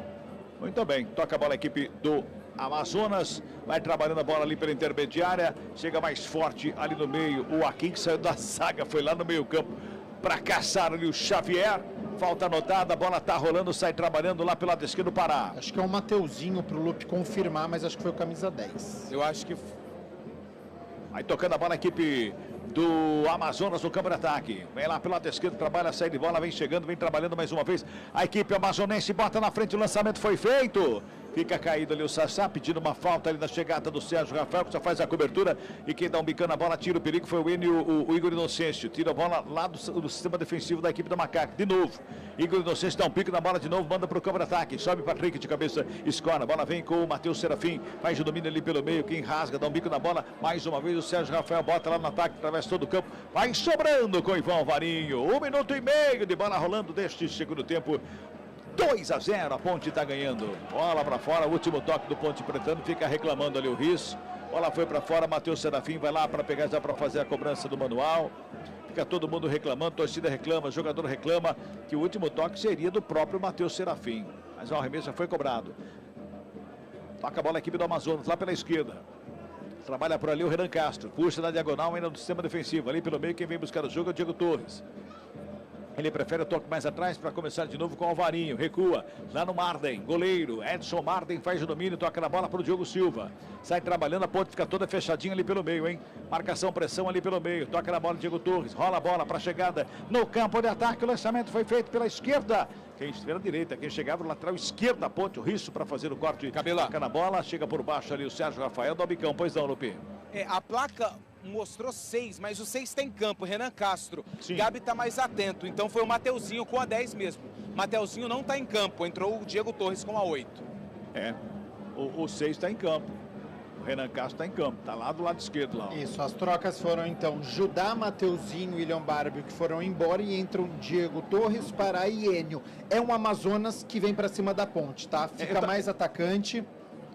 [SPEAKER 5] Muito bem, toca a bola a equipe do Amazonas, vai trabalhando a bola ali pela intermediária, chega mais forte ali no meio, o Akin que saiu da zaga, foi lá no meio campo para caçar ali o Xavier, falta anotada, a bola tá rolando, sai trabalhando lá pelo lado esquerdo do Pará.
[SPEAKER 7] Acho que é o Mateuzinho pro Lupe confirmar, mas acho que foi o camisa 10.
[SPEAKER 6] Eu acho que...
[SPEAKER 5] Aí tocando a bola a equipe do Amazonas no campo de ataque. Vem lá pelo lado esquerdo, trabalha a saída de bola, vem chegando, vem trabalhando mais uma vez. A equipe amazonense bota na frente, o lançamento foi feito. Fica caído ali o Sassá, pedindo uma falta ali na chegada do Sérgio Rafael, que só faz a cobertura. E quem dá um bicão na bola, tira o perigo, foi o Enio, o Igor Inocêncio. Tira a bola lá do sistema defensivo da equipe da Macaca. De novo, Igor Inocêncio dá um pico na bola de novo, manda para o campo de ataque. Sobe Patrick de cabeça, escora. A bola vem com o Matheus Serafim, faz o domínio ali pelo meio. Quem rasga, dá um bico na bola. Mais uma vez o Sérgio Rafael bota lá no ataque, atravessa todo o campo. Vai sobrando com o Ivan Varinho. 1 minuto e meio de bola rolando deste segundo tempo. 2-0, a Ponte está ganhando. Bola para fora, o último toque do Ponte Pretano, fica reclamando ali o Riz. Bola foi para fora, Matheus Serafim vai lá para pegar já para fazer a cobrança do manual. Fica todo mundo reclamando, torcida reclama, jogador reclama que o último toque seria do próprio Matheus Serafim. Mas o arremesso já foi cobrado. Toca a bola a equipe do Amazonas lá pela esquerda. Trabalha por ali o Renan Castro, puxa na diagonal ainda no sistema defensivo. Ali pelo meio quem vem buscar o jogo é o Diego Torres. Ele prefere o toque mais atrás para começar de novo com o Alvarinho. Recua lá no Marden. Goleiro Edson Marden faz o domínio. Toca na bola para o Diogo Silva. Sai trabalhando. A Ponte fica toda fechadinha ali pelo meio, hein? Marcação, pressão ali pelo meio. Toca na bola Diego Torres. Rola a bola para a chegada no campo de ataque. O lançamento foi feito pela esquerda. Quem estiver à direita, quem chegava no lateral esquerdo da Ponte. O Risso para fazer o corte.
[SPEAKER 6] Cabela.
[SPEAKER 5] Toca na bola. Chega por baixo ali o Sérgio Rafael do Bicão. Pois não, Lupe?
[SPEAKER 6] A placa mostrou 6, mas o 6 está em campo, Renan Castro.
[SPEAKER 5] Sim.
[SPEAKER 6] Gabi está mais atento, então foi o Mateuzinho com a 10 mesmo. Mateuzinho não está em campo, entrou o Diego Torres com a 8.
[SPEAKER 5] O 6 está em campo. O Renan Castro está em campo, está lá do lado esquerdo lá.
[SPEAKER 7] Isso, as trocas foram então Judá, Mateuzinho e William Barbio que foram embora e entram Diego Torres, Pará e Enio. É um Amazonas que vem para cima da Ponte, tá? Fica mais atacante.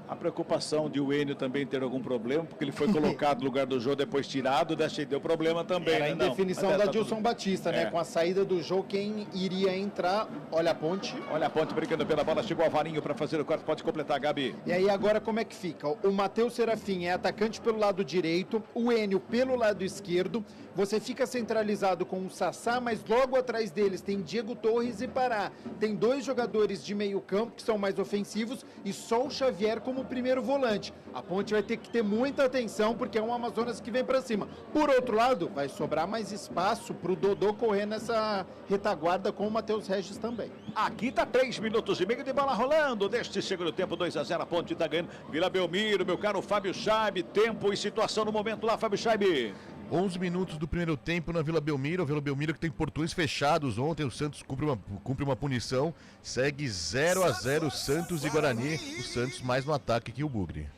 [SPEAKER 5] A preocupação de o Enio também ter algum problema, porque ele foi colocado no lugar do jogo, depois tirado, deu problema também.
[SPEAKER 7] Era a indefinição da Dilson Batista, né?
[SPEAKER 5] É.
[SPEAKER 7] Com a saída do jogo, quem iria entrar? Olha a Ponte.
[SPEAKER 5] Olha a Ponte brincando pela bola, chegou o Alvarinho para fazer o corte, pode completar, Gabi.
[SPEAKER 7] E aí agora como é que fica? O Matheus Serafim é atacante pelo lado direito, o Enio pelo lado esquerdo, você fica centralizado com o Sassá, mas logo atrás deles tem Diego Torres e Pará. Tem 2 jogadores de meio campo que são mais ofensivos e só o Xavier como como primeiro volante. A Ponte vai ter que ter muita atenção, porque é um Amazonas que vem para cima. Por outro lado, vai sobrar mais espaço para o Dodô correr nessa retaguarda com o Matheus Regis também.
[SPEAKER 5] Aqui tá 3 minutos e meio de bola rolando deste segundo tempo, 2-0, a Ponte tá ganhando. Vila Belmiro, meu caro Fábio Chaib, tempo e situação no momento lá, Fábio Chaib.
[SPEAKER 12] 11 minutos do primeiro tempo na Vila Belmiro. A Vila Belmiro que tem portões fechados ontem. O Santos cumpre uma punição. Segue 0-0 Santos e Guarani. O Santos mais no ataque que o Bugre.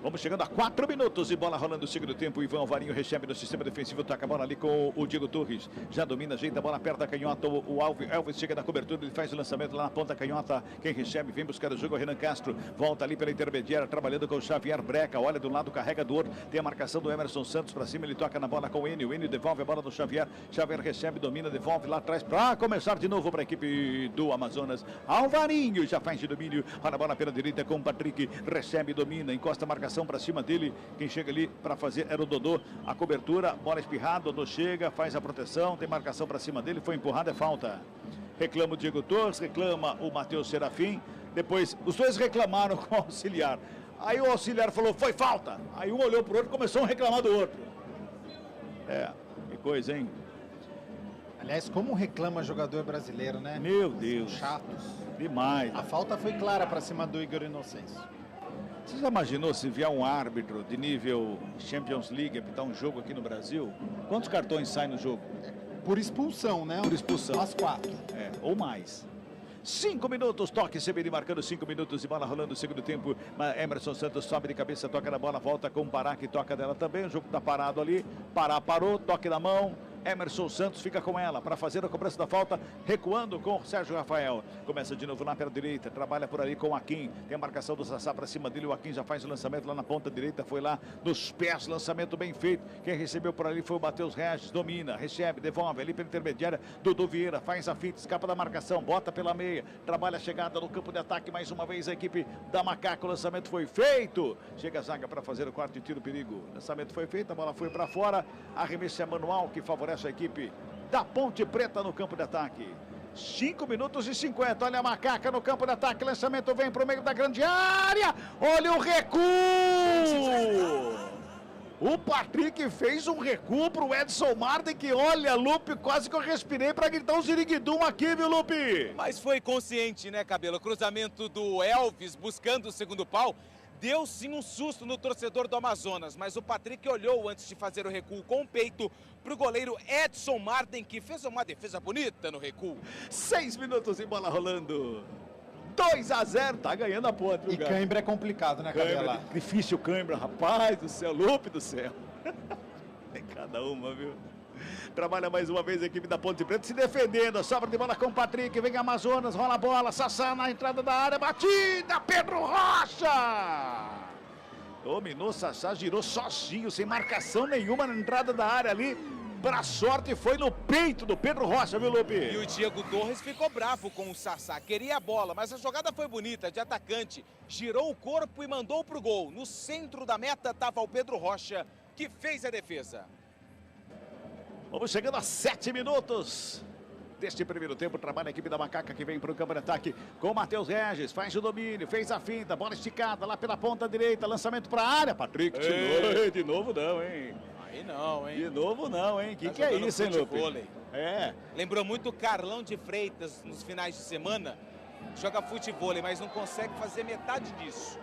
[SPEAKER 5] Vamos chegando a 4 minutos e bola rolando no segundo tempo. O Ivan Alvarinho recebe no sistema defensivo, toca a bola ali com o Diego Torres. Já domina, ajeita a bola perto da canhota. O Elvis chega na cobertura, ele faz o lançamento lá na ponta canhota. Quem recebe, vem buscar o jogo, o Renan Castro. Volta ali pela intermediária, trabalhando com o Xavier Breca. Olha do lado, carregador. Tem a marcação do Emerson Santos para cima, ele toca na bola com o Enio. O Enio devolve a bola do Xavier. Xavier recebe, domina, devolve lá atrás para começar de novo para a equipe do Amazonas. Alvarinho já faz de domínio. Olha a bola pela direita com o Patrick. Recebe, domina, encosta a marcação para cima dele. Quem chega ali para fazer era o Dodô. A cobertura, bola espirrada, Dodô chega, faz a proteção, tem marcação para cima dele, foi empurrado, é falta. Reclama o Diego Torres, reclama o Matheus Serafim. Depois, os dois reclamaram com o auxiliar. Aí o auxiliar falou, foi falta. Aí um olhou pro outro e começou a reclamar do outro. Que coisa, hein?
[SPEAKER 7] Aliás, como reclama jogador brasileiro, né?
[SPEAKER 5] Meu Deus.
[SPEAKER 7] Chatos.
[SPEAKER 5] Demais.
[SPEAKER 7] A falta foi clara para cima do Igor Inocêncio.
[SPEAKER 5] Você já imaginou se vier um árbitro de nível Champions League apitar um jogo aqui no Brasil? Quantos cartões saem no jogo?
[SPEAKER 7] Por expulsão, né?
[SPEAKER 5] Por expulsão.
[SPEAKER 7] As 4.
[SPEAKER 5] Ou mais. 5 minutos, toque CBN marcando 5 minutos e bola rolando no segundo tempo. Emerson Santos sobe de cabeça, toca na bola, volta com o Pará que toca dela também. O jogo tá parado ali. Pará parou, toque na mão. Emerson Santos fica com ela para fazer a cobrança da falta, recuando com o Sérgio Rafael. Começa de novo lá pela direita, trabalha por ali com o Akin. Tem a marcação do Sassá para cima dele. O Akin já faz o lançamento lá na ponta direita, foi lá nos pés, lançamento bem feito. Quem recebeu por ali foi o Matheus Regis, domina, recebe, devolve ali pela intermediária. Dudu Vieira faz a fita, escapa da marcação, bota pela meia, trabalha a chegada no campo de ataque mais uma vez a equipe da Macaco. O lançamento foi feito. Chega a zaga para fazer o quarto e tiro, perigo. O lançamento foi feito, a bola foi para fora. Arremesso é manual que favorece a equipe da Ponte Preta no campo de ataque. 5 minutos e 50. Olha a Macaca no campo de ataque. Lançamento vem para o meio da grande área. Olha o recuo. O Patrick fez um recuo para o Edson Marden, que olha, Lupe, quase que eu respirei para gritar um ziriguidum aqui, viu, Lupe?
[SPEAKER 6] Mas foi consciente, né, Cabelo? Cruzamento do Elvis buscando o segundo pau. Deu sim um susto no torcedor do Amazonas, mas o Patrick olhou antes de fazer o recuo com o peito para o goleiro Edson Marden, que fez uma defesa bonita no recuo.
[SPEAKER 5] 6 minutos e bola rolando. 2-0, tá ganhando a Ponte.
[SPEAKER 7] E cãibra é complicado, né, Cabela?
[SPEAKER 5] Difícil cãibra, rapaz do céu, Lupe do céu. Tem cada uma, viu? Trabalha mais uma vez a equipe da Ponte Preta se defendendo. A sobra de bola com o Patrick. Vem Amazonas, rola a bola. Sassá na entrada da área. Batida, Pedro Rocha. Dominou, Sassá, girou sozinho, sem marcação nenhuma na entrada da área ali. Pra sorte foi no peito do Pedro Rocha, viu, Lupe?
[SPEAKER 6] E o Diego Torres ficou bravo com o Sassá. Queria a bola, mas a jogada foi bonita, de atacante. Girou o corpo e mandou pro gol. No centro da meta estava o Pedro Rocha, que fez a defesa.
[SPEAKER 5] Vamos chegando a 7 minutos deste primeiro tempo. Trabalha a equipe da Macaca que vem para o campo de ataque com o Matheus Regis. Faz o domínio, fez a finta, bola esticada lá pela ponta direita. Lançamento para a área. Patrick tirou. De novo não, hein?
[SPEAKER 6] Aí não, hein?
[SPEAKER 5] De novo não, hein? Que é isso, hein, Lupe?
[SPEAKER 6] Lembrou muito o Carlão de Freitas nos finais de semana. Joga futevôlei, mas não consegue fazer metade disso.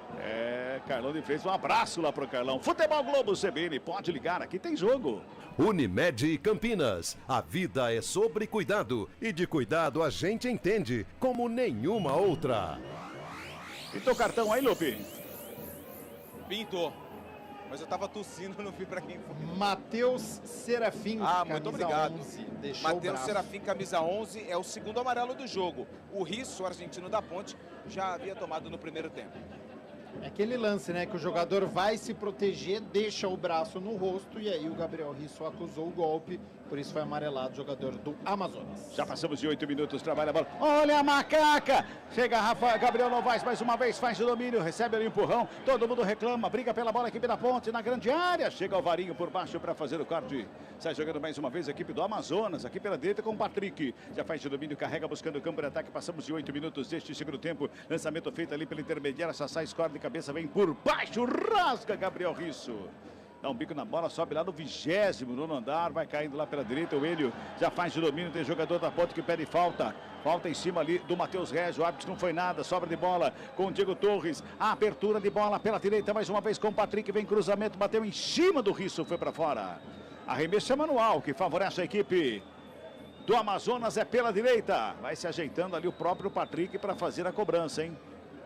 [SPEAKER 5] Carlão de Freitas, um abraço lá pro Carlão. Futebol Globo CBN, pode ligar, aqui tem jogo.
[SPEAKER 3] Unimed Campinas, a vida é sobre cuidado e de cuidado a gente entende como nenhuma outra.
[SPEAKER 5] Pintou o cartão aí, Lupe?
[SPEAKER 6] Pintou. Mas eu tava tossindo, não vi pra quem foi.
[SPEAKER 7] Matheus Serafim,
[SPEAKER 6] muito obrigado.
[SPEAKER 7] Matheus
[SPEAKER 6] Serafim, camisa 11, é o segundo amarelo do jogo. O Risso, argentino da Ponte, já havia tomado no primeiro tempo.
[SPEAKER 7] É aquele lance, né, que o jogador vai se proteger, deixa o braço no rosto e aí o Gabriel Risso acusou o golpe por isso foi amarelado o jogador do Amazonas.
[SPEAKER 5] Já passamos de 8 minutos, trabalha a bola. Olha a macaca! Chega Gabriel Novaes mais uma vez, faz o domínio, recebe ali o empurrão. Todo mundo reclama, briga pela bola, equipe da Ponte na grande área. Chega o Varinho por baixo para fazer o corte. Sai jogando mais uma vez a equipe do Amazonas, aqui pela direita com o Patrick. Já faz o domínio, carrega buscando o campo de ataque. Passamos de 8 minutos deste segundo tempo. Lançamento feito ali pela intermediária. Sassá escorre de cabeça, vem por baixo, rasga Gabriel Risso. Dá um bico na bola, sobe lá no 29º andar, vai caindo lá pela direita. O Hélio já faz o domínio, tem jogador da Ponte que pede falta. Falta em cima ali do Matheus Regis, o árbitro não foi nada, sobra de bola com o Diego Torres. A abertura de bola pela direita, mais uma vez com o Patrick, vem cruzamento, bateu em cima do Risso, foi para fora. Arremesso é manual, que favorece a equipe do Amazonas, é pela direita. Vai se ajeitando ali o próprio Patrick para fazer a cobrança, hein?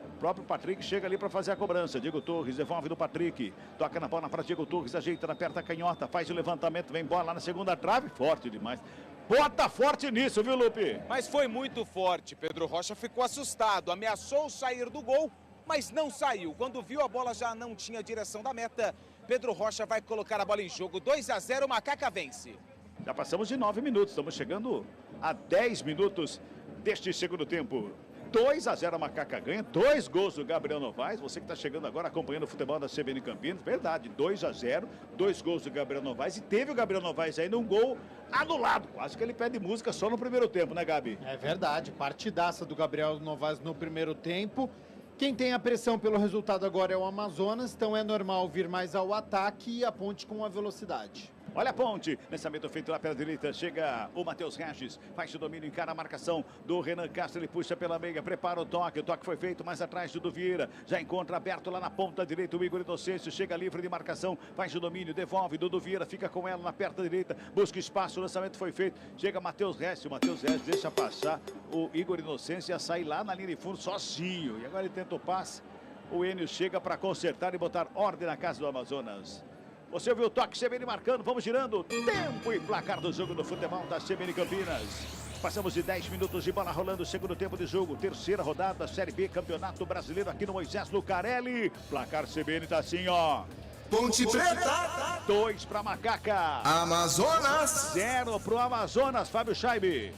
[SPEAKER 5] O próprio Patrick chega ali para fazer a cobrança. Diego Torres devolve do Patrick. Toca na bola para Diego Torres, ajeita na perna canhota, faz o levantamento, vem bola lá na segunda trave, forte demais. Bota forte nisso, viu, Lupe?
[SPEAKER 6] Mas foi muito forte. Pedro Rocha ficou assustado, ameaçou sair do gol, mas não saiu. Quando viu a bola já não tinha direção da meta. Pedro Rocha vai colocar a bola em jogo. 2-0, Macaca vence.
[SPEAKER 5] Já passamos de 9 minutos, estamos chegando a 10 minutos deste segundo tempo. 2-0 a Macaca ganha, 2 gols do Gabriel Novaes. Você que está chegando agora acompanhando o futebol da CBN Campinas, verdade, 2-0, 2 gols do Gabriel Novaes. E teve o Gabriel Novaes ainda um gol anulado. Quase que ele pede música só no primeiro tempo, né, Gabi?
[SPEAKER 7] É verdade, partidaça do Gabriel Novaes no primeiro tempo. Quem tem a pressão pelo resultado agora é o Amazonas, então é normal vir mais ao ataque e a Ponte com a velocidade.
[SPEAKER 5] Olha a Ponte, lançamento feito lá pela direita, chega o Matheus Regis, faz o domínio, encara a marcação do Renan Castro, ele puxa pela meia, prepara o toque foi feito mais atrás do Vieira, já encontra aberto lá na ponta direita o Igor Inocêncio, chega livre de marcação, faz o domínio, devolve, Dudu Vieira fica com ela na perna direita, busca espaço, o lançamento foi feito, chega Matheus Regis, o Matheus Regis deixa passar o Igor Inocêncio, ia sair lá na linha de fundo sozinho, e agora ele tenta o passe, o Enio chega para consertar e botar ordem na casa do Amazonas. Você ouviu o toque, CBN marcando, vamos girando, tempo e placar do jogo do futebol da CBN Campinas. Passamos de 10 minutos de bola rolando, segundo tempo de jogo, terceira rodada da Série B, Campeonato Brasileiro aqui no Moisés Lucarelli. Placar CBN tá assim, ó.
[SPEAKER 13] Ponte Preta,
[SPEAKER 5] 2 para Macaca.
[SPEAKER 13] Amazonas,
[SPEAKER 5] 0 pro Amazonas, Fábio Scheibe.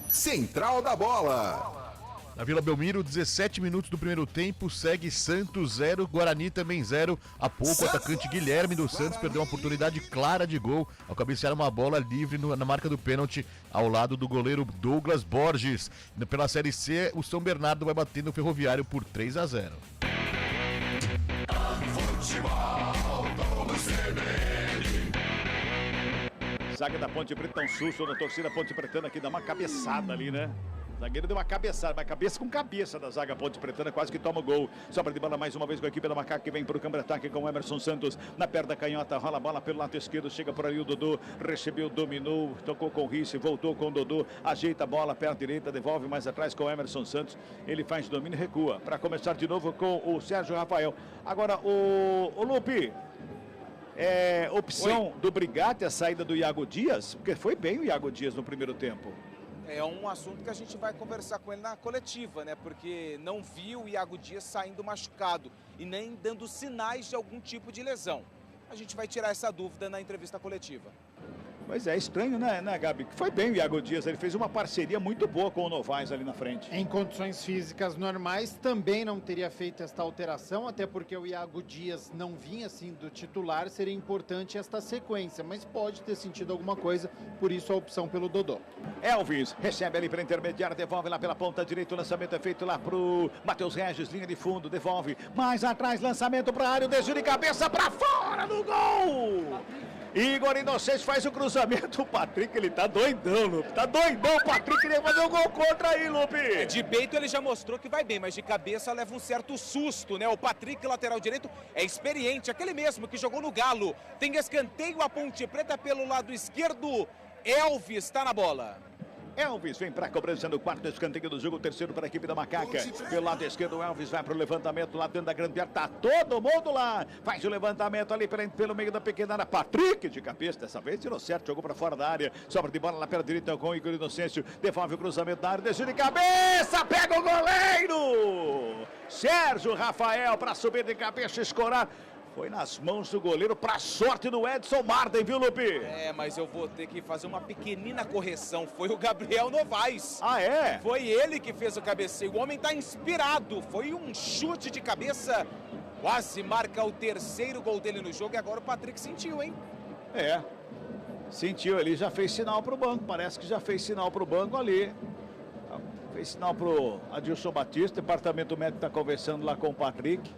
[SPEAKER 13] Central da Bola.
[SPEAKER 12] Na Vila Belmiro, 17 minutos do primeiro tempo, segue Santos 0, Guarani também 0. Há pouco, o atacante Guilherme dos Santos perdeu uma oportunidade clara de gol ao cabecear uma bola livre na marca do pênalti ao lado do goleiro Douglas Borges. Pela Série C, o São Bernardo vai bater no Ferroviário por 3-0.
[SPEAKER 5] Zaga da Ponte Preta, um susto na torcida Ponte Pretana aqui, dá uma cabeçada ali, né? Zagueiro deu uma cabeçada, mas cabeça com cabeça da zaga Ponte Pretana, quase que toma o gol. Sobra de bola mais uma vez com a equipe da Macaca, que vem para o campo de ataque com o Emerson Santos. Na perna canhota, rola a bola pelo lado esquerdo, chega por ali o Dodô, recebeu, dominou, tocou com o Risse, voltou com o Dodô, ajeita a bola, perna direita, devolve mais atrás com o Emerson Santos. Ele faz domínio e recua, para começar de novo com o Sérgio Rafael. Agora, o Lupe, opção do Brigatti a saída do Iago Dias, porque foi bem o Iago Dias no primeiro tempo.
[SPEAKER 6] É um assunto que a gente vai conversar com ele na coletiva, né? Porque não viu o Iago Dias saindo machucado e nem dando sinais de algum tipo de lesão. A gente vai tirar essa dúvida na entrevista coletiva.
[SPEAKER 5] Pois é, estranho, né, Gabi? Foi bem o Iago Dias, ele fez uma parceria muito boa com o Novaes ali na frente.
[SPEAKER 7] Em condições físicas normais, também não teria feito esta alteração, até porque o Iago Dias não vinha assim do titular, seria importante esta sequência, mas pode ter sentido alguma coisa, por isso a opção pelo Dodô.
[SPEAKER 5] Elvis recebe ali para intermediária, devolve lá pela ponta direita, o lançamento é feito lá pro Matheus Regis, linha de fundo, devolve, mais atrás, lançamento para a área, o desvio de cabeça para fora do gol! Igor Inocêncio faz o cruzamento, o Patrick, ele tá doidão, Lupe, tá doidão, o Patrick queria fazer um gol contra aí, Lupe.
[SPEAKER 6] De peito ele já mostrou que vai bem, mas de cabeça leva um certo susto, né? O Patrick, lateral direito, é experiente, aquele mesmo que jogou no Galo. Tem escanteio a Ponte Preta pelo lado esquerdo, Elvis está na bola.
[SPEAKER 5] Elvis vem para a cobrança no quarto escanteio do jogo, terceiro para a equipe da Macaca. Pelo lado esquerdo, o Elvis vai para o levantamento lá dentro da grande área. Tá todo mundo lá. Faz o levantamento ali pelo meio da pequena área. Patrick de cabeça, dessa vez tirou certo, jogou para fora da área. Sobra de bola lá pela direita com o Igor Inocêncio. Devolve o cruzamento da área, desceu de cabeça, pega o goleiro! Sérgio Rafael para subir de cabeça, escorar. Foi nas mãos do goleiro, pra sorte do Edson Marden, viu, Lupe?
[SPEAKER 6] É, mas eu vou ter que fazer uma pequenina correção. Foi o Gabriel Novaes.
[SPEAKER 5] Ah, é?
[SPEAKER 6] Foi ele que fez o cabeceio. O homem tá inspirado. Foi um chute de cabeça. Quase marca o terceiro gol dele no jogo. E agora o Patrick sentiu, hein?
[SPEAKER 5] É. Sentiu ali, já fez sinal pro banco. Parece que já fez sinal pro banco ali. Fez sinal pro Adilson Batista. O departamento médico tá conversando lá com o Patrick.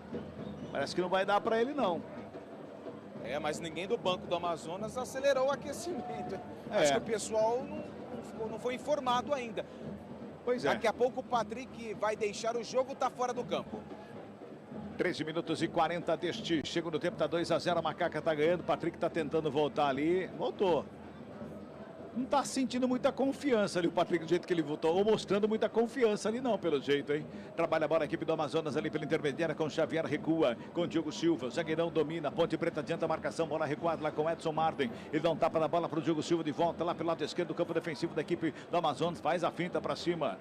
[SPEAKER 5] Parece que não vai dar para ele, não.
[SPEAKER 6] É, mas ninguém do Banco do Amazonas acelerou o aquecimento. Acho que o pessoal não foi informado ainda.
[SPEAKER 5] Pois é.
[SPEAKER 6] Daqui a pouco o Patrick vai deixar o jogo, tá fora do campo.
[SPEAKER 5] 13 minutos e 40 deste segundo tempo, tá 2-0, a Macaca tá ganhando, o Patrick tá tentando voltar ali, voltou. Não tá sentindo muita confiança ali o Patrick do jeito que ele voltou, ou mostrando muita confiança ali não, pelo jeito, hein? Trabalha a bola a equipe do Amazonas ali pela intermediária com Xavier, recua com Diogo Silva, zagueirão domina, Ponte Preta adianta a marcação, bola recuada lá com Edson Marden, ele dá um tapa na bola pro Diogo Silva de volta lá pelo lado esquerdo do campo defensivo da equipe do Amazonas, faz a finta pra cima.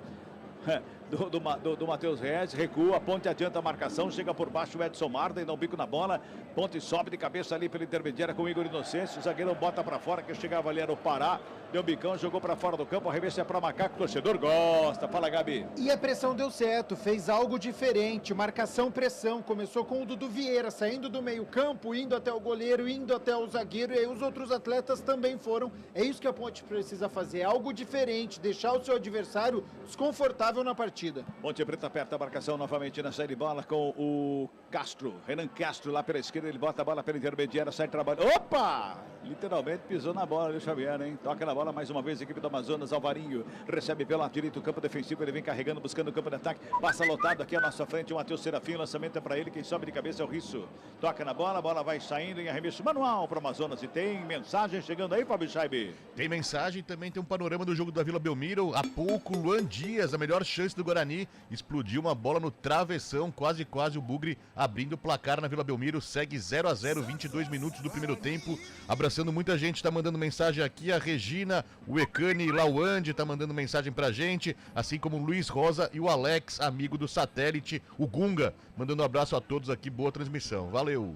[SPEAKER 5] Do Matheus Reis, recua, Ponte adianta a marcação, chega por baixo o Edson Marden, dá um bico na bola, Ponte sobe de cabeça ali pela intermediária com o Igor Inocêncio, o zagueirão bota pra fora, que chegava ali era o Pará, deu um bicão, jogou pra fora do campo, arremesso é pra Macaco, o torcedor gosta, fala Gabi.
[SPEAKER 7] E a pressão deu certo, fez algo diferente, marcação-pressão, começou com o Dudu Vieira, saindo do meio campo, indo até o goleiro, indo até o zagueiro, e aí os outros atletas também foram, é isso que a Ponte precisa fazer, algo diferente, deixar o seu adversário desconfortável na partida.
[SPEAKER 5] Ponte Preta aperta a marcação novamente na saída de bola com o Castro, Renan Castro lá pela esquerda, ele bota a bola pela intermediária, sai trabalhando, opa! Literalmente pisou na bola ali o Xavier, hein? Toca na bola mais uma vez, a equipe do Amazonas, Alvarinho, recebe pelo lado direito o campo defensivo, ele vem carregando, buscando o campo de ataque, passa lotado aqui à nossa frente, o Matheus Serafim, o lançamento é para ele, quem sobe de cabeça é o Risso, toca na bola, a bola vai saindo em arremesso manual para o Amazonas, e tem mensagem chegando aí, Fábio Scheibe.
[SPEAKER 12] Tem mensagem, também tem um panorama do jogo da Vila Belmiro, há pouco, Luan Dias, a melhor chance do Guarani, explodiu uma bola no travessão, quase o Bugre abrindo o placar na Vila Belmiro, segue 0-0, 22 minutos do primeiro tempo, abraçando muita gente, tá mandando mensagem aqui, a Regina, o Ecane Lauande tá mandando mensagem pra gente, assim como o Luiz Rosa e o Alex, amigo do satélite, o Gunga, mandando um abraço a todos aqui, boa transmissão, valeu.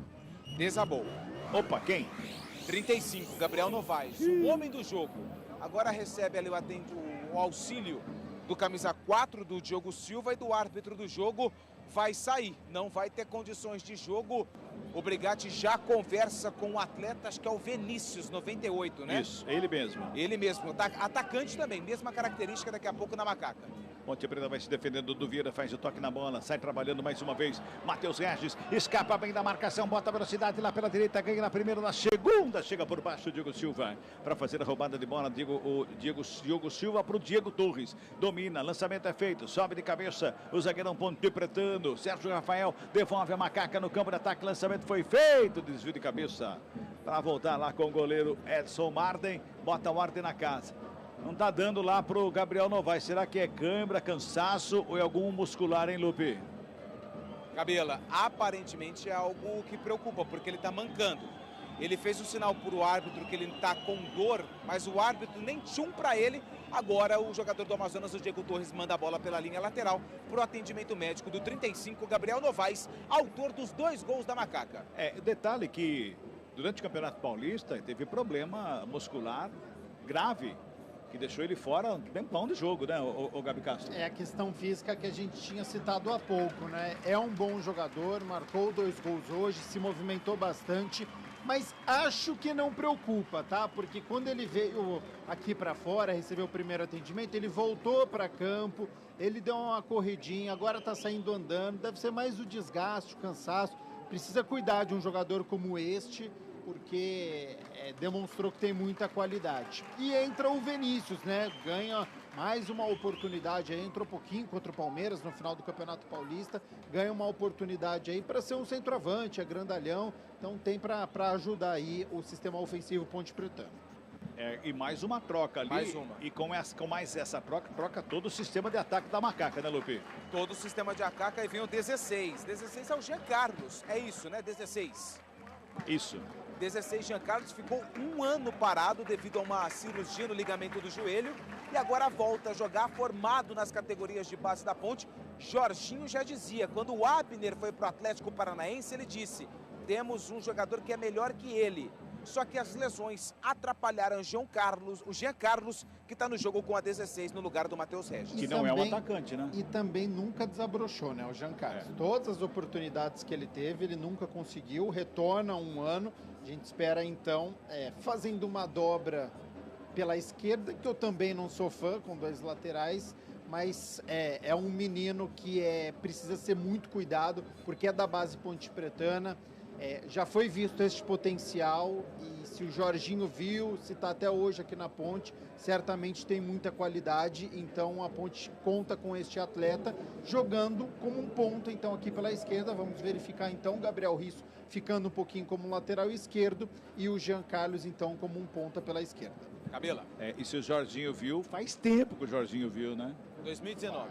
[SPEAKER 6] Desabou.
[SPEAKER 5] Opa, quem?
[SPEAKER 6] 35, Gabriel Novaes, o homem do jogo. Agora recebe ali o auxílio do camisa 4 do Diogo Silva e do árbitro do jogo vai sair, não vai ter condições de jogo. O Brigatti já conversa com o atleta, acho que é o Vinícius, 98, né?
[SPEAKER 5] Isso, ele mesmo.
[SPEAKER 6] Ele mesmo, atacante também, mesma característica daqui a pouco na Macaca.
[SPEAKER 5] Ponte Preta vai se defendendo do Vieira, faz o toque na bola, sai trabalhando mais uma vez. Matheus Regis escapa bem da marcação, bota a velocidade lá pela direita, ganha na primeira, na segunda, chega por baixo o Diogo Silva para fazer a roubada de bola. Diogo Silva para o Diego Torres, domina, lançamento é feito, sobe de cabeça o zagueirão Ponte Pretano, Sérgio Rafael devolve a Macaca no campo de ataque, lançamento foi feito, desvio de cabeça para voltar lá com o goleiro Edson Marden, bota o ordem na casa. Não tá dando lá pro Gabriel Novaes. Será que é câimbra, cansaço ou é algum muscular, hein, Lupe?
[SPEAKER 6] Cabela, aparentemente é algo que preocupa, porque ele tá mancando. Ele fez o sinal pro árbitro que ele tá com dor, mas o árbitro nem tchum pra ele. Agora o jogador do Amazonas, o Diego Torres, manda a bola pela linha lateral pro atendimento médico do 35, Gabriel Novaes, autor dos 2 gols da Macaca.
[SPEAKER 5] O detalhe que durante o Campeonato Paulista teve problema muscular grave, que deixou ele fora um tempão de jogo, né, o Gabi Castro?
[SPEAKER 7] É a questão física que a gente tinha citado há pouco, né? É um bom jogador, marcou 2 gols hoje, se movimentou bastante, mas acho que não preocupa, tá? Porque quando ele veio aqui para fora, recebeu o primeiro atendimento, ele voltou para campo, ele deu uma corridinha, agora tá saindo andando, deve ser mais o desgaste, o cansaço. Precisa cuidar de um jogador como este, porque demonstrou que tem muita qualidade. E entra o Vinícius, né? Ganha mais uma oportunidade aí, entrou um pouquinho contra o Palmeiras no final do Campeonato Paulista, ganha uma oportunidade aí para ser um centroavante, é grandalhão, então tem para ajudar aí o sistema ofensivo Ponte Pretano.
[SPEAKER 5] E mais uma troca ali.
[SPEAKER 6] Mais uma.
[SPEAKER 5] E com mais essa troca todo o sistema de ataque da Macaca, né, Lupe?
[SPEAKER 6] Todo o sistema de ataque, aí vem o 16. 16 é o Jean Carlos, é isso, né? 16.
[SPEAKER 5] Isso.
[SPEAKER 6] 16, Jean Carlos ficou 1 ano parado devido a uma cirurgia no ligamento do joelho e agora volta a jogar formado nas categorias de base da Ponte. Jorginho já dizia, quando o Abner foi para o Atlético Paranaense, ele disse: temos um jogador que é melhor que ele. Só que as lesões atrapalharam o Jean Carlos, que está no jogo com a 16 no lugar do Matheus Regis.
[SPEAKER 5] Que não é um atacante, né?
[SPEAKER 7] E também nunca desabrochou, né, o Jean Carlos. Todas as oportunidades que ele teve, ele nunca conseguiu, retorna um ano. A gente espera, então, fazendo uma dobra pela esquerda, que eu também não sou fã, com 2 laterais, mas é um menino que precisa ser muito cuidado, porque é da base pontepretana. Já foi visto este potencial e se o Jorginho viu, se está até hoje aqui na Ponte, certamente tem muita qualidade, então a Ponte conta com este atleta jogando como um ponta, então aqui pela esquerda. Vamos verificar então o Gabriel Risso ficando um pouquinho como lateral esquerdo e o Jean Carlos então como um ponta pela esquerda.
[SPEAKER 6] Cabela.
[SPEAKER 5] E se o Jorginho viu, faz tempo que o Jorginho viu, né?
[SPEAKER 6] 2019.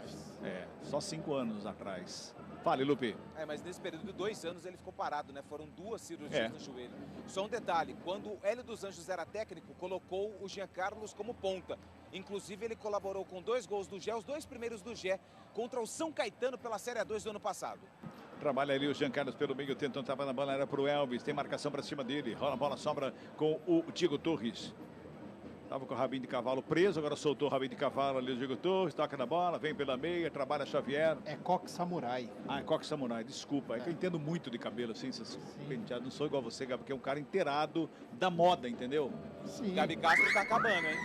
[SPEAKER 5] Só 5 anos atrás. Fale, Lupe.
[SPEAKER 6] Mas nesse período de 2 anos ele ficou parado, né? Foram 2 cirurgias no joelho. Só um detalhe, quando o Hélio dos Anjos era técnico, colocou o Jean Carlos como ponta. Inclusive ele colaborou com 2 gols do Gé, os 2 primeiros do Gé, contra o São Caetano pela Série A2 do ano passado.
[SPEAKER 5] Trabalha ali o Jean Carlos pelo meio, tentando trabalhar na bola, era pro Elvis, tem marcação para cima dele, rola a bola, sobra com o Diego Torres. Tava com o rabinho de cavalo preso, agora soltou o rabinho de cavalo ali o Diego Torres, toca na bola, vem pela meia, trabalha Xavier.
[SPEAKER 7] É coque samurai.
[SPEAKER 5] É coque samurai, desculpa. É que eu entendo muito de cabelo, assim, penteado. Não sou igual você, Gabi, porque é um cara inteirado da moda, entendeu?
[SPEAKER 7] Sim.
[SPEAKER 6] Gabi Castro tá acabando, hein?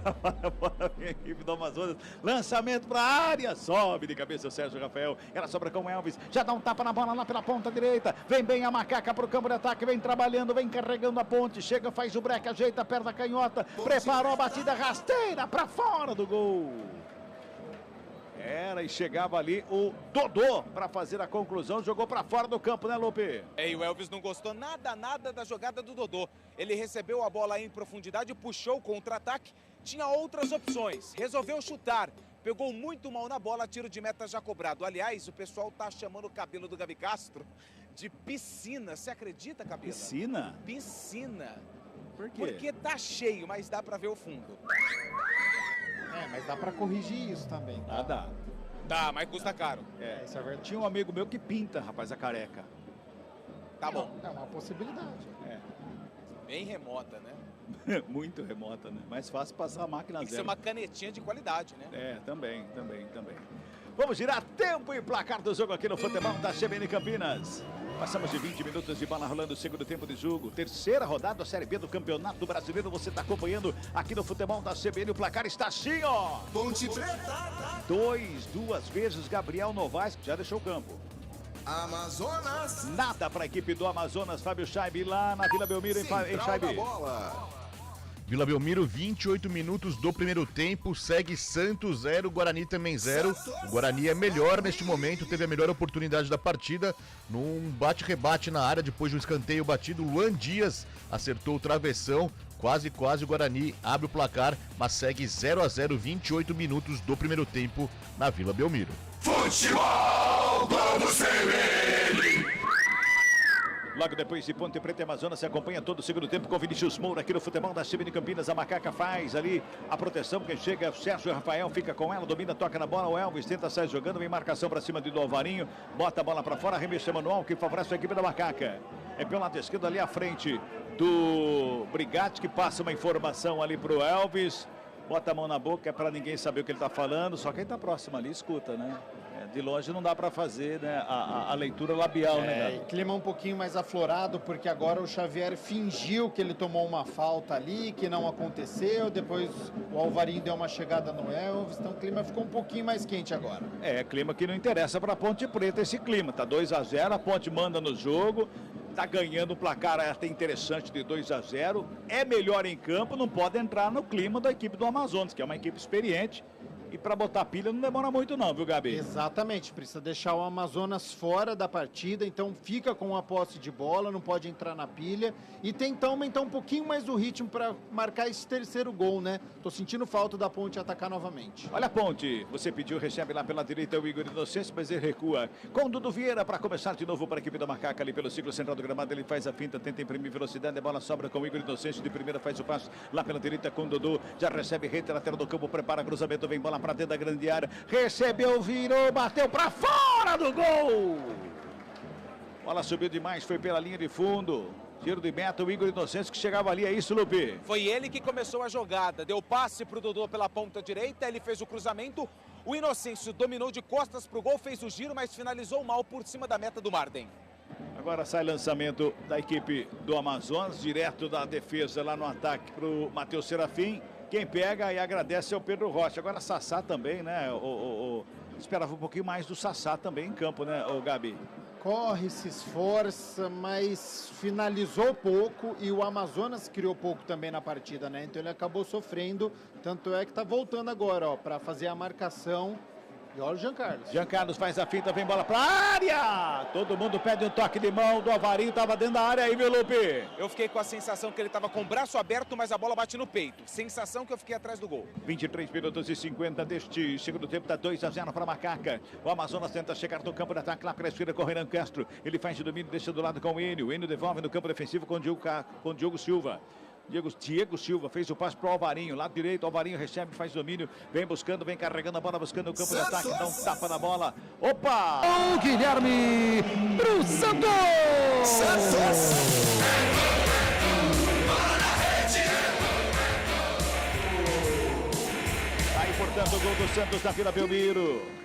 [SPEAKER 5] Trabalha a bola, vem a equipe do Amazonas. Lançamento pra área, sobe de cabeça o Sérgio Rafael. Ela sobra com o Elvis, já dá um tapa na bola lá pela ponta direita. Vem bem a Macaca pro campo de ataque, vem trabalhando, vem carregando a ponte. Chega, faz o break, ajeita a perna canhota, preparou a batida rasteira pra fora do gol. E chegava ali o Dodô para fazer a conclusão, jogou para fora do campo, né, Lupe?
[SPEAKER 6] E o Elvis não gostou nada da jogada do Dodô. Ele recebeu a bola em profundidade, puxou o contra-ataque, tinha outras opções, resolveu chutar. Pegou muito mal na bola, tiro de meta já cobrado. Aliás, o pessoal tá chamando o cabelo do Gabi Castro de piscina. Você acredita, Cabelo?
[SPEAKER 5] Piscina?
[SPEAKER 6] Piscina.
[SPEAKER 5] Por quê?
[SPEAKER 6] Porque tá cheio, mas dá pra ver o fundo.
[SPEAKER 7] Mas dá pra corrigir isso também.
[SPEAKER 5] Dá.
[SPEAKER 6] Dá, mas custa caro.
[SPEAKER 7] Isso é verdade.
[SPEAKER 5] Tinha um amigo meu que pinta, rapaz, a careca.
[SPEAKER 6] Tá bom.
[SPEAKER 7] É uma possibilidade.
[SPEAKER 6] Bem remota, né?
[SPEAKER 5] Muito remota, né? Mais fácil passar a máquina
[SPEAKER 6] Tem que
[SPEAKER 5] zero.
[SPEAKER 6] ser uma canetinha de qualidade, né?
[SPEAKER 5] Também. Vamos girar tempo e placar do jogo aqui no futebol da CBN Campinas. Passamos de 20 minutos de bola rolando o segundo tempo de jogo. Terceira rodada da Série B do Campeonato Brasileiro. Você está acompanhando aqui no futebol da CBN. O placar está assim, ó.
[SPEAKER 13] Ponte Preta.
[SPEAKER 5] 2 vezes Gabriel Novaes, que já deixou o campo.
[SPEAKER 13] Amazonas.
[SPEAKER 5] Nada para a equipe do Amazonas. Fábio Scheibe lá na Vila Belmiro em Scheibe.
[SPEAKER 12] Vila Belmiro, 28 minutos do primeiro tempo, segue Santos 0, Guarani também 0. O Guarani é melhor neste momento, teve a melhor oportunidade da partida, num bate-rebate na área, depois de um escanteio batido, Luan Dias acertou o travessão, quase o Guarani abre o placar, mas segue 0-0, 28 minutos do primeiro tempo na Vila Belmiro.
[SPEAKER 13] Futebol Globo CBN.
[SPEAKER 5] Logo depois de Ponte Preta e Amazonas, se acompanha todo o segundo tempo com Vinícius Moura aqui no futebol da CBN Campinas. A Macaca faz ali a proteção, quem chega, Sérgio Rafael fica com ela, domina, toca na bola, o Elvis tenta sair jogando, vem marcação para cima do Alvarinho, bota a bola para fora, arremesso manual que favorece a equipe da Macaca. É pelo lado esquerdo ali à frente do Brigatti, que passa uma informação ali pro Elvis, bota a mão na boca, é para ninguém saber o que ele tá falando, só quem tá próximo ali escuta, né? De longe não dá para fazer, né, a leitura labial, né?
[SPEAKER 7] E clima um pouquinho mais aflorado, porque agora o Xavier fingiu que ele tomou uma falta ali, que não aconteceu, depois o Alvarinho deu uma chegada no Elvis, então o clima ficou um pouquinho mais quente agora.
[SPEAKER 5] Clima que não interessa para Ponte Preta esse clima, tá 2-0, a Ponte manda no jogo, tá ganhando o placar até interessante de 2-0, é melhor em campo, não pode entrar no clima da equipe do Amazonas, que é uma equipe experiente. E para botar pilha não demora muito não, viu, Gabi?
[SPEAKER 7] Exatamente, precisa deixar o Amazonas fora da partida, então fica com a posse de bola, não pode entrar na pilha e tentar aumentar um pouquinho mais o ritmo para marcar esse terceiro gol, né? Tô sentindo falta da Ponte atacar novamente.
[SPEAKER 5] Olha a Ponte, você pediu, recebe lá pela direita o Igor Inocêncio, mas ele recua com o Dudu Vieira para começar de novo para a equipe da Macaca ali pelo ciclo central do gramado, ele faz a finta, tenta imprimir velocidade, a bola sobra com o Igor Inocêncio, de primeira faz o passo lá pela direita com o Dudu, já recebe rede, lateral do campo, prepara cruzamento, vem bola para dentro da grande área, recebeu, virou, bateu para fora do gol! Bola subiu demais, foi pela linha de fundo. Tiro de meta, o Igor Inocêncio que chegava ali, é isso, Lupe?
[SPEAKER 6] Foi ele que começou a jogada, deu passe pro Dodô pela ponta direita, ele fez o cruzamento, o Inocêncio dominou de costas pro gol, fez o giro, mas finalizou mal por cima da meta do Marden.
[SPEAKER 5] Agora sai lançamento da equipe do Amazonas, direto da defesa lá no ataque pro Matheus Serafim. Quem pega e agradece é o Pedro Rocha. Agora Sassá também, né? Esperava um pouquinho mais do Sassá também em campo, né, o Gabi?
[SPEAKER 7] Corre, se esforça, mas finalizou pouco e o Amazonas criou pouco também na partida, né? Então ele acabou sofrendo, tanto é que tá voltando agora, ó, para fazer a marcação. E olha o Jean Carlos.
[SPEAKER 5] Jean Carlos faz a finta, vem bola pra área! Todo mundo pede um toque de mão do Alvarinho, tava dentro da área aí, viu, Lupe?
[SPEAKER 6] Eu fiquei com a sensação que ele tava com o braço aberto, mas a bola bate no peito. Sensação que eu fiquei atrás do gol.
[SPEAKER 5] 23 minutos e 50 deste segundo tempo, tá 2-0 para Macaca. O Amazonas tenta chegar no campo de ataque lá para a esquerda com o Renan Castro. Ele faz de domínio, deixa do lado com o Enio. O Enio devolve no campo defensivo com o Diogo Silva. Diego Silva fez o passe para o Alvarinho, lado direito, Alvarinho recebe, faz domínio, vem buscando, vem carregando a bola, buscando o campo de ataque, dá um tapa na bola. Opa!
[SPEAKER 16] O Guilherme pro Santos!
[SPEAKER 5] Aí, portanto, o gol do Santos na Vila Belmiro.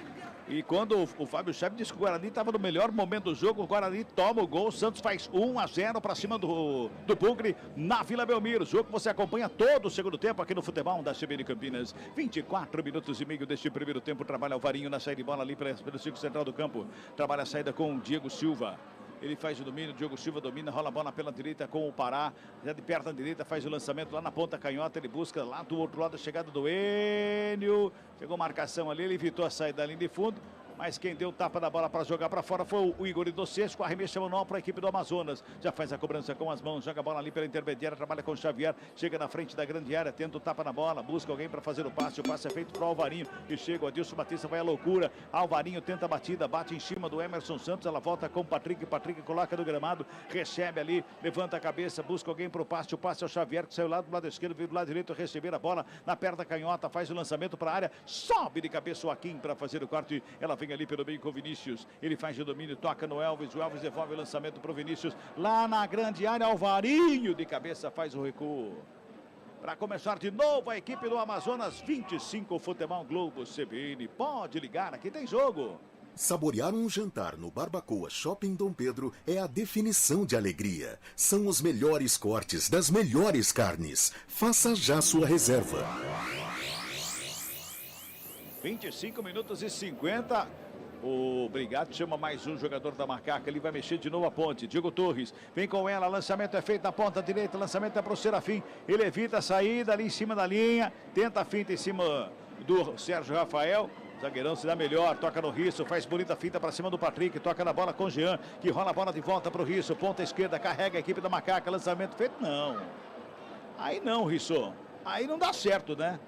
[SPEAKER 5] E quando o Fábio Chave disse que o Guarani estava no melhor momento do jogo, o Guarani toma o gol, o Santos faz 1-0 para cima do Bugre na Vila Belmiro. Jogo que você acompanha todo o segundo tempo aqui no futebol da CBN Campinas. 24 minutos e meio deste primeiro tempo, trabalha o Varinho na saída de bola ali pelo círculo central do campo. Trabalha a saída com o Diego Silva. Ele faz o domínio, Diogo Silva domina, rola a bola pela direita com o Pará. Já de perto da direita, faz o lançamento lá na ponta canhota. Ele busca lá do outro lado a chegada do Enio. Chegou marcação ali, ele evitou a saída da linha de fundo. Mas quem deu o tapa da bola para jogar para fora foi o Igor Inocêncio, com a arremesso manual para a equipe do Amazonas. Já faz a cobrança com as mãos, joga a bola ali pela intermediária, trabalha com o Xavier, chega na frente da grande área, tenta o tapa na bola, busca alguém para fazer o passe é feito para o Alvarinho, e chega o Adilson Batista, vai à loucura. Alvarinho tenta a batida, bate em cima do Emerson Santos, ela volta com o Patrick coloca no gramado, recebe ali, levanta a cabeça, busca alguém para o passe é o Xavier, que saiu lá do lado esquerdo, veio do lado direito, receber a bola na perna canhota, faz o lançamento para a área, sobe de cabeça o Joaquim para fazer o corte, ela vem ali pelo meio com o Vinícius, ele faz o domínio, toca no Elvis, o Elvis devolve o lançamento para o Vinícius, lá na grande área, Alvarinho de cabeça faz o recuo. Para começar de novo a equipe do Amazonas, 25 Futebol Globo CBN, pode ligar, aqui tem jogo.
[SPEAKER 14] Saborear um jantar no Barbacoa Shopping Dom Pedro é a definição de alegria. São os melhores cortes das melhores carnes. Faça já sua reserva.
[SPEAKER 5] 25 minutos e 50. O Brigado chama mais um jogador da Macaca. Ele vai mexer de novo a ponte. Diego Torres vem com ela. Lançamento é feito na ponta direita. Lançamento é para o Serafim. Ele evita a saída ali em cima da linha. Tenta a finta em cima do Sérgio Rafael. Zagueirão se dá melhor, toca no Risso, faz bonita finta para cima do Patrick, toca na bola com o Jean, que rola a bola de volta para o Risso, ponta esquerda, carrega a equipe da Macaca, lançamento feito, não. Aí não, Risso, aí não dá certo, né?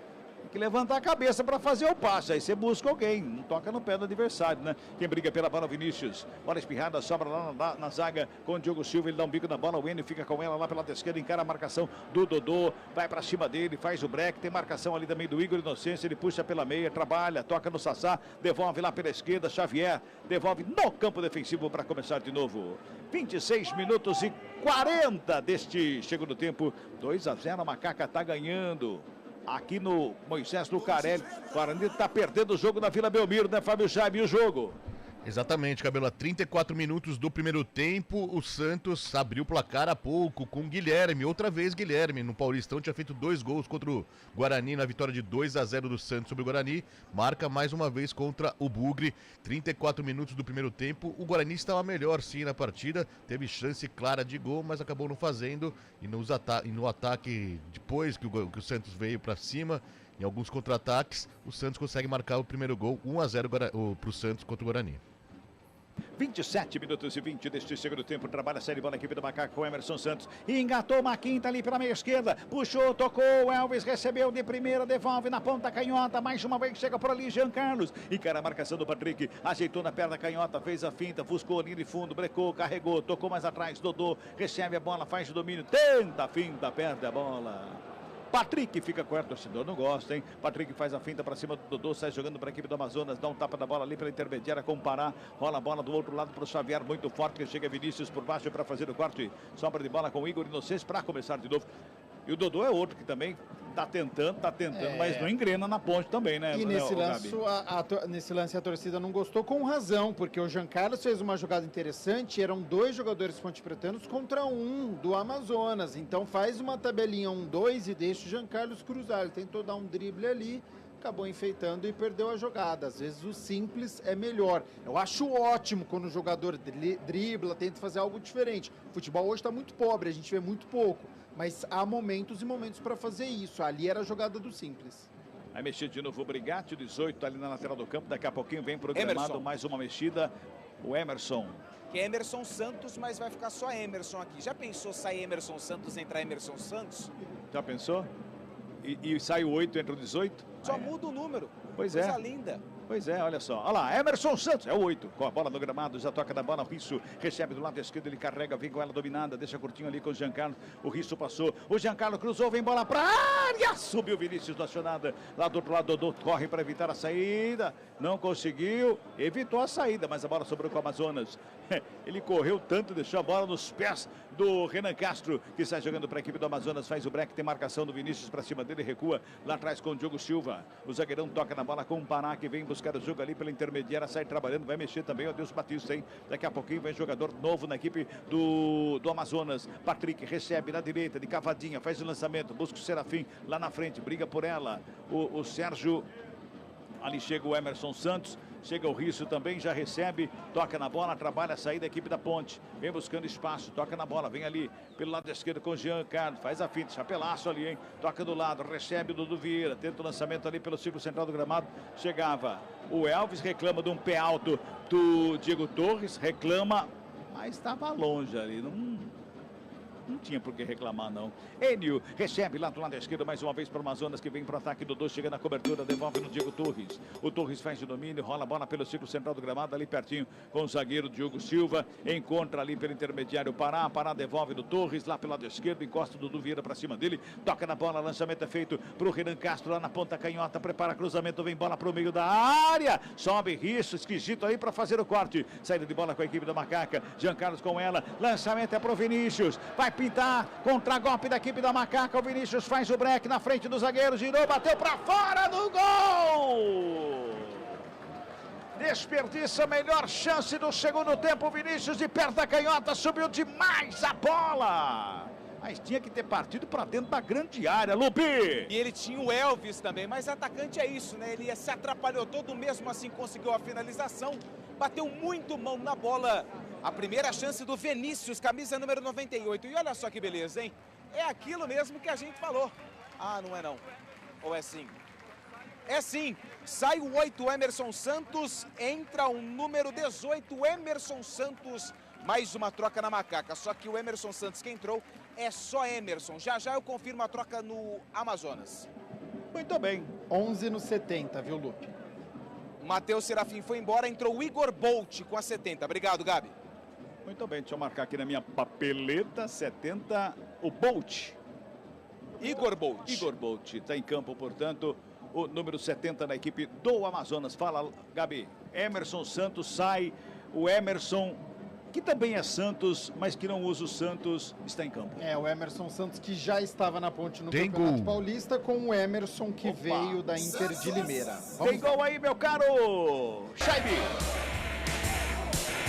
[SPEAKER 5] Tem que levantar a cabeça para fazer o passe, aí você busca alguém, não toca no pé do adversário, né? Quem briga pela bola, Vinícius, bola espirrada, sobra lá na zaga com o Diogo Silva, ele dá um bico na bola, o Enio fica com ela lá pela esquerda, encara a marcação do Dodô, vai para cima dele, faz o break, tem marcação ali também do Igor Inocêncio, ele puxa pela meia, trabalha, toca no Sassá, devolve lá pela esquerda, Xavier, devolve no campo defensivo para começar de novo. 26 minutos e 40 deste segundo tempo, 2-0, a Macaca tá ganhando. Aqui no Moisés Lucarelli, o Guarani está perdendo o jogo na Vila Belmiro, né, Fábio Jaime, o jogo?
[SPEAKER 12] Exatamente, Cabelo. A 34 minutos do primeiro tempo, o Santos abriu o placar há pouco com Guilherme. Outra vez Guilherme, no Paulistão, tinha feito 2 gols contra o Guarani na vitória de 2-0 do Santos sobre o Guarani. Marca mais uma vez contra o Bugre. 34 minutos do primeiro tempo. O Guarani estava melhor sim na partida. Teve chance clara de gol, mas acabou não fazendo. E no ataque, depois que o Santos veio para cima, em alguns contra-ataques, o Santos consegue marcar o primeiro gol, 1-0 para o Santos contra o Guarani.
[SPEAKER 5] 27 minutos e 20 deste segundo tempo. Trabalha a série bola, a equipe do Macaco com o Emerson Santos. E engatou uma quinta ali pela meia esquerda. Puxou, tocou. O Elvis recebeu de primeira, devolve na ponta canhota. Mais uma vez chega por ali Jean Carlos. Encara a marcação do Patrick. Ajeitou na perna canhota, fez a finta, buscou a linha de fundo, brecou, carregou, tocou mais atrás. Dodô recebe a bola, faz o domínio, tenta a finta, perde a bola. Patrick fica com o torcedor, não gosta, hein? Patrick faz a finta para cima do Dodô, sai jogando para a equipe do Amazonas, dá um tapa da bola ali pela intermediária com o Pará, rola a bola do outro lado para o Xavier, muito forte, que chega Vinícius por baixo para fazer o corte, sobra de bola com o Igor Inocêncio para começar de novo. E o Dodô é outro que também tá tentando, mas não engrena na ponte também, né?
[SPEAKER 7] E nesse lance a torcida não gostou com razão, porque o Jean Carlos fez uma jogada interessante, eram 2 jogadores pontepretanos contra 1 do Amazonas, então faz uma tabelinha 1-2 e deixa o Jean Carlos cruzar, ele tentou dar um drible ali, acabou enfeitando e perdeu a jogada. Às vezes o simples é melhor. Eu acho ótimo quando o jogador dribla, tenta fazer algo diferente. O futebol hoje está muito pobre, a gente vê muito pouco. Mas há momentos e momentos para fazer isso. Ali era a jogada do simples.
[SPEAKER 5] Aí mexer de novo o Brigatti, 18 ali na lateral do campo. Daqui a pouquinho vem programado mais uma mexida. O Emerson.
[SPEAKER 6] Que é Emerson Santos, mas vai ficar só Emerson aqui. Já pensou sair Emerson Santos, entrar Emerson Santos?
[SPEAKER 5] Já pensou? E sai o 8, entra o 18?
[SPEAKER 6] Só muda o número.
[SPEAKER 5] Pois
[SPEAKER 6] Coisa
[SPEAKER 5] é.
[SPEAKER 6] linda.
[SPEAKER 5] Pois é, olha só. Olha lá, Emerson Santos, é o 8. Com a bola no gramado, já toca da bola, o Risso recebe do lado esquerdo, ele carrega, vem com ela dominada, deixa curtinho ali com o Giancarlo. O Risso passou, o Giancarlo cruzou, vem bola pra área, subiu o Vinícius da acionada. Lá do outro lado, Dodô corre para evitar a saída, não conseguiu, evitou a saída, mas a bola sobrou com o Amazonas. Ele correu tanto, deixou a bola nos pés do Renan Castro, que sai jogando para a equipe do Amazonas, faz o break, tem marcação do Vinícius para cima dele, recua lá atrás com o Diogo Silva. O zagueirão toca na bola com o Pará, que vem buscar o jogo ali pela intermediária, sai trabalhando, vai mexer também o Adeus Batista, hein? Daqui a pouquinho vem jogador novo na equipe do Amazonas. Patrick recebe na direita, de cavadinha, faz o lançamento, busca o Serafim lá na frente, briga por ela. O Sérgio, ali chega o Emerson Santos. Chega o Risso também, já recebe, toca na bola, trabalha a saída da equipe da ponte. Vem buscando espaço, toca na bola, vem ali pelo lado esquerdo com o Jean Carlos, faz a finta, chapelaço ali, hein? Toca do lado, recebe o Dudu Vieira, tenta o lançamento ali pelo círculo central do gramado. Chegava o Elvis, reclama de um pé alto do Diego Torres, reclama, mas estava longe ali, não tinha por que reclamar, não. Enio recebe lá do lado esquerdo mais uma vez para o Amazonas, que vem para o ataque. Dodô chega na cobertura, devolve no Diego Torres. O Torres faz o domínio, rola a bola pelo círculo central do gramado, ali pertinho com o zagueiro Diogo Silva. Encontra ali pelo intermediário Pará. Pará devolve no Torres, lá pelo lado esquerdo, encosta o Dudu Vieira para cima dele. Toca na bola, lançamento é feito para o Renan Castro lá na ponta canhota. Prepara cruzamento, vem bola para o meio da área. Sobe Risso, esquisito aí para fazer o corte. Saída de bola com a equipe da Macaca. Jean Carlos com ela. Lançamento é para o Vinícius. Vai pintar, contra-golpe da equipe da Macaca, o Vinícius faz o break na frente do zagueiro, girou, bateu para fora do gol! Desperdiça a melhor chance do segundo tempo, Vinícius de perto da canhota, subiu demais a bola! Mas tinha que ter partido para dentro da grande área, Lupi!
[SPEAKER 6] E ele tinha o Elvis também, mas atacante é isso, né? Ele se atrapalhou todo, mesmo assim conseguiu a finalização, bateu muito mão na bola. A primeira chance do Vinícius, camisa número 98. E olha só que beleza, hein? É aquilo mesmo que a gente falou. Ah, não é não. Ou é sim? É sim. Sai o 8, Emerson Santos. Entra o número 18, Emerson Santos. Mais uma troca na Macaca. Só que o Emerson Santos que entrou é só Emerson. Já já eu confirmo a troca no Amazonas.
[SPEAKER 5] Muito bem.
[SPEAKER 7] 11 no 70, viu, Lupe?
[SPEAKER 6] Matheus Serafim foi embora. Entrou o Igor Bolt com a 70. Obrigado, Gabi.
[SPEAKER 5] Muito bem, deixa eu marcar aqui na minha papeleta, 70, o Bolt.
[SPEAKER 6] Igor Bolt.
[SPEAKER 5] Igor Bolt, está em campo, portanto, o número 70 na equipe do Amazonas. Fala, Gabi. Emerson Santos sai, o Emerson, que também é Santos, mas que não usa o Santos, está em campo.
[SPEAKER 7] É, o Emerson Santos que já estava na ponte no Campeonato Paulista, com o Emerson que veio da Inter de Limeira.
[SPEAKER 5] Tem gol aí, meu caro Chaibi.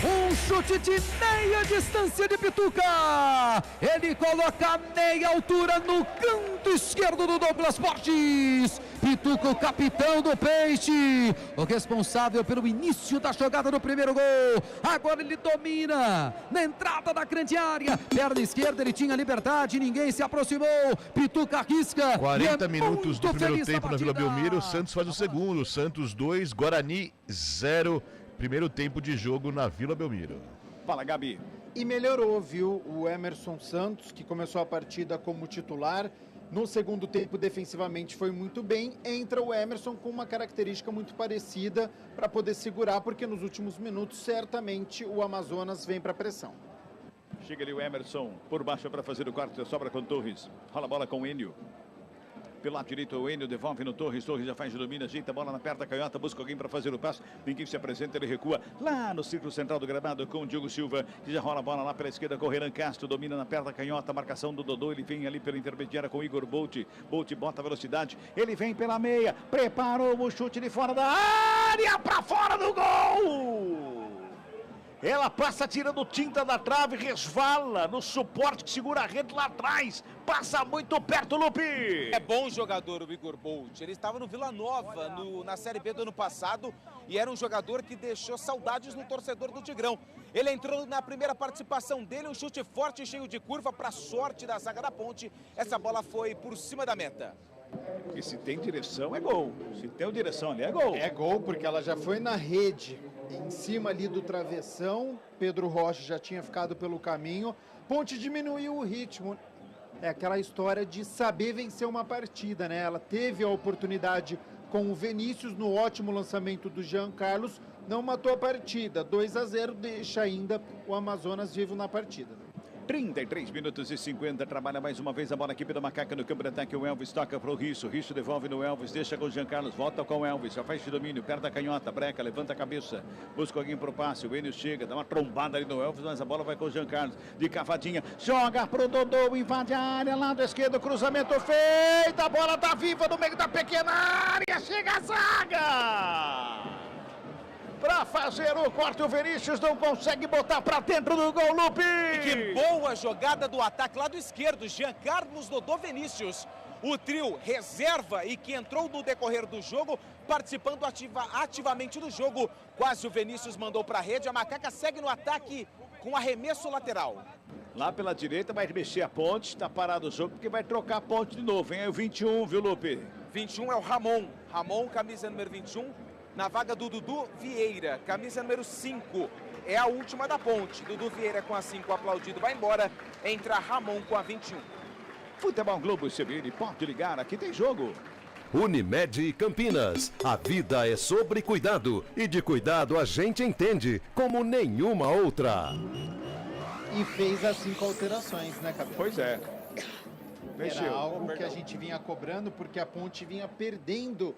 [SPEAKER 16] Um chute de meia distância de Pituca. Ele coloca meia altura no canto esquerdo do Douglas Borges. Pituca, o capitão do Peixe, o responsável pelo início da jogada do primeiro gol. Agora ele domina na entrada da grande área. Perna esquerda, ele tinha liberdade, ninguém se aproximou. Pituca arrisca.
[SPEAKER 12] 40 minutos do primeiro tempo na Vila Belmiro. O Santos faz o segundo. Santos 2, Guarani 0. Primeiro tempo de jogo na Vila Belmiro.
[SPEAKER 5] Fala, Gabi.
[SPEAKER 7] E melhorou, viu? O Emerson Santos, que começou a partida como titular. No segundo tempo, defensivamente, foi muito bem. Entra o Emerson com uma característica muito parecida para poder segurar, porque nos últimos minutos, certamente, o Amazonas vem para pressão.
[SPEAKER 5] Chega ali o Emerson por baixo para fazer o quarto, sobra com Torres. Rola a bola com o Enio. Pelo lado direito, o Enio devolve no Torres. Torres já faz de domínio, ajeita a bola na perna da canhota, busca alguém para fazer o passe. Ninguém se apresenta, ele recua lá no círculo central do gramado com o Diogo Silva, que já rola a bola lá pela esquerda com o Renan Castro. Domina na perna da canhota, marcação do Dodô. Ele vem ali pela intermediária com o Igor Bolt. Bolt bota a velocidade. Ele vem pela meia, preparou o chute de fora da área, para fora do gol! Ela passa tirando tinta da trave, resvala no suporte que segura a rede lá atrás. Passa muito perto, Lupe.
[SPEAKER 6] É bom jogador o Igor Bolt. Ele estava no Vila Nova na Série B do ano passado e era um jogador que deixou saudades no torcedor do Tigrão. Ele entrou na primeira participação dele, um chute forte, cheio de curva, para sorte da zaga da Ponte. Essa bola foi por cima da meta.
[SPEAKER 5] E se tem direção, é gol. Se tem direção ali, é gol.
[SPEAKER 7] É gol, porque ela já foi na rede, em cima ali do travessão. Pedro Rocha já tinha ficado pelo caminho. Ponte diminuiu o ritmo. É aquela história de saber vencer uma partida, né? Ela teve a oportunidade com o Vinícius no ótimo lançamento do Jean Carlos. Não matou a partida. 2-0 deixa ainda o Amazonas vivo na partida.
[SPEAKER 5] 33 minutos e 50, trabalha mais uma vez a bola, equipe da Macaca no campo de ataque, o Elvis toca para o Risso devolve no Elvis, deixa com o Jean Carlos, volta com o Elvis, já faz de domínio, perto da canhota, breca, levanta a cabeça, busca alguém pro passe, o Enio chega, dá uma trombada ali no Elvis, mas a bola vai com o Jean Carlos, de cavadinha, joga pro Dodô, invade a área, lado esquerdo, cruzamento feito, a bola tá viva no meio da pequena área, chega a zaga! Para fazer o corte, o Vinícius não consegue botar para dentro do gol, Lupe!
[SPEAKER 6] Que boa jogada do ataque lá do esquerdo, Jean Carlos, Dodô, Vinícius. O trio reserva e que entrou no decorrer do jogo, participando ativamente do jogo. Quase o Vinícius mandou para a rede, a Macaca segue no ataque com arremesso lateral.
[SPEAKER 5] Lá pela direita vai mexer a Ponte, está parado o jogo porque vai trocar a Ponte de novo. Vem aí o 21, viu, Lupe?
[SPEAKER 6] 21 é o Ramon. Ramon, camisa número 21. Na vaga do Dudu Vieira, camisa número 5, é a última da Ponte. Dudu Vieira com a 5 aplaudido, vai embora, entra Ramon com a 21.
[SPEAKER 5] Futebol Globo CBN, pode ligar, aqui tem jogo.
[SPEAKER 3] Unimed Campinas, a vida é sobre cuidado e de cuidado a gente entende como nenhuma outra.
[SPEAKER 7] E fez as 5 alterações, né, Cabelo?
[SPEAKER 5] Pois é.
[SPEAKER 7] Era algo que a gente vinha cobrando porque a Ponte vinha perdendo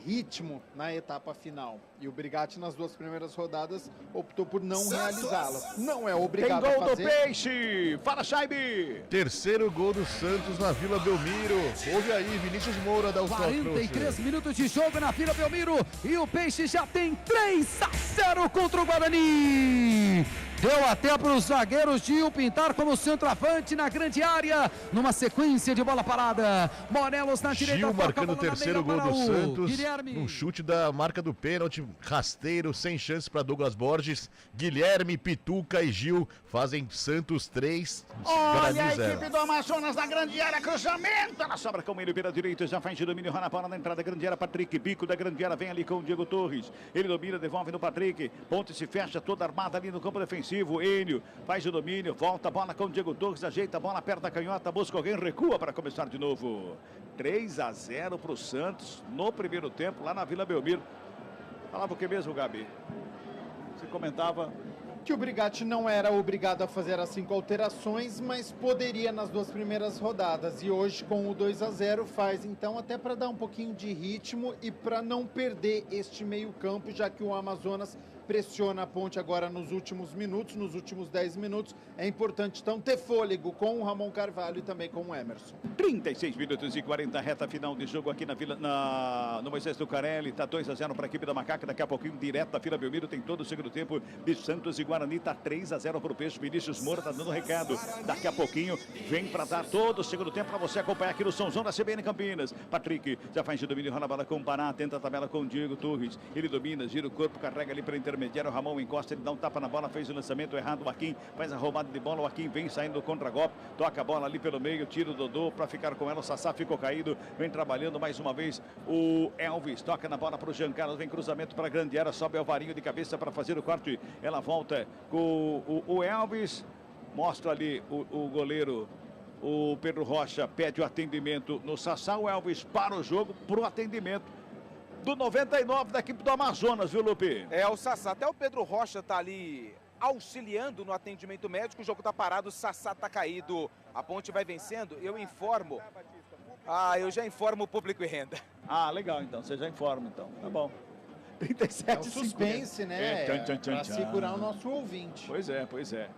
[SPEAKER 7] ritmo na etapa final. E o Brigatti nas 2 primeiras rodadas optou por não realizá-las. Não é obrigado a fazer.
[SPEAKER 5] Tem gol do Peixe! Fala, Chaibe!
[SPEAKER 12] Terceiro gol do Santos na Vila Belmiro. Ouve aí, Vinícius Moura dá o
[SPEAKER 16] 43 minutos de jogo na Vila Belmiro e o Peixe já tem 3-0 contra o Guarani. Deu até para os zagueiros Gil pintar como centroavante na grande área, numa sequência de bola parada. Morelos na direita.
[SPEAKER 12] Gil marcando o terceiro gol do Santos.
[SPEAKER 16] Guilherme.
[SPEAKER 12] Um chute da marca do pênalti, rasteiro, sem chance para Douglas Borges. Guilherme, Pituca e Gil fazem Santos 3.
[SPEAKER 5] Olha a equipe do Amazonas na grande área, cruzamento. Ela sobra com ele pela direita, já faz de domínio, rola a bola na entrada da grande área. Patrick, bico da grande área, vem ali com o Diego Torres. Ele domina, devolve no Patrick. Ponte se fecha, toda armada ali no campo defensivo. Enio faz o domínio, volta a bola com o Diego Torres, ajeita a bola perto da canhota, busca alguém, recua para começar de novo. 3-0 para o Santos no primeiro tempo, lá na Vila Belmiro. Falava o que mesmo, Gabi? Você comentava
[SPEAKER 7] que o Brigatti não era obrigado a fazer as 5 alterações, mas poderia nas 2 primeiras rodadas. E hoje, com o 2-0, faz então até para dar um pouquinho de ritmo e para não perder este meio-campo, já que o Amazonas pressiona a Ponte agora nos últimos minutos, nos últimos 10 minutos. É importante então ter fôlego com o Ramon Carvalho e também com o Emerson.
[SPEAKER 5] 36 minutos e 40, reta final de jogo aqui no Moisés Lucarelli. Está 2-0 para a equipe da Macaca. Daqui a pouquinho, direto da Vila Belmiro, tem todo o segundo tempo de Santos e Guarani. Está 3-0 para o Peixe. Vinícius Moura está dando recado. Daqui a pouquinho vem para dar todo o segundo tempo para você acompanhar aqui no Somzão da CBN Campinas. Patrick já faz de domínio, rola a bola com o Pará, tenta a tabela com o Diego Torres. Ele domina, gira o corpo, carrega ali para intermediário. O Ramon encosta, ele dá um tapa na bola, fez o lançamento errado. O Joaquim faz a roubada de bola. O Joaquim vem saindo do contra-golpe, toca a bola ali pelo meio, tira o Dodô para ficar com ela. O Sassá ficou caído, vem trabalhando mais uma vez. O Elvis toca na bola para o Jean Carlos, vem cruzamento para a grande área, sobe Alvarinho de cabeça para fazer o corte. Ela volta com o Elvis, mostra ali o goleiro. O Pedro Rocha pede o atendimento no Sassá. O Elvis para o jogo, para o atendimento do 99 da equipe do Amazonas, viu, Lupe?
[SPEAKER 6] É, o Sassá, até o Pedro Rocha tá ali auxiliando no atendimento médico. O jogo tá parado, o Sassá tá caído. A Ponte vai vencendo, eu informo Ah, eu já informo o público e renda.
[SPEAKER 5] Ah, legal, então. Você já informa, então. Tá bom. 37
[SPEAKER 7] É o suspense, né? Pra segurar o nosso ouvinte.
[SPEAKER 5] Pois é, pois é.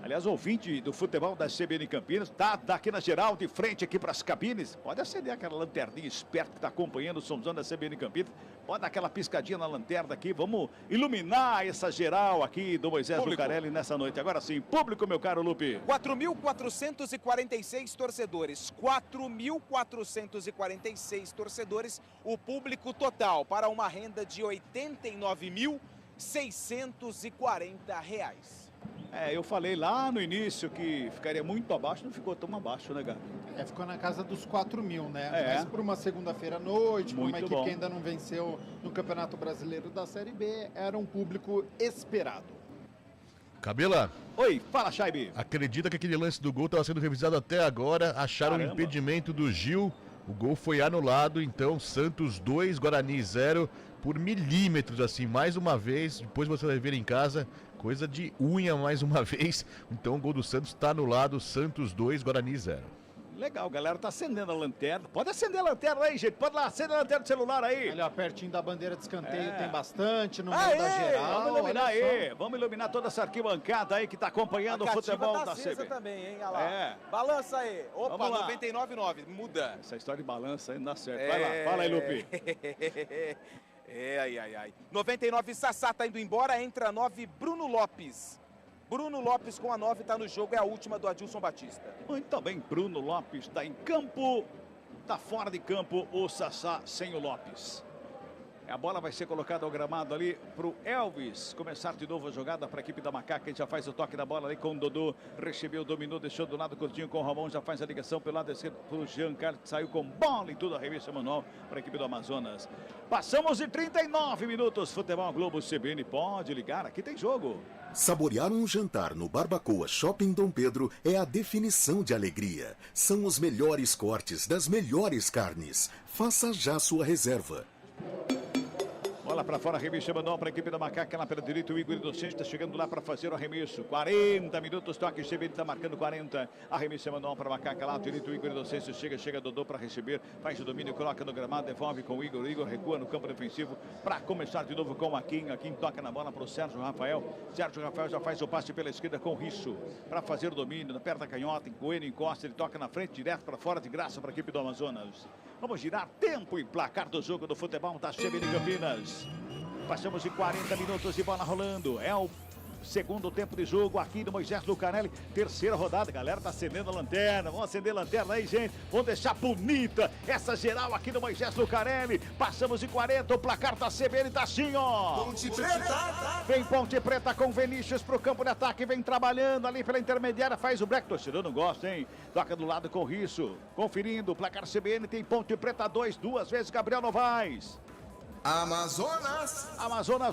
[SPEAKER 5] Aliás, ouvinte do futebol da CBN Campinas, tá aqui na geral, de frente aqui para as cabines. Pode acender aquela lanterninha esperta que está acompanhando o somzão da CBN Campinas. Pode dar aquela piscadinha na lanterna aqui. Vamos iluminar essa geral aqui do Moisés Lucarelli nessa noite. Agora sim, público, meu caro Lupe.
[SPEAKER 6] 4.446 torcedores. 4.446 torcedores. O público total para uma renda de R$ 89.640.
[SPEAKER 5] É, eu falei lá no início que ficaria muito abaixo, não ficou tão abaixo, né, Gato?
[SPEAKER 7] É, ficou na casa dos 4 mil, né?
[SPEAKER 5] É.
[SPEAKER 7] Mas por uma segunda-feira à noite, por uma
[SPEAKER 5] Muito
[SPEAKER 7] equipe
[SPEAKER 5] bom.
[SPEAKER 7] que ainda não venceu no Campeonato Brasileiro da Série B, era um público esperado.
[SPEAKER 12] Cabela.
[SPEAKER 5] Oi, fala, Chaibe.
[SPEAKER 12] Acredita que aquele lance do gol estava sendo revisado até agora, acharam o impedimento do Gil, o gol foi anulado, então Santos 2, Guarani 0, por milímetros, assim, mais uma vez, depois você vai ver em casa, coisa de unha mais uma vez, então o gol do Santos está anulado, Santos 2, Guarani 0.
[SPEAKER 5] Legal, galera, tá acendendo a lanterna. Pode acender a lanterna aí, gente. Pode lá, acender a lanterna do celular aí.
[SPEAKER 7] Ali, ó, pertinho da bandeira de escanteio tem bastante, no meio da geral.
[SPEAKER 5] Vamos iluminar aí. Vamos iluminar toda essa arquibancada aí que tá acompanhando o futebol da CB.
[SPEAKER 6] Também, hein? Olha lá.
[SPEAKER 5] É.
[SPEAKER 6] Balança aí. Opa,
[SPEAKER 5] Vamos lá.
[SPEAKER 6] 99,9. Muda.
[SPEAKER 5] Essa história de balança aí não dá certo. Vai lá, fala aí, Lupe.
[SPEAKER 6] Ai. 99, Sassá tá indo embora, entra 9, Bruno Lopes. Bruno Lopes com a 9 tá no jogo, é a última do Adilson Batista.
[SPEAKER 5] Muito bem, Bruno Lopes tá em campo, tá fora de campo o Sassá sem o Lopes. A bola vai ser colocada ao gramado ali pro Elvis começar de novo a jogada para a equipe da Macaca. Ele já faz o toque da bola ali com o Dodô. Recebeu, dominou, deixou do lado curtinho com o Ramon. Já faz a ligação pelo lado esquerdo pro Jean Carlos. Saiu com bola e tudo. Arremesso manual para a equipe do Amazonas. Passamos de 39 minutos. Futebol Globo CBN. Pode ligar, aqui tem jogo.
[SPEAKER 14] Saborear um jantar no Barbacoa Shopping Dom Pedro é a definição de alegria. São os melhores cortes das melhores carnes. Faça já sua reserva.
[SPEAKER 5] Bola para fora, arremesso manual para a equipe da Macaca. Lá pela direita, o Igor Inocente está chegando lá para fazer o arremesso. 40 minutos, toque CBN está marcando 40. Arremesso manual para a Macaca. Lá direito, o Igor Inocente chega Dodô para receber. Faz o domínio, coloca no gramado, devolve com o Igor. O Igor recua no campo defensivo para começar de novo com o Aquim. Aquim toca na bola para o Sérgio Rafael. Sérgio Rafael já faz o passe pela esquerda com o Risso para fazer o domínio. Na perna canhota, o Eno encosta, ele toca na frente, direto para fora de graça para a equipe do Amazonas. Vamos girar tempo e placar do jogo do futebol da CBN Campinas. Passamos de 40 minutos de bola rolando. É o segundo tempo de jogo aqui do Moisés Lucarelli. Terceira rodada. A galera tá acendendo a lanterna. Vamos acender a lanterna aí, gente. Vamos deixar bonita essa geral aqui do Moisés Lucarelli. Passamos de 40. O placar da CBN tá assim, ó.
[SPEAKER 13] Ponte Preta.
[SPEAKER 5] Vem Ponte Preta com Vinícius pro campo de ataque. Vem trabalhando ali pela intermediária. Faz o break. Torcedor não gosta, hein? Toca do lado com o Risso. Conferindo. O placar CBN tem Ponte Preta 2. Duas vezes Gabriel Novaes.
[SPEAKER 13] Amazonas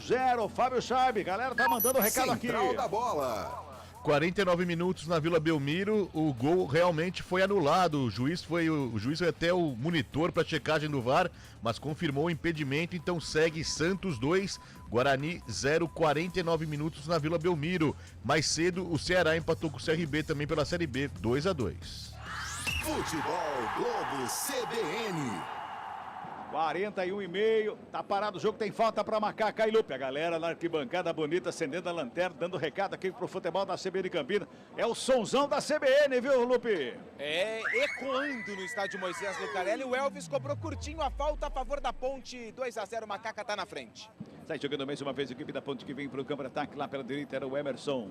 [SPEAKER 5] 0, Fábio Chaib. Galera tá mandando o recado
[SPEAKER 13] Central
[SPEAKER 5] aqui.
[SPEAKER 13] da bola.
[SPEAKER 12] 49 minutos na Vila Belmiro, o gol realmente foi anulado. O juiz foi até o monitor para checagem do VAR, mas confirmou o impedimento, então segue Santos 2, Guarani 0, 49 minutos na Vila Belmiro. Mais cedo o Ceará empatou com o CRB também pela Série B, 2-2.
[SPEAKER 13] Futebol Globo CBN.
[SPEAKER 5] 41,5, tá parado o jogo, tem falta pra Macaca e Lupe. A galera na arquibancada bonita, acendendo a lanterna, dando recado aqui pro futebol da CBN Campinas. É o sonzão da CBN, viu, Lupe?
[SPEAKER 6] É, ecoando no estádio Moisés Lucarelli. O Elvis cobrou curtinho a falta a favor da Ponte. 2-0, Macaca tá na frente.
[SPEAKER 5] Sai jogando mais uma vez a equipe da Ponte que vem pro campo de ataque. Lá pela direita era o Emerson.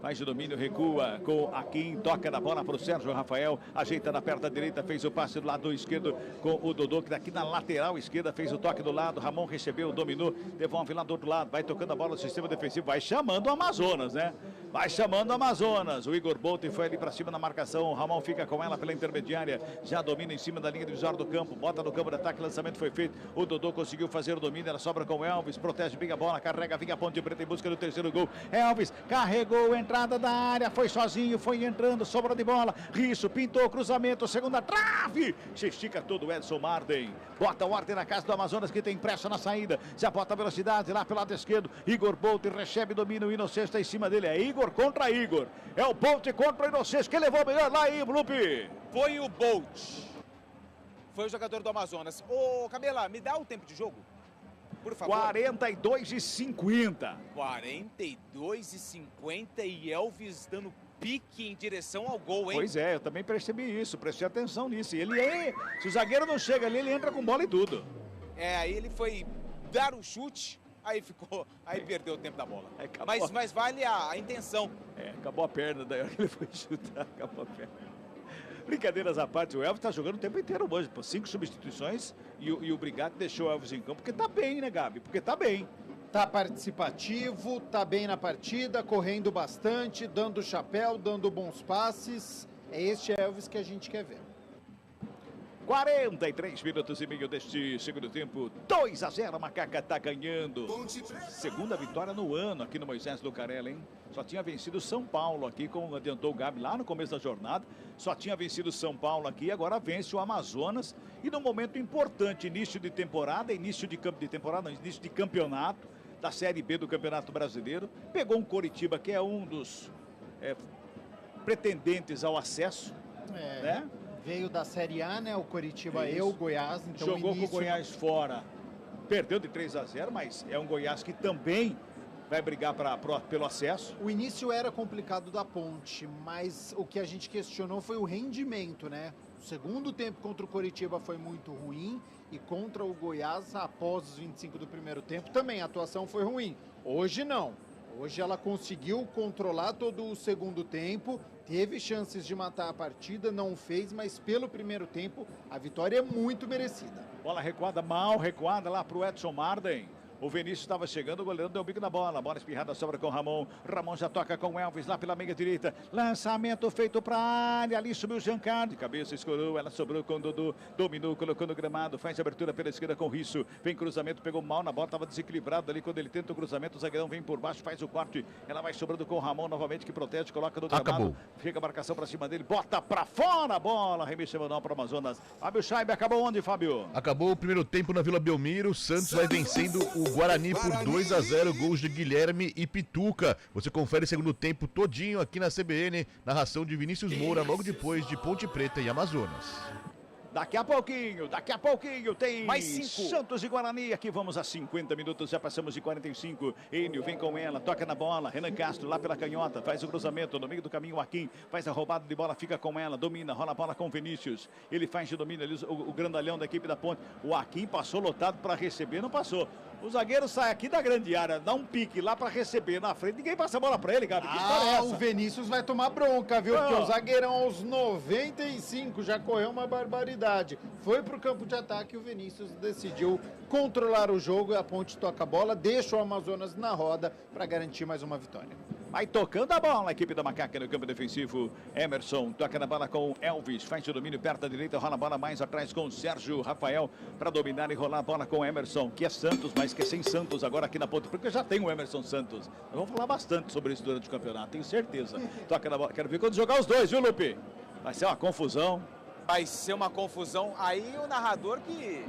[SPEAKER 5] Faz o domínio, recua com Aquim, toca na bola para o Sérgio Rafael, ajeita na perna direita, fez o passe do lado esquerdo com o Dodô, que daqui na lateral esquerda fez o toque do lado, Ramon recebeu, dominou, devolve lá do outro lado, vai tocando a bola no sistema defensivo, vai chamando o Amazonas, né? Vai chamando o Amazonas, o Igor Bolt foi ali para cima na marcação, o Ramon fica com ela pela intermediária, já domina em cima da linha divisória do campo, bota no campo de ataque, lançamento foi feito, o Dodô conseguiu fazer o domínio, ela sobra com o Elvis, protege bem a bola, carrega, vinha a Ponte Preta em busca do terceiro gol, Elvis carregou a entrada da área, foi sozinho, foi entrando, sobra de bola, Risso, pintou, cruzamento, segunda trave, se estica todo o Edson Marden, bota ordem na casa do Amazonas que tem pressa na saída, já bota velocidade lá pelo lado esquerdo, Igor Bolt recebe domínio, o Inocêncio está em cima dele, é Igor contra Igor, é o Bolt contra o Inocêncio, quem levou melhor lá aí, Lupe?
[SPEAKER 6] Foi o Bolt. foi o jogador do Amazonas. Ô, Cabela, me dá o tempo de jogo, por favor.
[SPEAKER 5] 42,50.
[SPEAKER 6] 42,50 e Elvis dando pique em direção ao gol, hein?
[SPEAKER 5] Pois é, eu também percebi isso, prestei atenção nisso. E se o zagueiro não chega ali, ele entra com bola e tudo.
[SPEAKER 6] Aí ele foi dar o chute, aí perdeu o tempo da bola. Mas vale a intenção.
[SPEAKER 5] Acabou a perna, daí ele foi chutar, acabou a perna. Brincadeiras à parte, o Elvis tá jogando o tempo inteiro hoje, por 5 substituições e o Brigatti deixou o Elvis em campo, porque tá bem, né, Gabi? Porque tá bem.
[SPEAKER 7] Tá participativo, tá bem na partida, correndo bastante, dando chapéu, dando bons passes. É este Elvis que a gente quer ver.
[SPEAKER 5] 43 minutos e meio deste segundo tempo, 2-0, a Macaca tá ganhando. Segunda vitória no ano aqui no Moisés Lucarelli, hein? Só tinha vencido São Paulo aqui, como adiantou o Gabi lá no começo da jornada. Só tinha vencido São Paulo aqui, agora vence o Amazonas. E num momento importante, início de temporada, início de campeonato da Série B do Campeonato Brasileiro. Pegou um Coritiba que é um dos pretendentes ao acesso, né?
[SPEAKER 7] Veio da Série A, né? O Coritiba e o Goiás. Então
[SPEAKER 5] jogou com o Goiás fora. Perdeu de 3-0, mas é um Goiás que também vai brigar pelo acesso.
[SPEAKER 7] O início era complicado da Ponte, mas o que a gente questionou foi o rendimento, né? O segundo tempo contra o Coritiba foi muito ruim e contra o Goiás, após os 25 do primeiro tempo, também a atuação foi ruim. Hoje não. Hoje ela conseguiu controlar todo o segundo tempo, teve chances de matar a partida, não fez, mas pelo primeiro tempo a vitória é muito merecida.
[SPEAKER 5] Bola recuada, mal recuada lá para o Edson Marden. O Vinícius estava chegando, o goleiro deu bico na bola. Bola espirrada, sobra com o Ramon. Ramon já toca com o Elvis lá pela meia direita. Lançamento feito para a área. Ali subiu o Giancarlo. De cabeça escorou. Ela sobrou com o Dudu. Dominou, colocou no gramado. Faz abertura pela esquerda com o Risso. Vem cruzamento, pegou mal na bola. Estava desequilibrado ali quando ele tenta o cruzamento. O zagueirão vem por baixo, faz o corte. Ela vai sobrando com o Ramon novamente, que protege, coloca no gramado.
[SPEAKER 12] Acabou.
[SPEAKER 5] Fica a marcação para cima dele. Bota para fora a bola. Remessa manual para o Amazonas. Fábio Scheibe, acabou onde, Fábio?
[SPEAKER 12] Acabou o primeiro tempo na Vila Belmiro. O Santos vai vencendo o Guarani por 2-0, gols de Guilherme e Pituca. Você confere o segundo tempo todinho aqui na CBN, narração de Vinícius Moura, logo depois de Ponte Preta e Amazonas.
[SPEAKER 5] Daqui a pouquinho tem
[SPEAKER 6] mais 5.
[SPEAKER 5] Santos e Guarani. Aqui vamos a 50 minutos, já passamos de 45. Enio vem com ela, toca na bola. Renan Castro lá pela canhota, faz o cruzamento no meio do caminho. Joaquim faz a roubada de bola, fica com ela, domina, rola a bola com o Vinícius. Ele faz de domínio ali o grandalhão da equipe da Ponte. O Joaquim passou lotado para receber, não passou. O zagueiro sai aqui da grande área, dá um pique lá para receber na frente. Ninguém passa a bola para ele, Gabi. Que história é essa?
[SPEAKER 7] O Vinícius vai tomar bronca, viu? Porque o zagueirão aos 95 já correu uma barbaridade. Foi pro campo de ataque e o Vinícius decidiu controlar o jogo. E a Ponte toca a bola, deixa o Amazonas na roda para garantir mais uma vitória.
[SPEAKER 5] Vai tocando a bola, a equipe da Macaca no campo defensivo. Emerson toca na bola com Elvis, faz o domínio perto da direita, rola a bola mais atrás com o Sérgio Rafael para dominar e rolar a bola com o Emerson, que é Santos, mas que é sem Santos agora aqui na Ponte, porque já tem o Emerson Santos. Nós vamos falar bastante sobre isso durante o campeonato, tenho certeza. Toca na bola, quero ver quando jogar os dois, viu, Lupe? Vai ser uma confusão.
[SPEAKER 6] Vai ser uma confusão. Aí o narrador que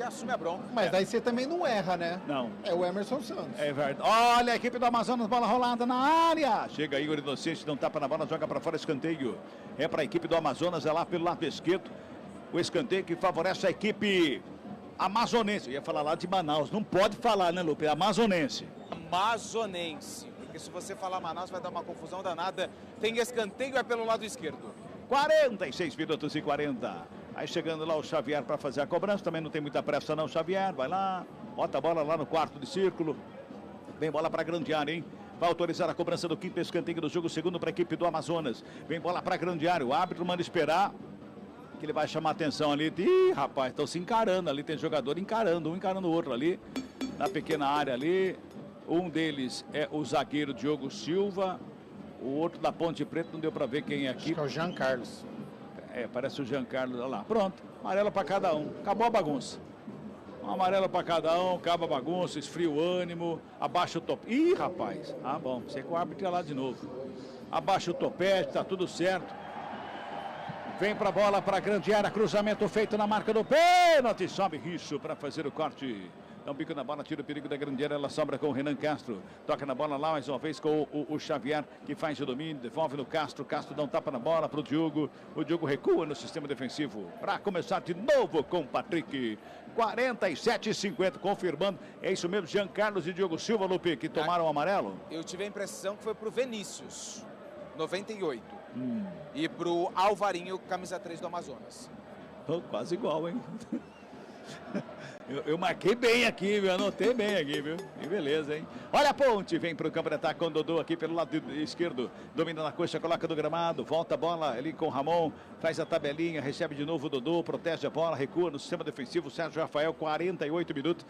[SPEAKER 6] assume a bronca.
[SPEAKER 7] Mas daí você também não erra, né?
[SPEAKER 5] Não.
[SPEAKER 7] É o Emerson Santos.
[SPEAKER 5] É verdade. Olha a equipe do Amazonas, bola rolada na área. Chega Igor Inocente, não tapa na bola, joga para fora, escanteio. É para a equipe do Amazonas, é lá pelo lado esquerdo. O escanteio que favorece a equipe amazonense. Eu ia falar lá de Manaus, não pode falar, né, Lupe? Amazonense.
[SPEAKER 6] Amazonense. Porque se você falar Manaus vai dar uma confusão danada. Tem escanteio, é pelo lado esquerdo.
[SPEAKER 5] 46 minutos e 40. Aí chegando lá o Xavier para fazer a cobrança. Também não tem muita pressa não, Xavier. Vai lá, bota a bola lá no quarto de círculo. Vem bola para a grande área, hein? Vai autorizar a cobrança do quinto escanteio do jogo. Segundo para a equipe do Amazonas. Vem bola para a grande área. O árbitro manda esperar, que ele vai chamar a atenção ali. Ih, rapaz, estão se encarando ali. Tem jogador encarando, um encarando o outro ali. Na pequena área ali. Um deles é o zagueiro Diogo Silva. O outro da Ponte Preta, não deu para ver quem é aqui.
[SPEAKER 7] Acho que é o Jean Carlos.
[SPEAKER 5] É, parece o Jean Carlos, olha lá. Pronto, amarelo para cada um. Acabou a bagunça. Um amarelo para cada um, acaba a bagunça, esfria o ânimo, abaixa o topete. Ih, rapaz. Ah, bom, sei que o árbitro ia lá de novo. Abaixa o topete, tá tudo certo. Vem para a bola para a grande área, cruzamento feito na marca do pênalti. Sobe Risso para fazer o corte Dá um bico na bola, tira o perigo da grande área, ela sobra com o Renan Castro. Toca na bola lá, mais uma vez com o Xavier, que faz o domínio, devolve no Castro. Castro dá um tapa na bola para o Diogo. O Diogo recua no sistema defensivo. Para começar de novo com o Patrick. 47,50, confirmando. É isso mesmo, Jean Carlos e Diogo Silva, Lupe, que tomaram o amarelo?
[SPEAKER 6] Eu tive a impressão que foi pro Vinícius, 98. E pro Alvarinho, camisa 3 do Amazonas.
[SPEAKER 5] Oh, quase igual, hein? Eu marquei bem aqui, viu? Anotei bem aqui, viu? Que beleza, hein? Olha a ponte, vem para o campo de ataque com o Dodô aqui pelo lado esquerdo. Domina na coxa, coloca no gramado, volta a bola ali com o Ramon, faz a tabelinha, recebe de novo o Dodô, protege a bola, recua no sistema defensivo. Sérgio Rafael, 48 minutos.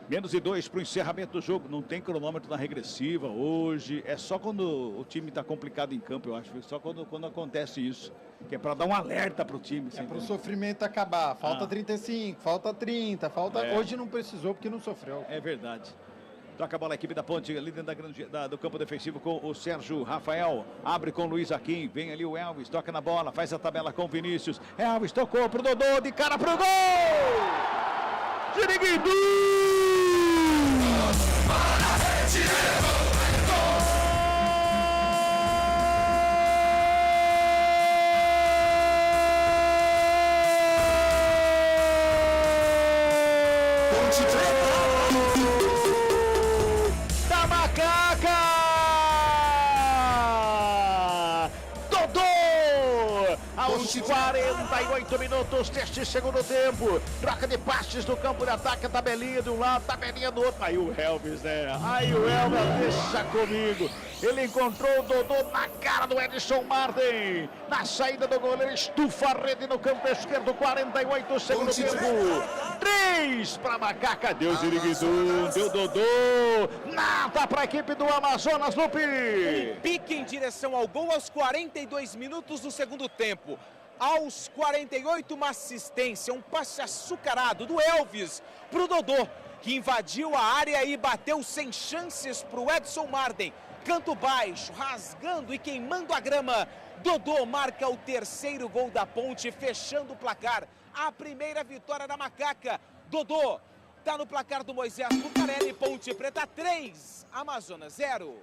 [SPEAKER 5] Menos de 2 para o encerramento do jogo. Não tem cronômetro na regressiva hoje. É só quando o time está complicado em campo, eu acho. Só quando acontece isso. Que é para dar um alerta para o time.
[SPEAKER 7] É para o sofrimento acabar. Falta 35, falta 30, falta... Hoje não precisou porque não sofreu.
[SPEAKER 5] É verdade. Toca a bola a equipe da Ponte ali dentro do campo defensivo com o Sérgio Rafael. Abre com o Luiz Aquim. Vem ali o Elvis. Toca na bola. Faz a tabela com o Vinícius. Elvis tocou pro Dodô. De cara pro gol! Giriguidu! Da Macaca! Dodô! Aos 48 minutos deste segundo tempo. Troca de passes do campo de ataque, a tabelinha de um lado, tabelinha do outro. Aí o Elvis, né? Aí o Elvis, deixa comigo. Ele encontrou o Dodô na cara do Edson Martin. Na saída do goleiro, estufa a rede no campo esquerdo, 48 segundo tempo. 3 para Macaca, deu Ziriguidu, deu Dodô. Nada para a equipe do Amazonas, Lupe.
[SPEAKER 6] Pique em direção ao gol aos 42 minutos do segundo tempo. Aos 48, uma assistência, um passe açucarado do Elvis para o Dodô, que invadiu a área e bateu sem chances para o Edson Martin. Canto baixo, rasgando e queimando a grama. Dodô marca o terceiro gol da Ponte, fechando o placar. A primeira vitória da Macaca. Dodô está no placar do Moisés Lucarelli. Ponte Preta 3, Amazonas 0.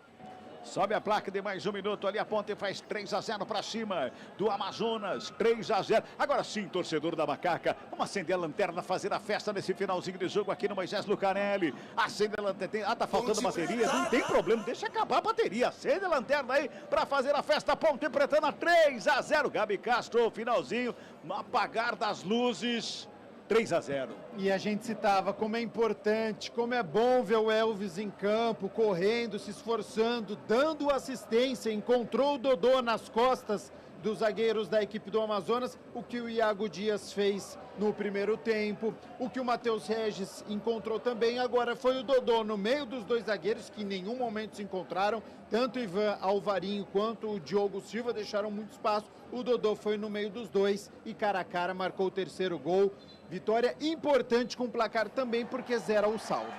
[SPEAKER 5] Sobe a placa de mais um minuto ali, a Ponte faz 3-0 para cima do Amazonas, 3-0. Agora sim, torcedor da Macaca, vamos acender a lanterna, fazer a festa nesse finalzinho de jogo aqui no Moisés Lucarelli. Acende a lanterna, tá faltando bateria, não tem problema, deixa acabar a bateria. Acende a lanterna aí para fazer a festa. Ponte Pretana 3-0. Gabi Castro, finalzinho, no apagar das luzes. 3-0.
[SPEAKER 7] E a gente citava como é importante, como é bom ver o Elvis em campo, correndo, se esforçando, dando assistência, encontrou o Dodô nas costas dos zagueiros da equipe do Amazonas, o que o Iago Dias fez no primeiro tempo, o que o Matheus Regis encontrou também. Agora foi o Dodô no meio dos dois zagueiros, que em nenhum momento se encontraram, tanto o Ivan Alvarinho quanto o Diogo Silva deixaram muito espaço. O Dodô foi no meio dos dois e cara a cara marcou o terceiro gol. Vitória importante com o placar também, porque zera o saldo.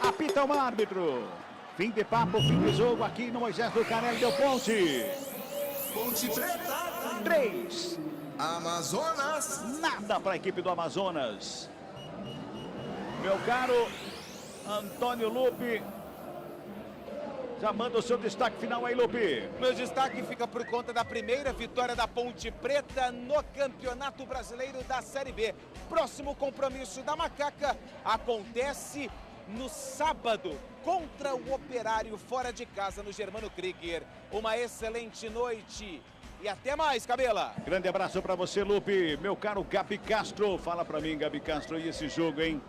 [SPEAKER 5] Apita o árbitro. Fim de papo, fim de jogo aqui no Moisés Lucarelli, deu Ponte.
[SPEAKER 13] Ponte Preta
[SPEAKER 5] 3.
[SPEAKER 13] Amazonas.
[SPEAKER 5] Nada para a equipe do Amazonas. Meu caro Antônio Lupe, já manda o seu destaque final aí, Lupe.
[SPEAKER 6] Meu destaque fica por conta da primeira vitória da Ponte Preta no Campeonato Brasileiro da Série B. Próximo compromisso da Macaca acontece no sábado contra o Operário fora de casa no Germano Krieger. Uma excelente noite e até mais, Cabela.
[SPEAKER 5] Grande abraço para você, Lupe. Meu caro Gabi Castro, fala para mim, Gabi Castro, e esse jogo, hein?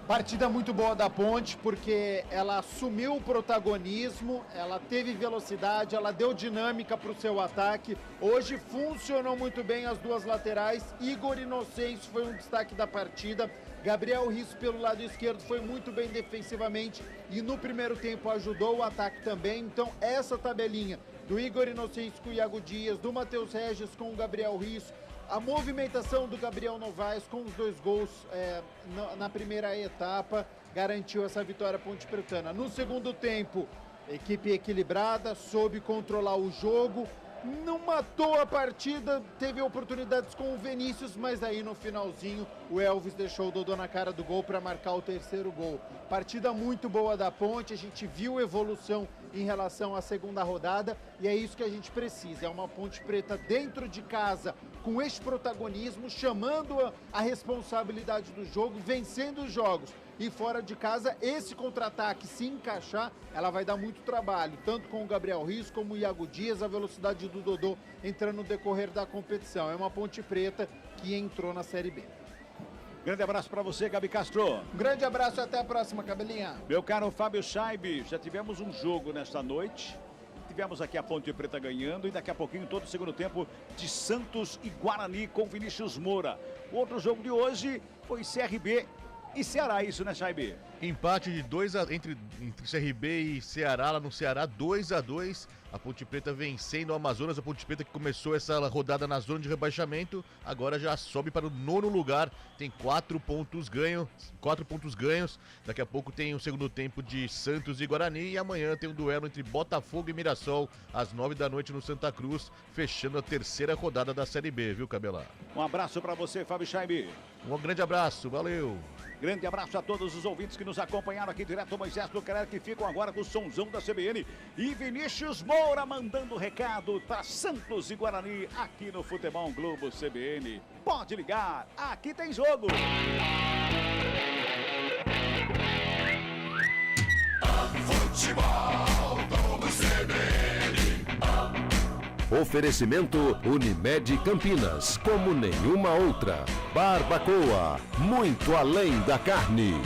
[SPEAKER 7] Partida muito boa da Ponte, porque ela assumiu o protagonismo, ela teve velocidade, ela deu dinâmica para o seu ataque. Hoje funcionou muito bem as duas laterais. Igor Inocêncio foi um destaque da partida. Gabriel Risso pelo lado esquerdo foi muito bem defensivamente e no primeiro tempo ajudou o ataque também. Então essa tabelinha do Igor Inocêncio com o Iago Dias, do Matheus Regis com o Gabriel Risso, a movimentação do Gabriel Novaes com os dois gols na primeira etapa garantiu essa vitória Ponte Pretana. No segundo tempo, equipe equilibrada, soube controlar o jogo, não matou a partida, teve oportunidades com o Vinícius, mas aí no finalzinho o Elvis deixou o Dodô na cara do gol para marcar o terceiro gol. Partida muito boa da Ponte, a gente viu evolução em relação à segunda rodada e é isso que a gente precisa, é uma Ponte Preta dentro de casa com este protagonismo, chamando a responsabilidade do jogo, vencendo os jogos. E fora de casa, esse contra-ataque, se encaixar, ela vai dar muito trabalho, tanto com o Gabriel Rios como o Iago Dias, a velocidade do Dodô entrando no decorrer da competição. É uma Ponte Preta que entrou na Série B.
[SPEAKER 5] Grande abraço para você, Gabi Castro.
[SPEAKER 7] Um grande abraço e até a próxima, Cabelinha.
[SPEAKER 5] Meu caro Fábio Scheibe, já tivemos um jogo nesta noite. Tivemos aqui a Ponte Preta ganhando e daqui a pouquinho todo o segundo tempo de Santos e Guarani com Vinícius Moura. O outro jogo de hoje foi CRB e Ceará, isso, né, Scheibe?
[SPEAKER 12] Empate de 2-2 entre CRB e Ceará, lá no Ceará, 2-2. A Ponte Preta vencendo o Amazonas. A Ponte Preta que começou essa rodada na zona de rebaixamento, agora já sobe para o 9º lugar. Tem 4 pontos ganhos. Daqui a pouco tem o segundo tempo de Santos e Guarani. E amanhã tem um duelo entre Botafogo e Mirassol, às 9 da noite no Santa Cruz, fechando a terceira rodada da Série B, viu, Cabela?
[SPEAKER 5] Um abraço para você, Fábio Scheibe.
[SPEAKER 12] Um grande abraço, valeu.
[SPEAKER 5] Grande abraço a todos os ouvintes que nos acompanharam aqui direto do Moisés do Querer, que ficam agora com o sonzão da CBN. E Vinícius Moura mandando recado para Santos e Guarani aqui no Futebol Globo CBN. Pode ligar, aqui tem jogo.
[SPEAKER 2] Futebol Globo CBN.
[SPEAKER 3] Oferecimento Unimed Campinas, como nenhuma outra. Barbacoa, muito além da carne.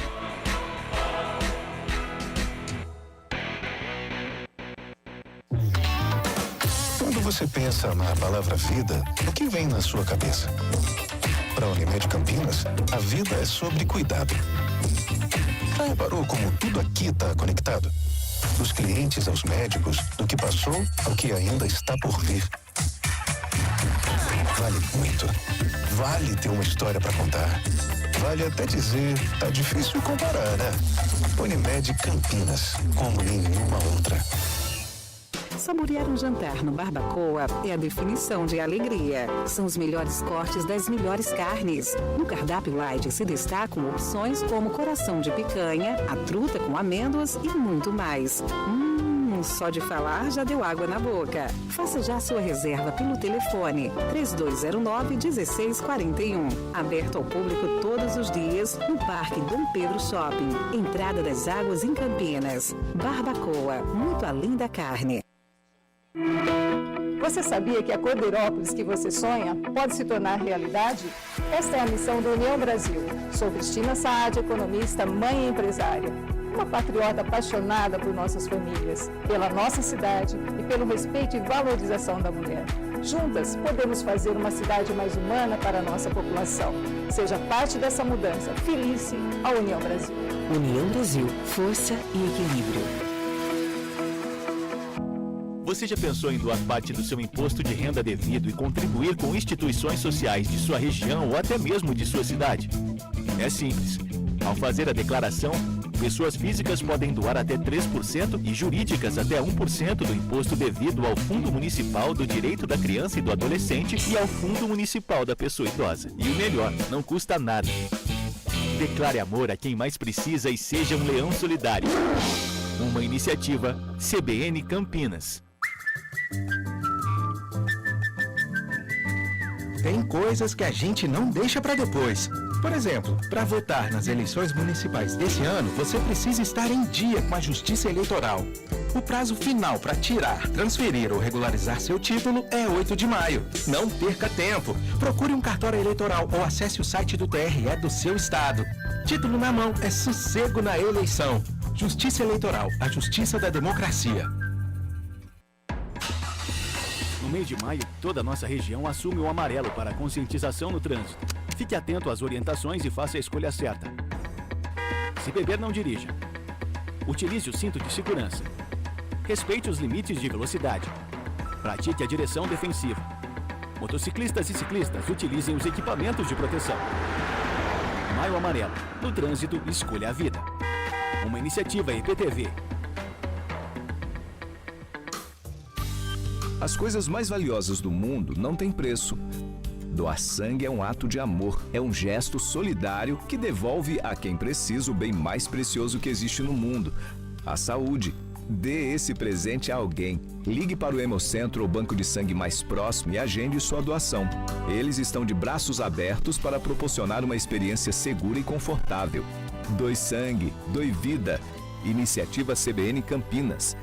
[SPEAKER 9] Quando você pensa na palavra vida, o que vem na sua cabeça? Para a Unimed Campinas, a vida é sobre cuidado. Já reparou como tudo aqui está conectado? Dos clientes aos médicos, do que passou ao que ainda está por vir. Vale muito. Vale ter uma história para contar. Vale até dizer, tá difícil comparar, né? Unimed Campinas, como nenhuma outra.
[SPEAKER 10] Saborear um jantar no Barbacoa é a definição de alegria. São os melhores cortes das melhores carnes. No cardápio light se destacam opções como coração de picanha, a truta com amêndoas e muito mais. Só de falar já deu água na boca. Faça já sua reserva pelo telefone 3209-1641. Aberto ao público todos os dias no Parque Dom Pedro Shopping. Entrada das Águas em Campinas. Barbacoa, muito além da carne.
[SPEAKER 11] Você sabia que a Cordeirópolis que você sonha pode se tornar realidade? Esta é a missão da União Brasil. Sou Cristina Saad, economista, mãe e empresária. Uma patriota apaixonada por nossas famílias, pela nossa cidade e pelo respeito e valorização da mulher. Juntas, podemos fazer uma cidade mais humana para a nossa população. Seja parte dessa mudança. Felice a União Brasil.
[SPEAKER 10] União Brasil, força e equilíbrio.
[SPEAKER 17] Você já pensou em doar parte do seu imposto de renda devido e contribuir com instituições sociais de sua região ou até mesmo de sua cidade? É simples. Ao fazer a declaração, pessoas físicas podem doar até 3% e jurídicas até 1% do imposto devido ao Fundo Municipal do Direito da Criança e do Adolescente e ao Fundo Municipal da Pessoa Idosa. E o melhor, não custa nada. Declare amor a quem mais precisa e seja um leão solidário. Uma iniciativa CBN Campinas.
[SPEAKER 18] Tem coisas que a gente não deixa para depois. Por exemplo, para votar nas eleições municipais desse ano, você precisa estar em dia com a Justiça Eleitoral. O prazo final para tirar, transferir ou regularizar seu título é 8 de maio. Não perca tempo. Procure um cartório eleitoral ou acesse o site do TRE do seu estado. Título na mão é sossego na eleição. Justiça Eleitoral, a justiça da democracia.
[SPEAKER 17] No mês de maio, toda a nossa região assume o amarelo para a conscientização no trânsito. Fique atento às orientações e faça a escolha certa. Se beber, não dirija. Utilize o cinto de segurança. Respeite os limites de velocidade. Pratique a direção defensiva. Motociclistas e ciclistas utilizem os equipamentos de proteção. Maio Amarelo. No trânsito, escolha a vida. Uma iniciativa EPTV.
[SPEAKER 19] As coisas mais valiosas do mundo não têm preço. Doar sangue é um ato de amor, é um gesto solidário que devolve a quem precisa o bem mais precioso que existe no mundo, a saúde. Dê esse presente a alguém. Ligue para o Hemocentro ou banco de sangue mais próximo e agende sua doação. Eles estão de braços abertos para proporcionar uma experiência segura e confortável. Doe sangue, doe vida. Iniciativa CBN Campinas.